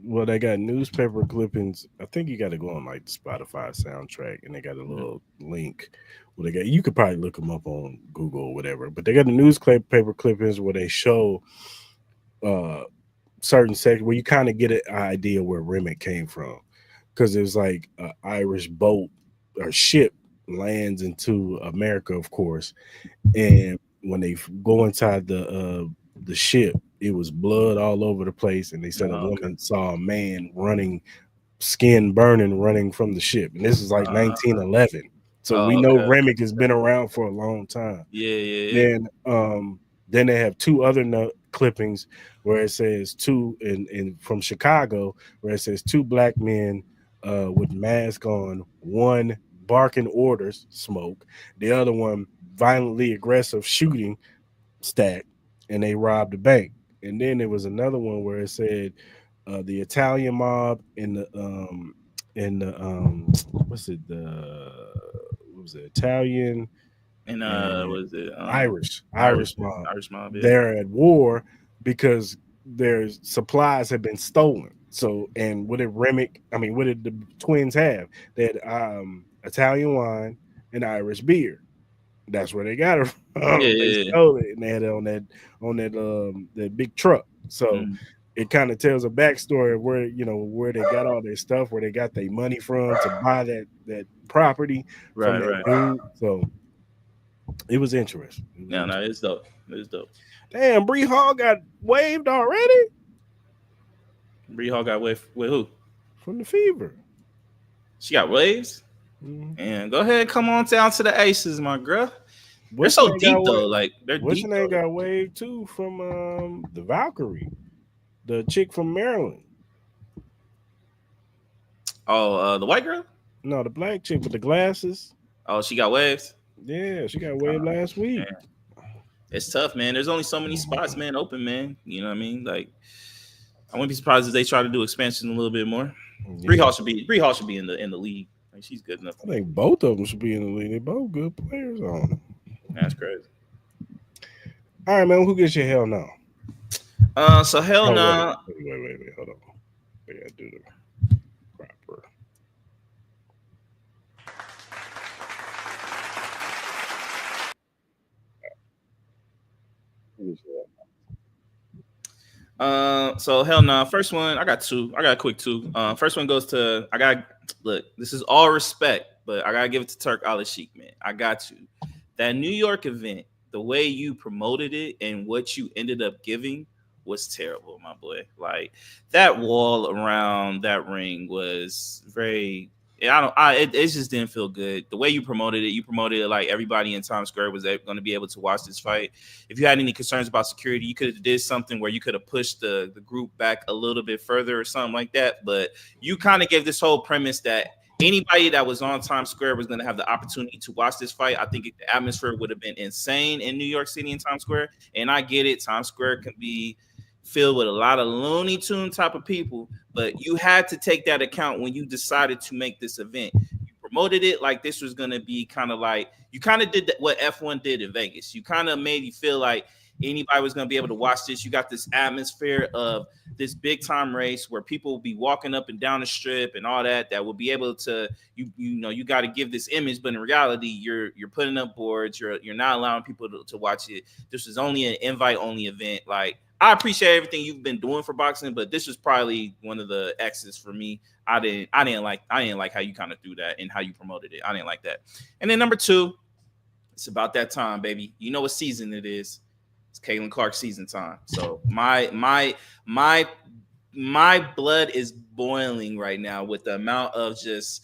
[SPEAKER 1] Well, they got newspaper clippings. I think you got to go on like the Spotify soundtrack, and they got a little link. Well, you could probably look them up on Google or whatever. But they got the newspaper clippings where they show certain sections where you kind of get an idea where Remick came from, because it was like an Irish boat or ship lands into America, of course, and when they go inside the ship, it was blood all over the place, and they said a woman saw a man running, skin burning, running from the ship, and this is like 1911. So we know Remick has been around for a long time. Then they have two other clippings where it says from Chicago, where it says two black men with masks on, one barking orders, Smoke, the other one violently aggressive shooting, Stack, and they robbed the bank. And then there was another one where it said the Italian mob and the Italian
[SPEAKER 2] and
[SPEAKER 1] Irish mob.
[SPEAKER 2] Yeah.
[SPEAKER 1] They're at war because their supplies have been stolen. So, and what did the twins have? They had Italian wine and Irish beer. That's where they got it from. They stole it, and they had it on that big truck. So it kind of tells a backstory of where they got all their stuff, where they got their money from to buy that property from that dude. So it was interesting.
[SPEAKER 2] No, it's dope. It's dope.
[SPEAKER 1] Damn, Bree Hall got waived already.
[SPEAKER 2] Bree Hall got waived with who?
[SPEAKER 1] From the Fever.
[SPEAKER 2] She got waves. And go ahead, come on down to the Aces, my girl. They're so deep though. Like they're
[SPEAKER 1] what's
[SPEAKER 2] deep.
[SPEAKER 1] What's your name got waived too from the Valkyrie, the chick from Maryland.
[SPEAKER 2] Oh, the white girl.
[SPEAKER 1] No, the black chick with the glasses.
[SPEAKER 2] Oh, she got waves.
[SPEAKER 1] Yeah, she got waved last week.
[SPEAKER 2] Man. It's tough, man. There's only so many spots, man, open, man. You know what I mean? Like, I wouldn't be surprised if they try to do expansion a little bit more.
[SPEAKER 1] Yeah.
[SPEAKER 2] Bree Hall should be in the league. Like, she's good enough.
[SPEAKER 1] I think both of them should be in the league. They're both good players on them.
[SPEAKER 2] That's crazy.
[SPEAKER 1] All right, man. Who gets your hell no?
[SPEAKER 2] So hell no.
[SPEAKER 1] Wait. Hold on. I gotta do the proper.
[SPEAKER 2] So hell no. First one, I got two. I got a quick two. First one goes to look. This is all respect, but I gotta give it to Turk Al-Sheikh, man. I got you. That New York event, the way you promoted it and what you ended up giving was terrible, my boy. Like that wall around that ring was very. It just didn't feel good. The way you promoted it like everybody in Times Square was going to be able to watch this fight. If you had any concerns about security, you could have did something where you could have pushed the group back a little bit further or something like that. But you kind of gave this whole premise that anybody that was on Times Square was going to have the opportunity to watch this fight. I think the atmosphere would have been insane in New York City and Times Square. And I get it. Times Square can be filled with a lot of Looney Tune type of people, but you had to take that account when you decided to make this event. You promoted it like this was going to be kind of like, you kind of did what F1 did in Vegas. You kind of made you feel like anybody was going to be able to watch this. You got this atmosphere of this big time race where people will be walking up and down the strip and all that will be able to, you got to give this image, but in reality, you're putting up boards. You're not allowing people to watch it. This is only an invite only event. Like, I appreciate everything you've been doing for boxing, but this was probably one of the X's for me. I didn't like how you kind of threw that and how you promoted it. I didn't like that. And then number two, it's about that time, baby. You know what season it is. It's Caitlin Clark season time. So my blood is boiling right now with the amount of just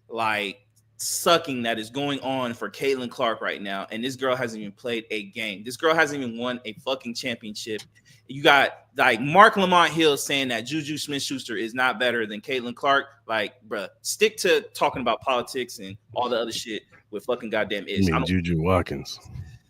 [SPEAKER 2] like sucking that is going on for Caitlin Clark right now. And this girl hasn't even played a game. This girl hasn't even won a fucking championship. You got like Mark Lamont Hill saying that Juju Smith-Schuster is not better than Caitlin Clark. Like, bruh, stick to talking about politics and all the other shit with fucking goddamn Ish.
[SPEAKER 1] Juju Watkins.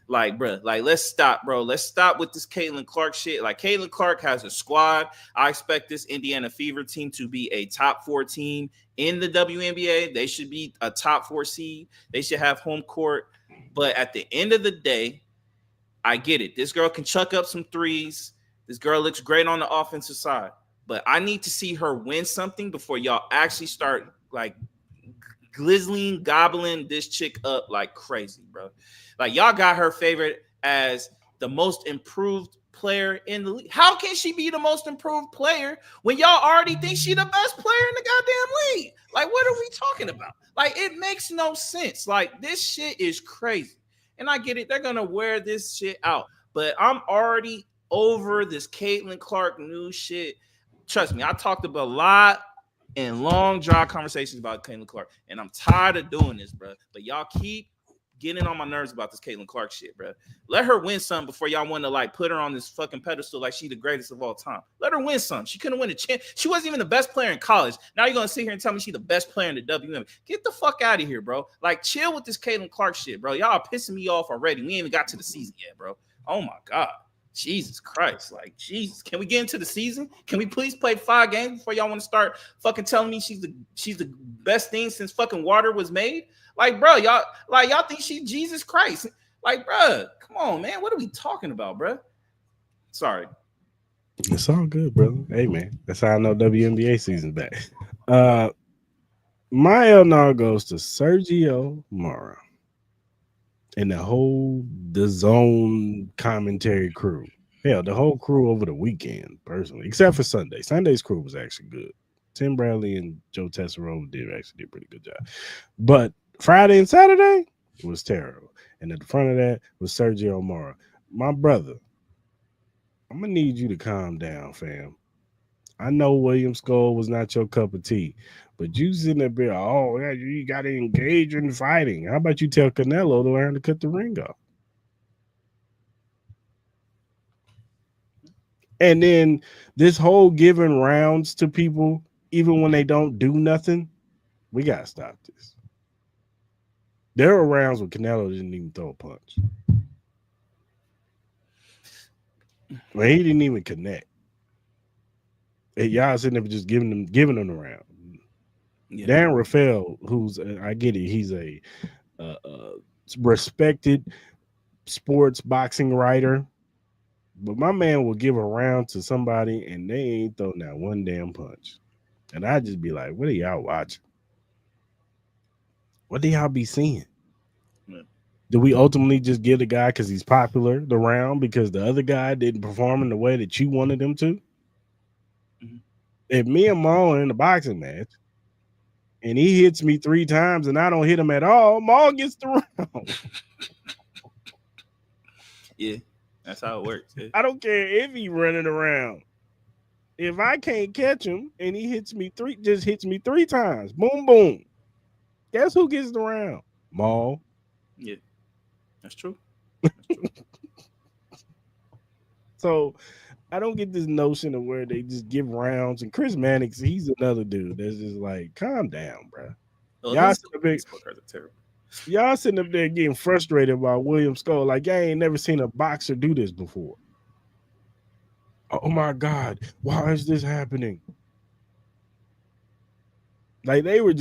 [SPEAKER 2] Like, bro, like, let's stop, bro. Let's stop with this Caitlin Clark shit. Like, Caitlin Clark has a squad. I expect this Indiana Fever team to be a top 4 team in the WNBA. They should be a top 4 seed. They should have home court. But at the end of the day, I get it. This girl can chuck up some threes. This girl looks great on the offensive side. But I need to see her win something before y'all actually start, like, gobbling this chick up like crazy, bro. Like, y'all got her favorite as the most improved player in the league. How can she be the most improved player when y'all already think she the best player in the goddamn league? Like, what are we talking about? Like, it makes no sense. Like, this shit is crazy. And I get it. They're going to wear this shit out. But I'm already over this Caitlin Clark news shit. Trust me, I talked about a lot and long, dry conversations about Caitlin Clark. And I'm tired of doing this, bro. But y'all keep getting on my nerves about this Caitlin Clark shit, bro. Let her win some before y'all want to like put her on this fucking pedestal like she the greatest of all time. Let her win some. She couldn't win a champ. She wasn't even the best player in college. Now you're gonna sit here and tell me she's the best player in the WM. Get the fuck out of here, bro. Like, chill with this Caitlin Clark shit, bro. Y'all are pissing me off already. We ain't even got to the season yet, bro. Oh my god. Jesus Christ. Like, Jesus. Can we get into the season? Can we please play 5 games before y'all want to start fucking telling me she's the best thing since fucking water was made? Like, bro, y'all think she's Jesus Christ. Like, bro, come on, man. What are we talking about, bro? Sorry.
[SPEAKER 1] It's all good, brother. Hey, man. That's how I know WNBA season's back. My L now goes to Sergio Mora and the whole DAZN commentary crew. Hell, the whole crew over the weekend, personally, except for Sunday. Sunday's crew was actually good. Tim Bradley and Joe Tessarolo did a pretty good job. But Friday and Saturday was terrible. And at the front of that was Sergio Mora. My brother, I'm going to need you to calm down, fam. I know William Skull was not your cup of tea, but you sitting there, oh, yeah, you got to engage in fighting. How about you tell Canelo to learn to cut the ring off? And then this whole giving rounds to people, even when they don't do nothing, We gotta stop this. There were rounds where Canelo didn't even throw a punch. Well, he didn't even connect. And y'all sitting there just giving them the round. Yeah. Dan Rafael, who's I get it, he's a respected sports boxing writer, but my man will give a round to somebody and they ain't throw not one damn punch, and I just be like, what are y'all watching? What do y'all be seeing? Yeah. Do we ultimately just give the guy because he's popular the round because the other guy didn't perform in the way that you wanted him to? Mm-hmm. If me and Maul are in the boxing match and he hits me 3 times and I don't hit him at all, Maul gets the round.
[SPEAKER 2] Yeah, that's how it works. Yeah.
[SPEAKER 1] I don't care if he's running around. If I can't catch him and he hits me 3 times, boom, boom. Guess who gets the round? Maul.
[SPEAKER 2] Yeah, that's true.
[SPEAKER 1] So I don't get this notion of where they just give rounds. And Chris Mannix, he's another dude that's just like, calm down, bro. Oh, y'all sitting up there getting frustrated by William Skull. Like, y'all ain't never seen a boxer do this before. Oh my God, why is this happening? Like they were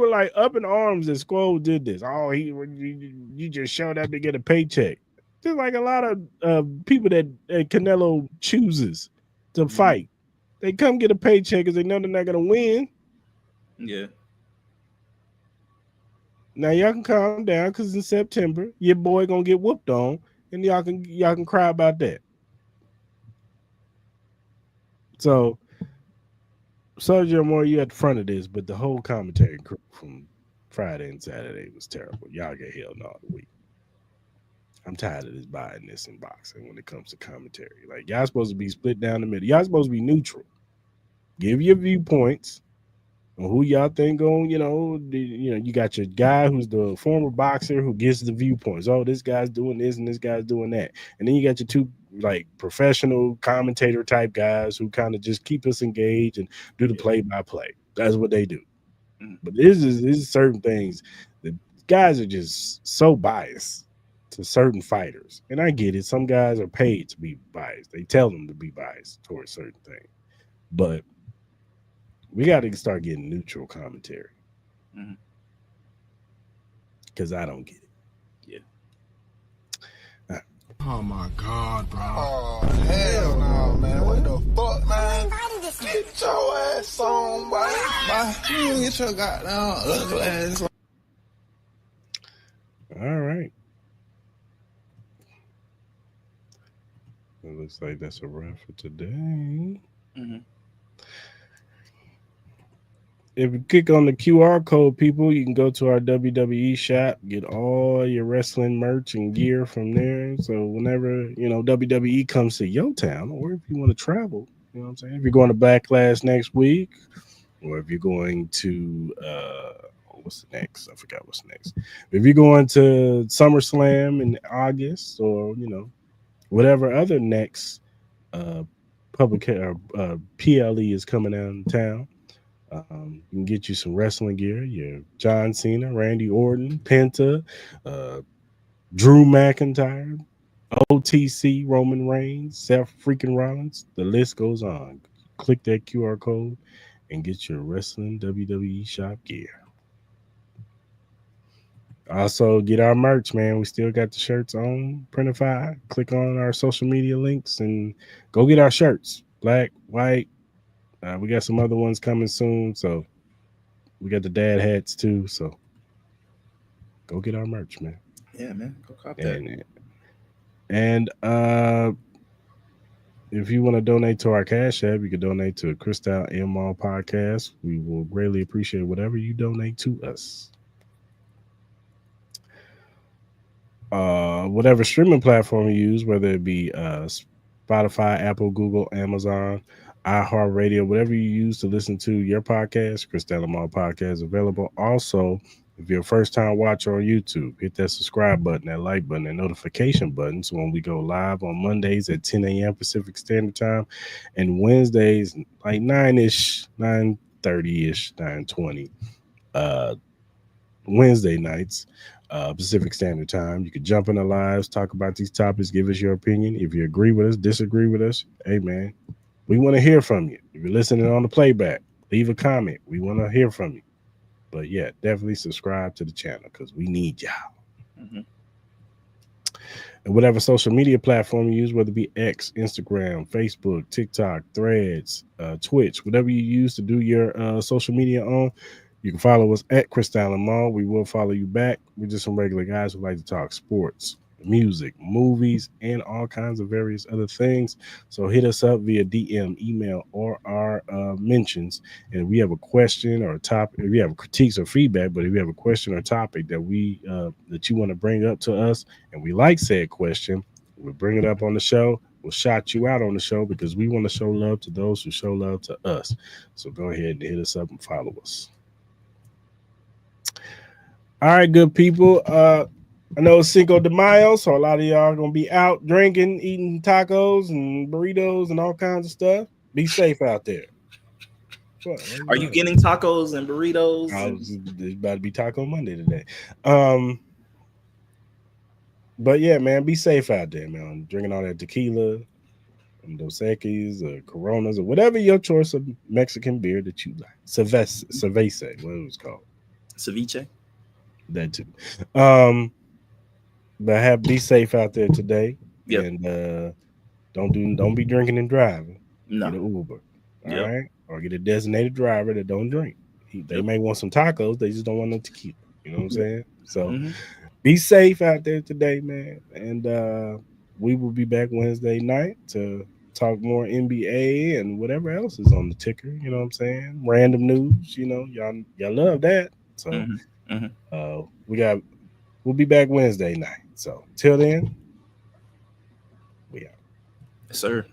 [SPEAKER 1] like up in arms that Skull did this. Oh, you just showed up to get a paycheck. Just like a lot of people that Canelo chooses to fight. They come get a paycheck because they know they're not gonna win.
[SPEAKER 2] Yeah.
[SPEAKER 1] Now y'all can calm down because in September your boy gonna get whooped on, and y'all can cry about that. So, Sergio Moore, you at the front of this, but the whole commentary crew from Friday and Saturday was terrible. Y'all get held all the week. I'm tired of this biasness in boxing when it comes to commentary. Like, y'all supposed to be split down the middle. Y'all supposed to be neutral. Give your viewpoints on who y'all think on, you got your guy who's the former boxer who gives the viewpoints. Oh, this guy's doing this and this guy's doing that. And then you got your 2 like professional commentator type guys who kind of just keep us engaged and do the play-by-play. That's what they do. But this is certain things that guys are just so biased to certain fighters. And I get it. Some guys are paid to be biased. They tell them to be biased towards certain things. But we got to start getting neutral commentary. Because I don't get it.
[SPEAKER 2] Yeah.
[SPEAKER 4] Oh my God, bro.
[SPEAKER 5] Oh, hell no, man. What the fuck, man? Get your ass on, boy. You get your goddamn ugly ass on.
[SPEAKER 1] All right. It looks like that's a wrap for today. If you click on the QR code, people, you can go to our WWE shop, get all your wrestling merch and gear from there. So whenever, WWE comes to your town, or if you want to travel, you know what I'm saying? If you're going to Backlash next week, or if you're going to, what's the next? I forgot what's next. If you're going to SummerSlam in August, or, whatever other next PLE is coming down town, you can get you some wrestling gear. Your John Cena, Randy Orton, Penta, Drew McIntyre, OTC, Roman Reigns, Seth freaking Rollins. The list goes on. Click that QR code and get your wrestling WWE shop gear. Also, get our merch, man. We still got the shirts on Printify. Click on our social media links and go get our shirts. Black, white. We got some other ones coming soon. So we got the dad hats too. So go get our merch, man.
[SPEAKER 2] Yeah, man. Go cop that.
[SPEAKER 1] And if you want to donate to our Cash App, you can donate to Cris Style Mal podcast. We will greatly appreciate whatever you donate to us. Whatever streaming platform you use, whether it be Spotify, Apple, Google, Amazon, iHeartRadio, whatever you use to listen to your podcast, Cris Style Mal podcast is available. Also, if you're a first-time watcher on YouTube, hit that subscribe button, that like button, that notification button. So when we go live on Mondays at 10 a.m. Pacific Standard Time, and Wednesdays like 9-ish, 9:30-ish, 9:20 Wednesday nights, Pacific Standard Time. You can jump in the lives, talk about these topics, give us your opinion. If you agree with us, disagree with us, hey man, we want to hear from you. If you're listening on the playback, leave a comment. We want to hear from you. But yeah, definitely subscribe to the channel because we need y'all.
[SPEAKER 2] Mm-hmm.
[SPEAKER 1] And whatever social media platform you use, whether it be X, Instagram, Facebook, TikTok, Threads, Twitch, whatever you use to do your social media on, you can follow us at Cris Style Mal. We will follow you back. We're just some regular guys who like to talk sports, music, movies, and all kinds of various other things. So hit us up via DM, email, or our mentions. And if we have a question or a topic, if you have critiques or feedback, but if you have a question or topic that we that you want to bring up to us, and we like said question, we'll bring it up on the show. We'll shout you out on the show because we want to show love to those who show love to us. So go ahead and hit us up and follow us. All right, good people. I know it's Cinco de Mayo, so a lot of y'all are gonna be out drinking, eating tacos and burritos and all kinds of stuff. Be safe out there. What
[SPEAKER 2] Are you getting tacos and burritos?
[SPEAKER 1] It's about to be Taco Monday today. But yeah, man, be safe out there, man. Drinking all that tequila, and Dos Equis, or Coronas, or whatever your choice of Mexican beer that you like. Cerveza, what it was called.
[SPEAKER 2] Ceviche.
[SPEAKER 1] That too. But be safe out there today.
[SPEAKER 2] Yep.
[SPEAKER 1] And don't be drinking and driving.
[SPEAKER 2] No.
[SPEAKER 1] Get an Uber. All right. Or get a designated driver that don't drink. They may want some tacos, they just don't want no tequila. You know what I'm saying? So be safe out there today, man. And we will be back Wednesday night to talk more NBA and whatever else is on the ticker. You know what I'm saying? Random news, you know, y'all love that. So we'll be back Wednesday night. So till then, we out.
[SPEAKER 2] Yes, sir.